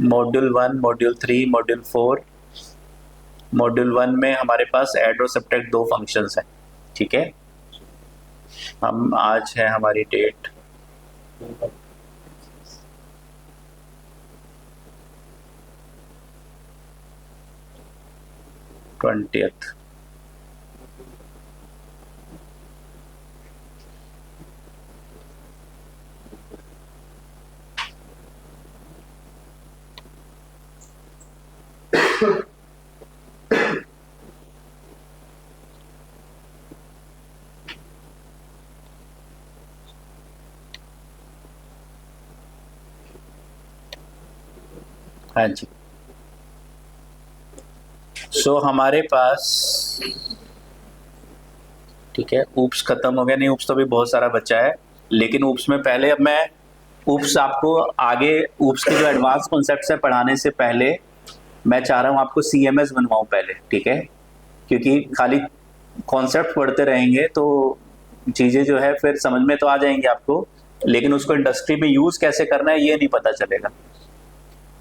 मॉड्यूल 1, मॉड्यूल 3, मॉड्यूल 4। मॉड्यूल 1 में हमारे पास ऐड और सब्ट्रैक्ट दो फंक्शंस हैं। ठीक है, हम आज है हमारी डेट 20th। हाँ जी। सो हमारे पास, ठीक है, ऊप्स खत्म हो गया, नहीं ऊप्स तो भी बहुत सारा बचा है, लेकिन ऊप्स में पहले अब मैं ऊप्स आपको आगे ऊप्स के जो एडवांस कॉन्सेप्ट्स है पढ़ाने से पहले मैं चाह रहा हूँ आपको CMS बनवाऊं पहले, ठीक है, क्योंकि खाली कॉन्सेप्ट पढ़ते रहेंगे तो चीज़ें जो है फिर समझ में तो आ जाएंगी आपको, लेकिन उसको इंडस्ट्री में यूज़ कैसे करना है ये नहीं पता चलेगा,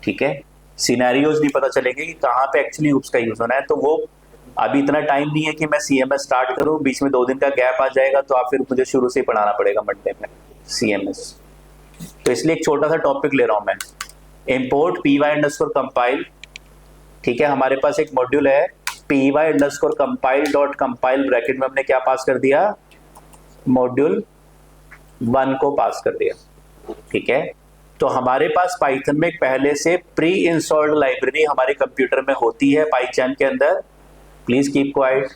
ठीक है, सिनेरियोज नहीं पता चलेंगे कि कहाँ पे एक्चुअली ऊप्स का यूज़ होना है। तो वो अभी इतना टाइम नहीं है कि मैं CMS स्टार्ट करूँ, बीच में 2 दिन का गैप आ जाएगा तो आप फिर मुझे शुरू से ही पढ़ाना पड़ेगा मंडे में CMS। तो इसलिए एक छोटा सा टॉपिक ले रहा हूँ मैं, इम्पोर्ट py_compile, ठीक है, हमारे पास एक मॉड्यूल है py_compile डॉट कंपाइल, ब्रैकेट में हमने क्या पास कर दिया, मॉड्यूल 1 को पास कर दिया, ठीक है। तो हमारे पास पाइथन में पहले से प्री इंस्टॉल्ड लाइब्रेरी हमारे कंप्यूटर में होती है पाइचैन के अंदर। Please keep quiet,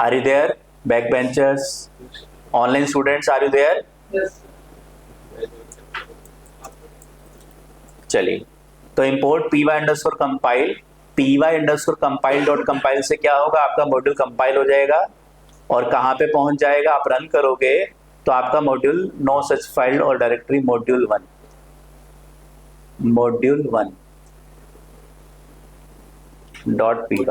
are you there back benchers, online students, are you there? चलिए, तो import py_compile, py_compile dot compile से क्या होगा, आपका मॉड्यूल कंपाइल हो जाएगा और कहाँ पे पहुंच जाएगा, आप रन करोगे तो आपका मॉड्यूल नो सच फाइल और directory module 1 dot py।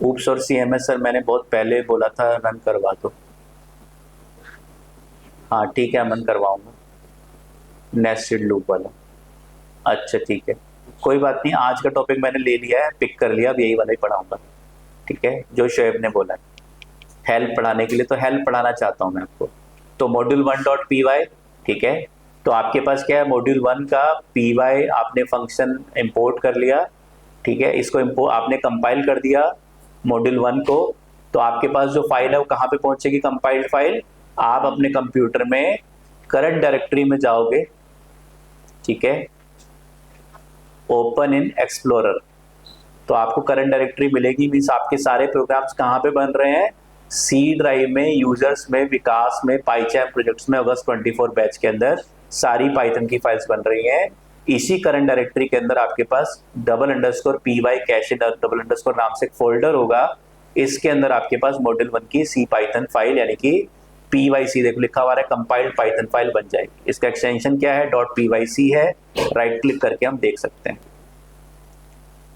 Oops और CMS सर मैंने बहुत पहले बोला था रन करवा दो, हाँ ठीक है, रन करवाऊंगा नेस्टेड लूप वाला। अच्छा ठीक है, कोई बात नहीं, आज का टॉपिक मैंने ले लिया है, पिक कर लिया, अब यही वाला ही पढ़ाऊंगा, ठीक है, जो शोएब ने बोला है हेल्प पढ़ाने के लिए, तो हेल्प पढ़ाना चाहता हूं मैं आपको। तो मॉड्यूल 1 डॉट py, ठीक है, तो आपके पास क्या है, मॉड्यूल 1 का py आपने फंक्शन इंपोर्ट कर लिया, ठीक है, इसको आपने कंपाइल कर दिया मॉड्यूल 1 को, तो आपके पास जो फाइल है वो कहाँ पे पहुंचेगी, कंपाइल्ड फाइल, आप अपने कंप्यूटर में करंट डायरेक्टरी में जाओगे, ठीक है, ओपन इन एक्सप्लोरर, तो आपको करंट डायरेक्टरी मिलेगी, मीन्स आपके सारे प्रोग्राम्स कहाँ पे बन रहे हैं, C ड्राइव में, यूजर्स में, विकास में, पाइचैन प्रोजेक्ट्स में, अगस्त 24 बैच के अंदर सारी पाइथन की फाइल्स बन रही हैं। इसी करंट डायरेक्टरी के अंदर आपके पास _py कैशे _ नाम से एक फोल्डर होगा, इसके अंदर आपके पास मॉड्यूल 1 की C पाइथन फाइल यानी कि pyc देखो लिखा हुआ है, कंपाइल्ड पाइथन फाइल बन जाएगी। इसका एक्सटेंशन क्या है, .pyc है, राइट क्लिक करके हम देख सकते हैं,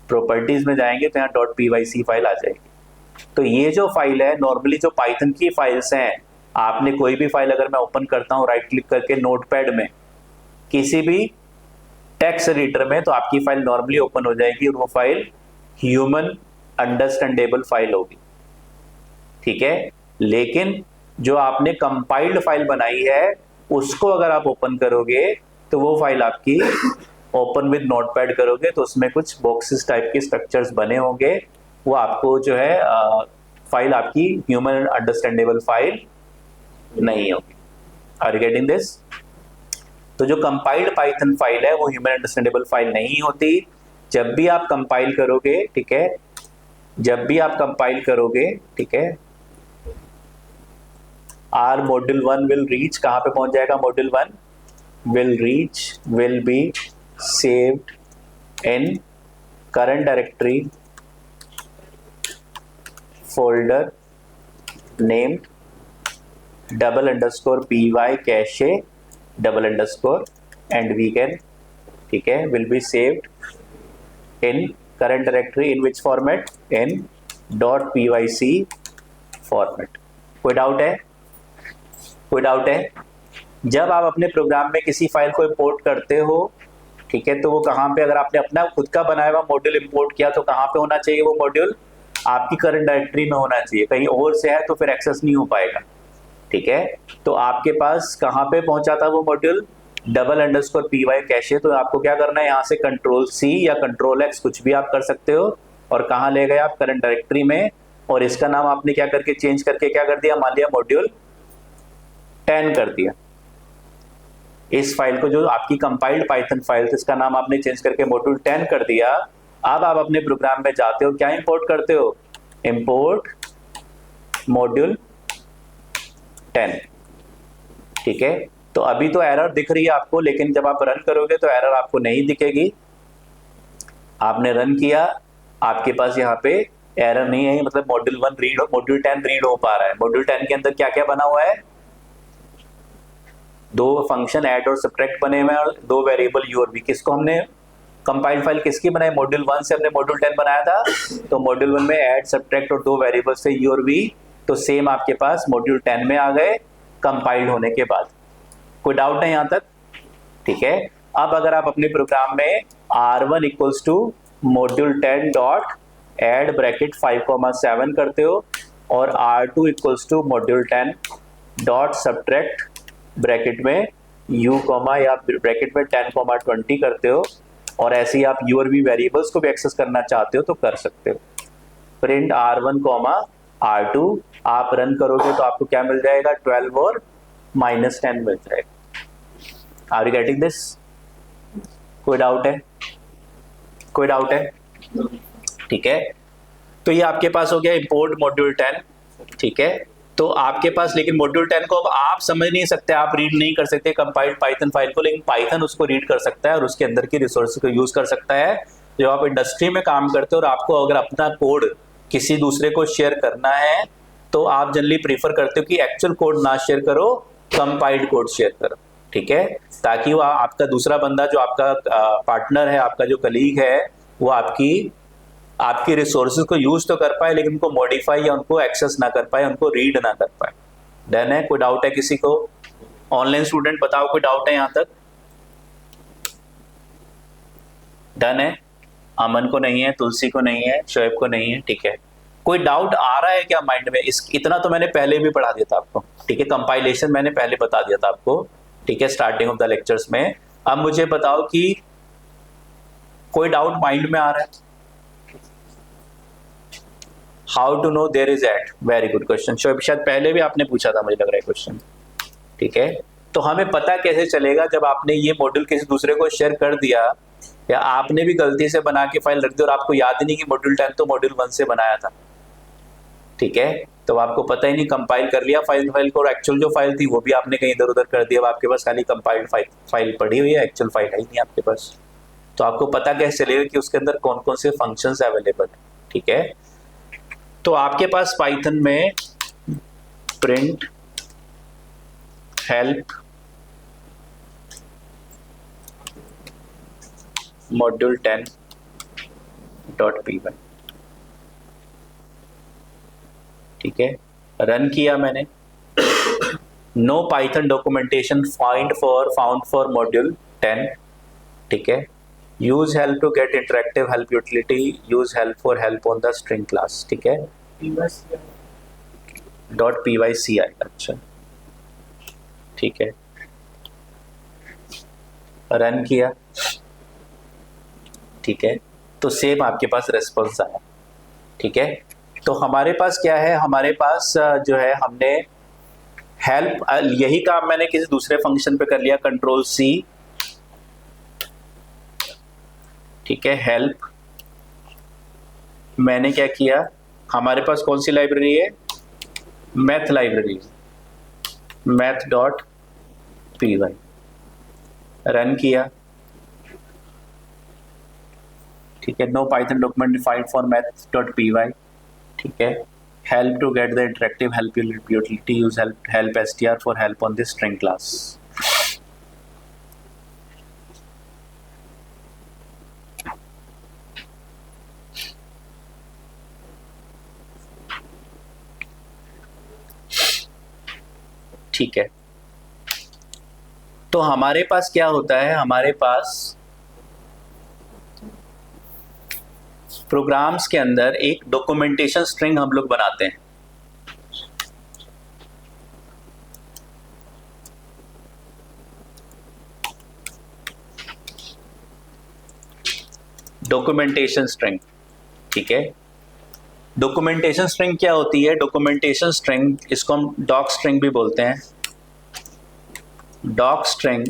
प्रॉपर्टीज में जाएंगे तो यहाँ .pyc फाइल आ जाएगी। तो ये जो फाइल है, नॉर्मली जो पाइथन की फाइल्स हैं, आपने कोई भी फाइल अगर मैं ओपन करता हूँ राइट क्लिक करके नोटपैड में किसी भी टेक्स्ट एडिटर में, तो आपकी फाइल नॉर्मली ओपन हो जाएगी और वो फाइल ह्यूमन अंडरस्टैंडेबल फाइल होगी, ठीक है। लेकिन जो आपने कंपाइल्ड फाइल बनाई है उसको अगर आप ओपन करोगे तो वो फाइल आपकी ओपन विद नोटपैड करोगे तो उसमें कुछ बॉक्सेस टाइप के स्ट्रक्चर्स बने होंगे, वो आपको जो है फाइल आपकी ह्यूमन अंडरस्टैंडेबल फाइल नहीं होगी। Are you getting this? तो जो कंपाइल्ड पाइथन फाइल है वो ह्यूमन अंडरस्टैंडेबल फाइल नहीं होती। जब भी आप कंपाइल करोगे, ठीक है, जब भी आप कंपाइल करोगे, ठीक है, आर मॉड्यूल 1 विल रीच, कहां पे पहुंच जाएगा, module 1 will reach, will be saved in current directory folder named _py cache _ and we can, ठीक है, will be saved in current directory in which format, in .pyc format। कोई doubt है? कोई doubt है? जब आप अपने प्रोग्राम में किसी फाइल को इंपोर्ट करते हो, ठीक है, तो वो कहाँ पे, अगर आपने अपना खुद का बनाया हुआ मॉड्यूल इंपोर्ट किया तो कहाँ पे होना चाहिए, वो मॉड्यूल आपकी करंट डायरेक्टरी में होना चाहिए, कहीं और से है तो फिर एक्सेस नहीं हो पाएगा। ठीक है। तो आपके पास कहाँ पे पहुंचा था वो मॉड्यूल, डबल_py कैशे। तो आपको क्या करना है, यहाँ से Ctrl+C या Ctrl+X कुछ भी आप कर सकते हो, और कहाँ ले गए आप, करंट डायरेक्टरी में। और इसका नाम आपने क्या करके चेंज करके क्या कर दिया, मान लिया मॉड्यूल 10 कर दिया। इस फाइल को, जो आपकी कंपाइल्ड पाइथन फाइल थी, इसका नाम आपने चेंज करके मॉड्यूल 10 कर दिया। अब आप अपने प्रोग्राम में जाते हो, क्या इंपोर्ट करते हो, इंपोर्ट मॉड्यूल 10, ठीक है। तो अभी तो एरर दिख रही है आपको, लेकिन जब आप रन करोगे तो एरर आपको नहीं दिखेगी। आपने रन किया, आपके पास यहाँ पे एरर नहीं है, मतलब मॉड्यूल 10 रीड हो पा रहा है। मॉड्यूल 10 के अंदर क्या क्या बना हुआ है, दो फंक्शन ऐड और सब्ट्रैक्ट बने हुए हैं, और दो वेरिएबल यू और वी। किसको हमने कंपाइल फाइल किसकी बनाई, मॉड्यूल 1 से हमने मॉड्यूल 10 बनाया था। तो मॉड्यूल 1 में ऐड सब्ट्रैक्ट और दो वेरिएबल से यू और वी, तो सेम आपके पास मॉड्यूल 10 में आ गए कंपाइल्ड होने के बाद। कोई डाउट है यहाँ तक, ठीक है। अब अगर आप अपने प्रोग्राम में r1 equals to module 10 dot add bracket 5,7 करते हो, और r2 equals to module 10 dot subtract bracket में u कॉमा या ब्रैकेट में 10,20 करते हो, और ऐसे ही आप u और v वेरिएबल्स को भी एक्सेस करना चाहते हो तो कर सकते हो। प्रिंट r1 कॉमा r2 आप रन करोगे तो आपको क्या मिल जाएगा, 12 और -10 मिल जाएगा। Are you getting this? कोई डाउट है, कोई डाउट है, ठीक है। तो ये आपके पास हो गया इंपोर्ट मॉड्यूल 10, ठीक है। तो आपके पास, लेकिन मॉड्यूल 10 को अब आप समझ नहीं सकते, आप रीड नहीं कर सकते कंपाइल्ड पाइथन फाइल को, लेकिन पाइथन उसको रीड कर सकता है और उसके अंदर की रिसोर्सेज को यूज कर सकता है। जब आप इंडस्ट्री में काम करते हो और आपको अगर अपना कोड किसी दूसरे को शेयर करना है, तो आप जनरली प्रीफर करते हो कि एक्चुअल कोड ना शेयर करो, कंपाइल्ड कोड शेयर करो, ठीक है। ताकि वो आपका दूसरा बंदा, जो आपका पार्टनर है, आपका जो कलीग है, वो आपकी रिसोर्सेज को यूज तो कर पाए, लेकिन उनको मॉडिफाई या उनको एक्सेस ना कर पाए, उनको रीड ना कर पाए। डन है? कोई डाउट है किसी को? ऑनलाइन स्टूडेंट बताओ, कोई डाउट है यहाँ तक? डन है? अमन को नहीं है, तुलसी को नहीं है, शोएब को नहीं है, ठीक है। कोई डाउट आ रहा है क्या माइंड में? इतना तो मैंने पहले भी पढ़ा दिया था आपको, ठीक है। कंपाइलेशन मैंने पहले बता दिया था आपको, ठीक है, स्टार्टिंग ऑफ द लेक्चर्स में। अब मुझे बताओ कि कोई डाउट माइंड में आ रहा है? How to know there is at, very good question. शायद पहले भी आपने पूछा था, मुझे लग रहा है क्वेश्चन, ठीक है। तो हमें पता कैसे चलेगा, जब आपने ये मॉड्यूल किसी दूसरे को शेयर कर दिया, या आपने भी गलती से बना के फाइल रख दी और आपको याद ही नहीं कि मॉड्यूल 10 तो मॉड्यूल 1 से बनाया था, ठीक है। तो आपको पता ही नहीं, कंपाइल कर लिया फाइल को, और एक्चुअल जो फाइल थी वो भी आपने कहीं इधर उधर कर दिया। अब आपके पास खाली कंपाइल्ड फाइल पड़ी हुई है, एक्चुअल फाइल है ही नहीं आपके पास। तो आपको पता कैसे चलेगा कि उसके अंदर कौन कौन से फंक्शंस अवेलेबल है, ठीक है। तो आपके पास पाइथन में प्रिंट हेल्प मॉड्यूल 10.py, ठीक है। रन किया मैंने, no Python documentation found for module 10, ठीक है। Use help to get interactive help utility, use help for help on the string class, ठीक है। .py अच्छा, ठीक है। रन किया, ठीक है। तो सेम आपके पास रेस्पॉन्स आया, ठीक है। तो हमारे पास क्या है, हमारे पास जो है, हमने हेल्प, यही काम मैंने किसी दूसरे फंक्शन पे कर लिया, Ctrl+C, ठीक है। हेल्प मैंने क्या किया, हमारे पास कौन सी लाइब्रेरी है, मैथ लाइब्रेरी, math.py। रन किया, ठीक है। No Python document defined for math.py, ठीक है। Help to get the interactive help utility, use help str for help on this string class. ठीक है। तो हमारे पास क्या होता है, हमारे पास प्रोग्राम्स के अंदर एक डॉक्यूमेंटेशन स्ट्रिंग हम लोग बनाते हैं, डॉक्यूमेंटेशन स्ट्रिंग, ठीक है। डॉक्यूमेंटेशन स्ट्रिंग क्या होती है? डॉक्यूमेंटेशन स्ट्रिंग, इसको हम डॉक स्ट्रिंग भी बोलते हैं। Doc string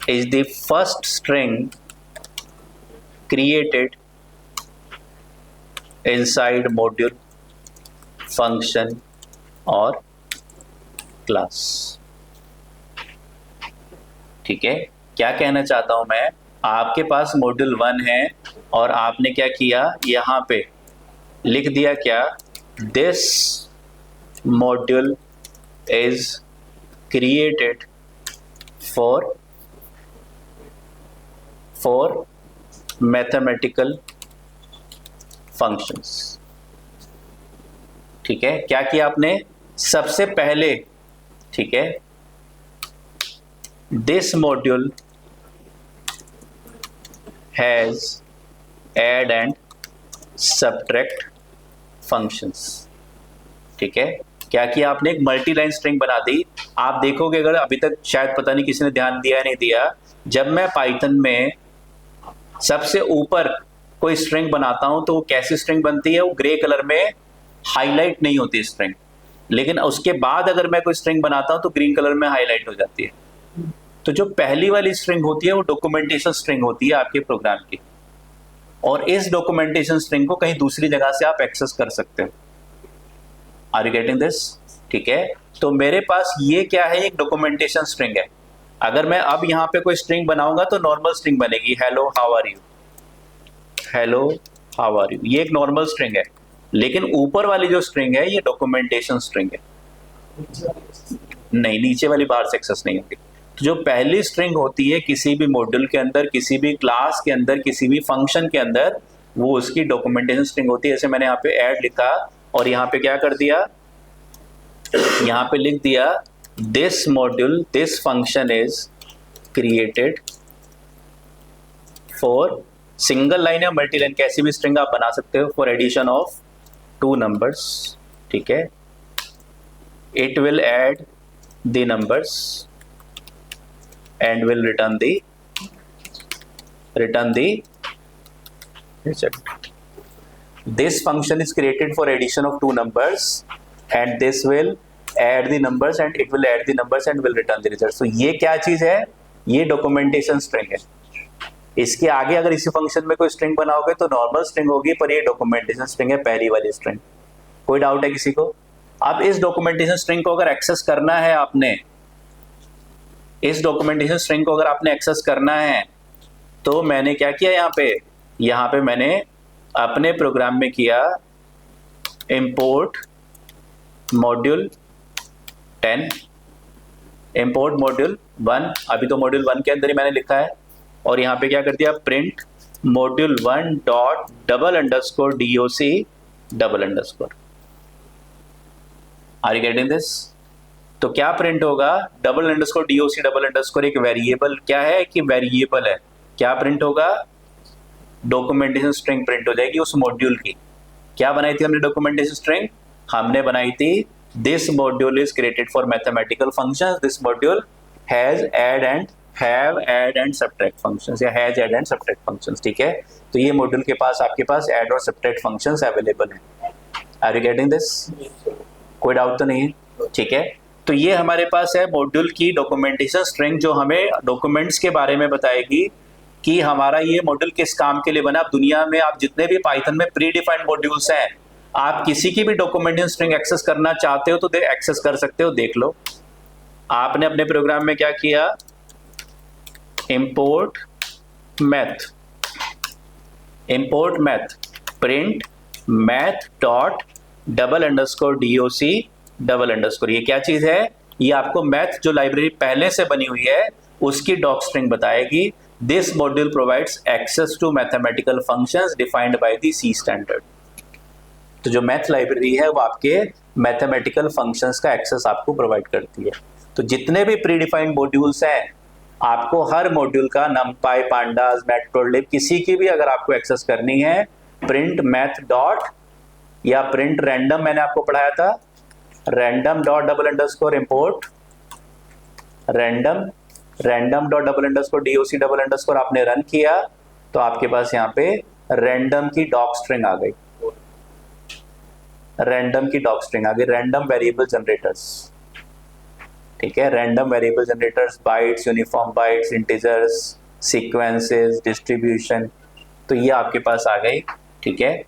is the first string created inside module, function और क्लास, ठीक है। क्या कहना चाहता हूं मैं, आपके पास मॉड्यूल 1 है और आपने क्या किया, यहां पे लिख दिया क्या, this module is created for mathematical functions, ठीक है। क्या किया आपने, सबसे पहले, ठीक है, this module has add and subtract functions, ठीक है। क्या किया आपने, एक मल्टी लाइन स्ट्रिंग बना दी। आप देखोगे, अगर अभी तक शायद पता नहीं किसी ने ध्यान दिया नहीं दिया, जब मैं पाइथन में सबसे ऊपर कोई स्ट्रिंग बनाता हूं तो वो कैसी स्ट्रिंग बनती है, वो ग्रे कलर में हाईलाइट नहीं होती स्ट्रिंग, लेकिन उसके बाद अगर मैं कोई स्ट्रिंग बनाता हूं तो ग्रीन कलर में हाईलाइट हो जाती है। तो जो पहली वाली स्ट्रिंग होती है वो डॉक्यूमेंटेशन स्ट्रिंग होती है आपके प्रोग्राम की, और इस डॉक्यूमेंटेशन स्ट्रिंग को कहीं दूसरी जगह से आप एक्सेस कर सकते हो। Are you getting this? ठीक है। तो मेरे पास ये क्या है, एक डॉक्यूमेंटेशन स्ट्रिंग है। अगर मैं अब यहां पे कोई स्ट्रिंग बनाऊंगा तो नॉर्मल स्ट्रिंग बनेगी, hello how are you, hello how are you, ये एक नॉर्मल स्ट्रिंग है। लेकिन ऊपर वाली जो स्ट्रिंग है ये डॉक्यूमेंटेशन स्ट्रिंग है। नहीं, नीचे वाली बाहर से एक्सेस नहीं होगी। तो जो पहली स्ट्रिंग होती है किसी भी मॉड्यूल के अंदर, किसी भी क्लास के अंदर, किसी भी फंक्शन के अंदर, वो उसकी डॉक्यूमेंटेशन स्ट्रिंग होती है। जैसे मैंने यहाँ पे ऐड लिखा और यहाँ पे क्या कर दिया, यहाँ पे लिख दिया this module, this function is created for, single line या मल्टी लाइन, कैसी भी स्ट्रिंग आप बना सकते हो, फॉर एडिशन ऑफ 2 नंबर्स, ठीक है। It will add the numbers and will return the result. This function is created for addition of 2 numbers and this will add the numbers and it will add the numbers and will return the result. So ये क्या चीज है, ये documentation string है। इसके आगे अगर इसी फंक्शन में कोई स्ट्रिंग बनाओगे तो नॉर्मल स्ट्रिंग होगी, पर ये डॉक्यूमेंटेशन स्ट्रिंग है, पहली वाली स्ट्रिंग। कोई डाउट है किसी को? अब इस डॉक्यूमेंटेशन स्ट्रिंग को अगर एक्सेस करना है आपने, इस डॉक्यूमेंटेशन स्ट्रिंग को अगर आपने एक्सेस करना है तो मैंने क्या किया, यहाँ पे मैंने अपने प्रोग्राम में किया इंपोर्ट मॉड्यूल 10, इंपोर्ट मॉड्यूल 1, अभी तो मॉड्यूल 1 के अंदर ही मैंने लिखा है, और यहाँ पे क्या कर दिया, print module 1 dot double underscore DOC double underscore. Are you getting this? तो क्या प्रिंट होगा, double underscore DOC double underscore एक वेरिएबल, क्या है कि वेरिएबल है, क्या प्रिंट होगा, डॉक्यूमेंटेशन स्ट्रिंग प्रिंट हो जाएगी उस मॉड्यूल की। क्या बनाई थी हमने डॉक्यूमेंटेशन स्ट्रिंग? हमने बनाई थी this module is created for mathematical functions, this module has add and subtract functions, या has add and subtract functions, ठीक है। तो ये मॉड्यूल के पास आपके पास ऐड और सब्ट्रैक्ट फंक्शंस अवेलेबल है। Are you getting this? कोई डाउट तो नहीं है, ठीक है। तो ये हमारे पास है मॉड्यूल की डॉक्यूमेंटेशन स्ट्रिंग, जो हमें डॉक्यूमेंट्स के बारे में बताएगी कि हमारा ये मॉड्यूल किस काम के लिए बना। आप दुनिया में आप जितने भी पाइथन में प्री डिफाइंड मॉड्यूल्स हैं, आप किसी की भी डॉक्यूमेंटेशन स्ट्रिंग एक्सेस करना चाहते हो तो एक्सेस कर सकते हो। देख लो, आपने अपने प्रोग्राम में क्या किया, import math print math dot double underscore DOC double underscore. ये क्या चीज है, ये आपको मैथ जो लाइब्रेरी पहले से बनी हुई है उसकी डॉक स्ट्रिंग बताएगी। This module provides access to mathematical functions defined by the C standard. तो जो मैथ लाइब्रेरी है वो आपके मैथमेटिकल फंक्शंस का एक्सेस आपको प्रोवाइड करती है। तो जितने भी प्री डिफाइंड मॉड्यूल्स हैं, आपको हर मॉड्यूल का numpy, pandas, matplotlib, किसी की भी अगर आपको एक्सेस करनी है, प्रिंट मैथ डॉट या प्रिंट रैंडम, मैंने आपको पढ़ाया था, random dot double underscore import random dot double underscore DOC double underscore, आपने रन किया तो आपके पास यहाँ पे रैंडम की डॉक स्ट्रिंग आ गई, रैंडम की डॉक स्ट्रिंग आ गई, रैंडम वेरिएबल जनरेटर्स, ठीक है, random variable generators, bytes, uniform bytes, integers, sequences, distribution, तो ये आपके पास आ गई, ठीक है।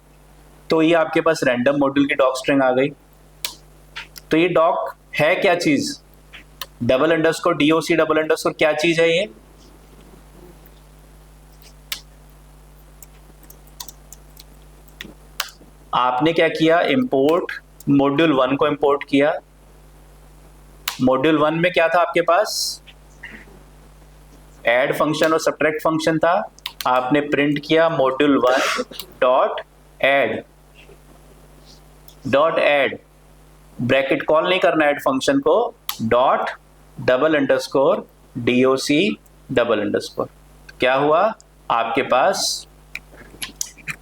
तो ये आपके पास रैंडम मॉड्यूल की डॉक स्ट्रिंग आ गई। तो ये डॉक है क्या चीज, double underscore DOC double underscore क्या चीज है ये, आपने क्या किया, इंपोर्ट मॉड्यूल 1 को इंपोर्ट किया। मॉड्यूल 1 में क्या था आपके पास, ऐड फंक्शन और सब्ट्रैक्ट फंक्शन था। आपने प्रिंट किया module 1 dot add, dot add, bracket call नहीं करना ऐड फंक्शन को, dot double underscore DOC double underscore. क्या हुआ, आपके पास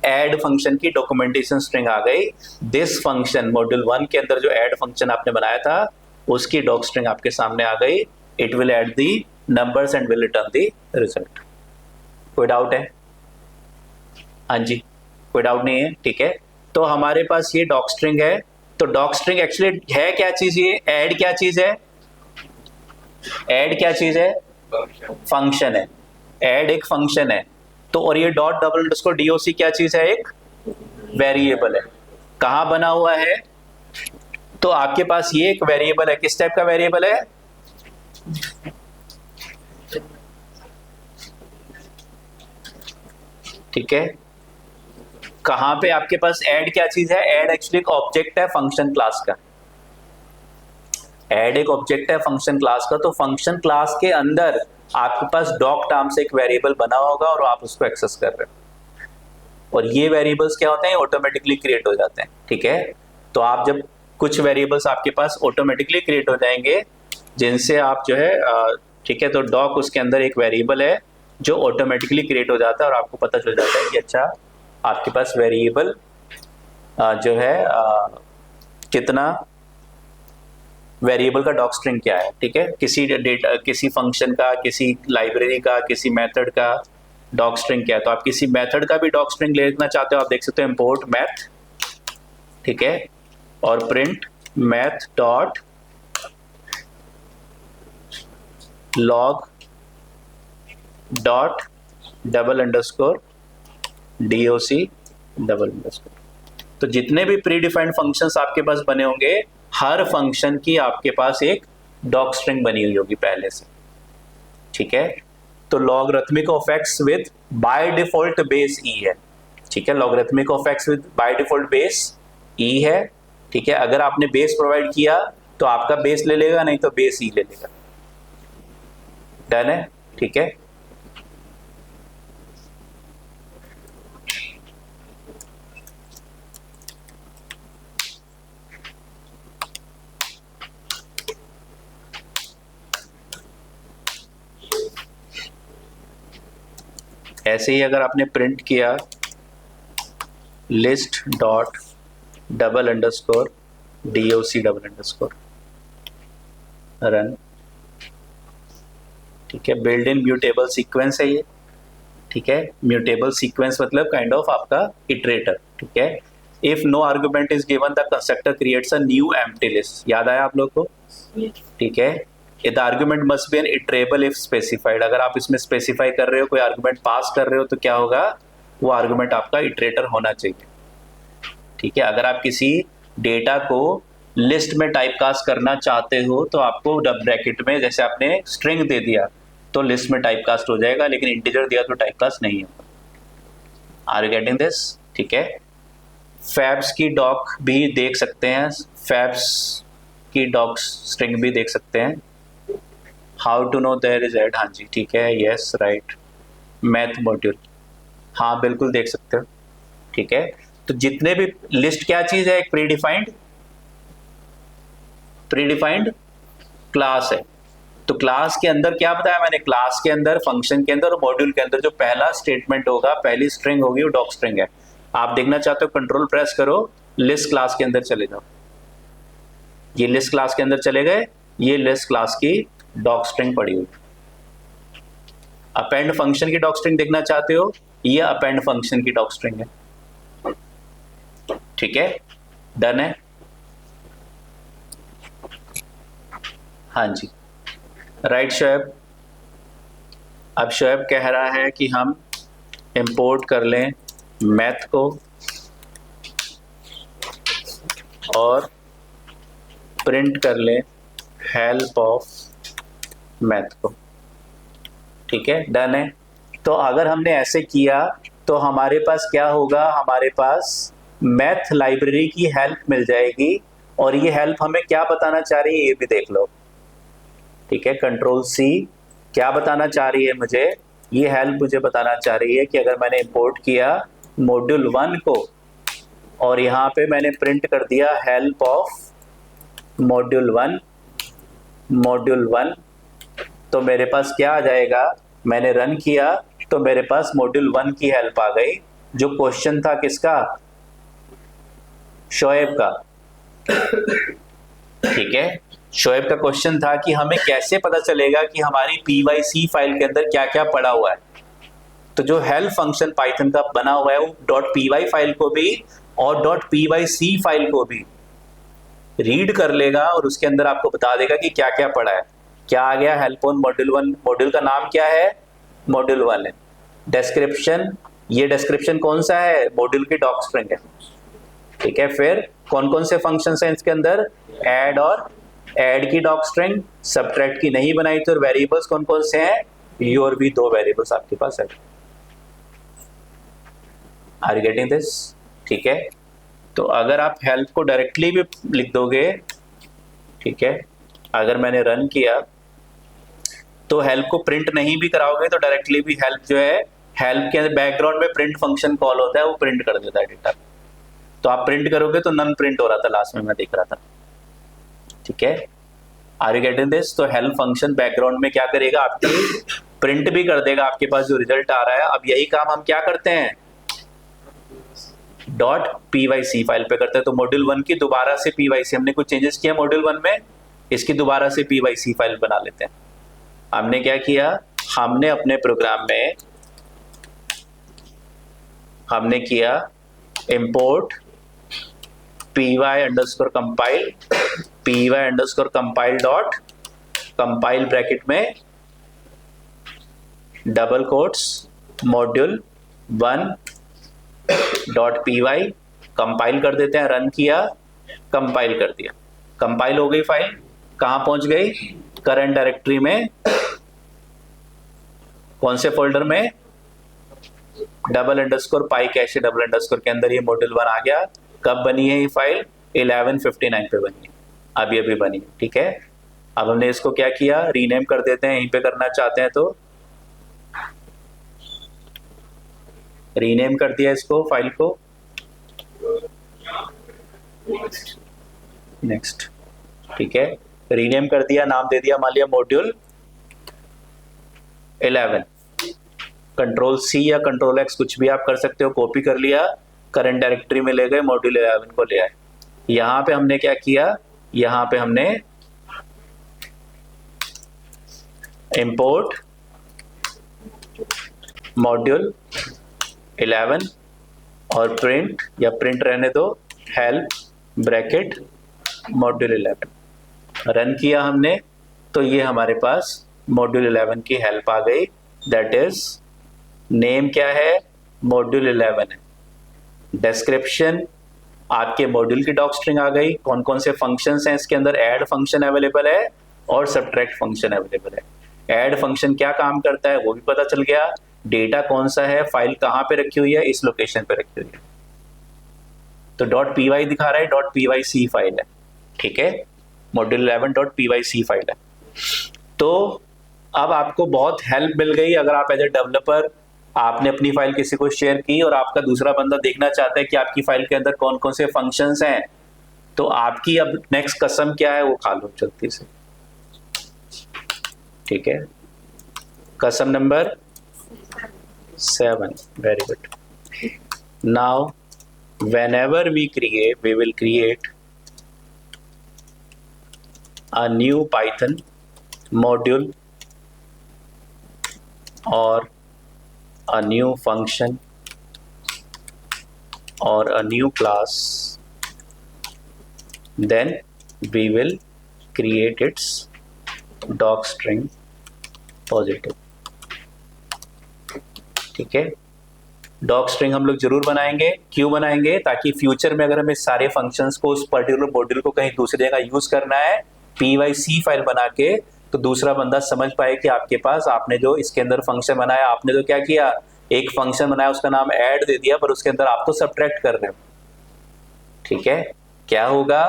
ऐड फंक्शन की डॉक्यूमेंटेशन स्ट्रिंग आ गई। दिस फंक्शन मॉड्यूल 1 के अंदर जो ऐड फंक्शन आपने बनाया था उसकी डॉक स्ट्रिंग आपके सामने आ गई। It will add the numbers and will return the result. कोई डाउट है? हाँ जी, कोई डाउट नहीं है, ठीक है। तो हमारे पास ये डॉक स्ट्रिंग है। तो डॉक स्ट्रिंग एक्चुअली है क्या चीज, ये ऐड क्या चीज है, ऐड क्या चीज है, फंक्शन है, ऐड एक फंक्शन है। तो और ये डॉट डबल अंडरस्कोर डीओसी क्या चीज है, एक वेरिएबल है। कहां बना हुआ है, तो आपके पास ये एक वेरिएबल है, किस टाइप का वेरिएबल है, ठीक है। कहां पे आपके पास ऐड क्या चीज है, ऐड एक्चुअली एक ऑब्जेक्ट है फंक्शन क्लास का, ऐड एक ऑब्जेक्ट है फंक्शन क्लास का। तो फंक्शन क्लास के अंदर आपके पास डॉक टर्म से एक वेरिएबल बना होगा और आप उसको एक्सेस कर रहे हो, और ये वेरिएबल्स क्या होते हैं, ऑटोमेटिकली क्रिएट हो जाते हैं, ठीक है। तो आप जब कुछ वेरिएबल्स आपके पास ऑटोमेटिकली क्रिएट हो जाएंगे जिनसे आप जो है ठीक है, तो डॉक उसके अंदर एक वेरिएबल है जो ऑटोमेटिकली क्रिएट हो जाता है और आपको पता चल जाता है कि अच्छा आपके पास वेरिएबल जो है कितना वेरिएबल का डॉक स्ट्रिंग क्या है, ठीक है। किसी डेटा, किसी फंक्शन का, किसी लाइब्रेरी का, किसी मेथड का डॉक स्ट्रिंग क्या है। तो आप किसी मेथड का भी डॉक स्ट्रिंग लिखना चाहते हो, आप देख सकते हो इंपोर्ट मैथ, ठीक है, और print math dot log dot double underscore DOC double underscore. तो जितने भी प्री डिफाइंड फंक्शंस आपके पास बने होंगे, हर फंक्शन की आपके पास एक डॉक स्ट्रिंग बनी हुई होगी पहले से, ठीक है। तो logarithmic of X with by default base E है, ठीक है, logarithmic of X with by default base E है, ठीक है। अगर आपने बेस प्रोवाइड किया तो आपका बेस ले लेगा, नहीं तो बेस ई ले लेगा। डन है, ठीक है। ऐसे ही अगर आपने प्रिंट किया list dot double underscore DOC double underscore run, ठीक है, बिल्ड इन म्यूटेबल सीक्वेंस है ये, ठीक है। म्यूटेबल सीक्वेंस मतलब काइंड ऑफ आपका इटरेटर, ठीक है। If no argument is given the constructor creates a new empty list. याद आया आप लोग को, ठीक है। The argument must be an iterable if specified. अगर आप इसमें स्पेसिफाई कर रहे हो, कोई आर्गुमेंट पास कर रहे हो, तो क्या होगा, वो आर्गुमेंट आपका इटरेटर होना चाहिए, ठीक है। अगर आप किसी डेटा को लिस्ट में टाइपकास्ट करना चाहते हो तो आपको ब्रैकेट में, जैसे आपने स्ट्रिंग दे दिया तो लिस्ट में टाइपकास्ट हो जाएगा, लेकिन इंटीजर दिया तो टाइपकास्ट नहीं होगा। आर यू गेटिंग दिस, ठीक है। फैब्स की डॉक भी देख सकते हैं, फैब्स की डॉक स्ट्रिंग भी देख सकते हैं। How to know there is add, हाँ जी, ठीक है, यस राइट। मैथ मॉड्यूल, हाँ बिल्कुल देख सकते हो, ठीक है। तो जितने भी लिस्ट क्या चीज है, एक प्रीडिफाइंड क्लास है। तो क्लास के अंदर क्या बताया मैंने, क्लास के अंदर, फंक्शन के अंदर और मॉड्यूल के अंदर जो पहला स्टेटमेंट होगा, पहली स्ट्रिंग होगी, वो डॉक स्ट्रिंग है। आप देखना चाहते हो, कंट्रोल प्रेस करो, लिस्ट क्लास के अंदर चले जाओ। ये लिस्ट क्लास के अंदर चले गए, ये लिस्ट क्लास की डॉक स्ट्रिंग पड़ी हुई। अपेंड फंक्शन की डॉक स्ट्रिंग देखना चाहते हो, ये अपेंड फंक्शन की डॉक स्ट्रिंग है। ठीक है, डन है। हाँ जी, राइट शोएब। अब शोएब कह रहा है कि हम इंपोर्ट कर लें मैथ को और प्रिंट कर लें हेल्प ऑफ मैथ को। ठीक है, डन है। तो अगर हमने ऐसे किया तो हमारे पास क्या होगा, हमारे पास मैथ लाइब्रेरी की हेल्प मिल जाएगी, और ये हेल्प हमें क्या बताना चाह रही है ये भी देख लो। ठीक है, कंट्रोल सी क्या बताना चाह रही है मुझे, ये हेल्प मुझे बताना चाह रही है कि अगर मैंने इंपोर्ट किया मॉड्यूल 1 को और यहाँ पे मैंने प्रिंट कर दिया हेल्प ऑफ मॉड्यूल 1, तो मेरे पास क्या आ जाएगा, मैंने रन किया तो मेरे पास मॉड्यूल 1 की हेल्प आ गई, जो क्वेश्चन था किसका, शोएब का। ठीक है, शोएब का क्वेश्चन था कि हमें कैसे पता चलेगा कि हमारी pyc फाइल के अंदर क्या क्या पड़ा हुआ है। तो जो हेल्प फंक्शन पाइथन का बना हुआ है वो .py फाइल को भी और .pyc फाइल को भी रीड कर लेगा और उसके अंदर आपको बता देगा कि क्या क्या पड़ा है। क्या आ गया, हेल्प ऑन मॉड्यूल 1, मॉड्यूल का नाम क्या है, मॉड्यूल 1 है। डिस्क्रिप्शन, ये डिस्क्रिप्शन कौन सा है, मॉड्यूल की डॉक स्ट्रिंग है। ठीक है, फिर कौन कौन से फंक्शंस हैं इसके अंदर, ऐड और ऐड की डॉक स्ट्रिंग, सब्ट्रैक्ट की नहीं बनाई तो वेरिएबल्स कौन कौन से हैं, ये और भी 2 वेरिएबल्स आपके पास है। Are you getting this? ठीक है, तो अगर आप हेल्प को डायरेक्टली भी लिख दोगे, ठीक है, अगर मैंने रन किया तो हेल्प को प्रिंट नहीं भी कराओगे तो डायरेक्टली भी हेल्प जो है, हेल्प के बैकग्राउंड में प्रिंट फंक्शन कॉल होता है, वो प्रिंट कर देता है डेटा। तो आप प्रिंट करोगे तो नन प्रिंट हो रहा था लास्ट में, मैं देख रहा था। ठीक है, आर यू गेटिंग दिस? तो हेल्प फंक्शन बैकग्राउंड में क्या करेगा, आपकी प्रिंट भी कर देगा आपके पास जो रिजल्ट आ रहा है। अब यही काम हम क्या करते हैं, .pyc फाइल पे करते हैं। तो मॉड्यूल 1 की दोबारा से pyc, हमने कुछ चेंजेस किया मॉड्यूल 1 में, इसकी दोबारा से pyc फाइल बना लेते हैं। हमने क्या किया, हमने अपने प्रोग्राम में हमने किया import py_compile dot compile bracket में double quotes module 1 dot py, compile कर देते हैं, रन किया, कंपाइल कर दिया, कंपाइल हो गई फाइल। कहां पहुंच गई, करंट डायरेक्टरी में, कौन से फोल्डर में, $_ कैश $_ के अंदर ये मॉड्यूल 1 आ गया। कब बनी है ये फाइल, 11:59 पे बनी है, अभी अभी बनी है। ठीक है, अब हमने इसको क्या किया, रीनेम कर देते हैं, यहीं पे करना चाहते हैं तो रीनेम कर दिया इसको, फाइल को, नेक्स्ट। ठीक है, रीनेम कर दिया, नाम दे दिया मान लिया मॉड्यूल 11। कंट्रोल सी या कंट्रोल एक्स कुछ भी आप कर सकते हो, कॉपी कर लिया, करंट डायरेक्टरी में ले गए, मॉड्यूल 11 को ले आए। यहां पे हमने क्या किया, यहां पे हमने इंपोर्ट मॉड्यूल 11 और प्रिंट, या प्रिंट रहने दो, हेल्प ब्रैकेट मॉड्यूल 11, रन किया हमने तो ये हमारे पास मॉड्यूल 11 की हेल्प आ गई। दैट इज नेम क्या है, मॉड्यूल 11 है। डिस्क्रिप्शन आपके मॉड्यूल की डॉक स्ट्रिंग आ गई, कौन कौन से फंक्शंस हैं इसके अंदर, ऐड फंक्शन अवेलेबल है और सब्ट्रैक्ट फंक्शन अवेलेबल है। ऐड फंक्शन क्या काम करता है वो भी पता चल गया, डेटा कौन सा है, फाइल कहां पे रखी हुई है, इस लोकेशन पे रखी हुई है। तो .py दिखा रहा है, .pyc फाइल है। ठीक है, मॉड्यूल 11 .pyc फाइल है। तो अब आपको बहुत हेल्प मिल गई। अगर आप एज ए डेवलपर आपने अपनी फाइल किसी को शेयर की और आपका दूसरा बंदा देखना चाहता है कि आपकी फाइल के अंदर कौन कौन से फंक्शंस हैं, तो आपकी अब नेक्स्ट कसम क्या है वो खा लो जल्दी से। ठीक है, कसम number 7, very good. Now whenever we will create a new Python module or a new function or a new class, then we will create its docstring positive. ठीक है, डॉक स्ट्रिंग हम लोग जरूर बनाएंगे. क्यों बनाएंगे? ताकि फ्यूचर में अगर हमें सारे फंक्शंस को उस पर्टिकुलर मॉड्यूल को कहीं दूसरी जगह यूज करना है, pyc फाइल बना के, तो दूसरा बंदा समझ पाए कि आपके पास आपने जो इसके अंदर फंक्शन बनाया, आपने तो क्या किया, एक फंक्शन बनाया, उसका नाम ऐड दे दिया, पर उसके अंदर आप तो सब्ट्रैक्ट कर रहे हो. ठीक है, क्या होगा,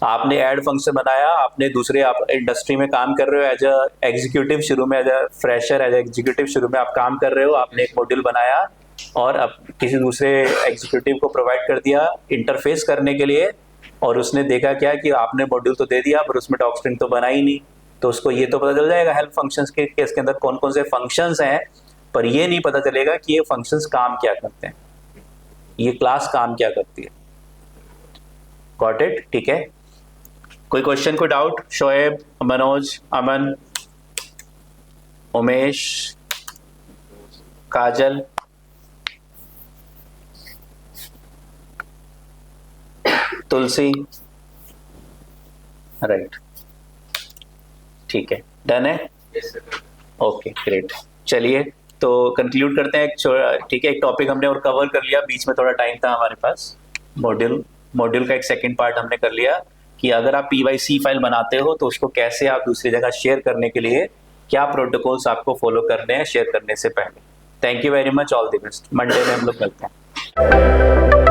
आपने ऐड फंक्शन बनाया, आपने दूसरे, आप इंडस्ट्री में काम कर रहे हो एज अ एग्जीक्यूटिव, शुरू में as a fresher, as executive शुरू में आप काम कर रहे हो, आपने एक मॉड्यूल बनाया और अब किसी दूसरे एग्जीक्यूटिव को प्रोवाइड कर दिया इंटरफेस करने के लिए, और उसने देखा क्या कि आपने मॉड्यूल तो दे दिया पर उसमें डॉक स्ट्रिंग तो बना ही नहीं, तो उसको ये तो पता चल जाएगा हेल्प फंक्शंस के इसके अंदर कौन कौन से फंक्शंस हैं, पर ये नहीं पता चलेगा कि ये फंक्शंस काम क्या करते हैं, ये क्लास काम क्या करती है. Got it? ठीक है, कोई क्वेश्चन, कोई डाउट? शोएब, मनोज, अमन, उमेश, काजल, तुलसी, राइट, ठीक है, डन है. ओके ग्रेट, चलिए तो कंक्लूड करते हैं. ठीक है, एक टॉपिक हमने और कवर कर लिया, बीच में थोड़ा टाइम था हमारे पास. मॉड्यूल का एक सेकंड पार्ट हमने कर लिया कि अगर आप pyc फाइल बनाते हो तो उसको कैसे आप दूसरी जगह शेयर करने के लिए क्या प्रोटोकॉल्स आपको फॉलो करने हैं शेयर करने से पहले. Thank you very much, all the best. Monday में हम लोग मिलते हैं.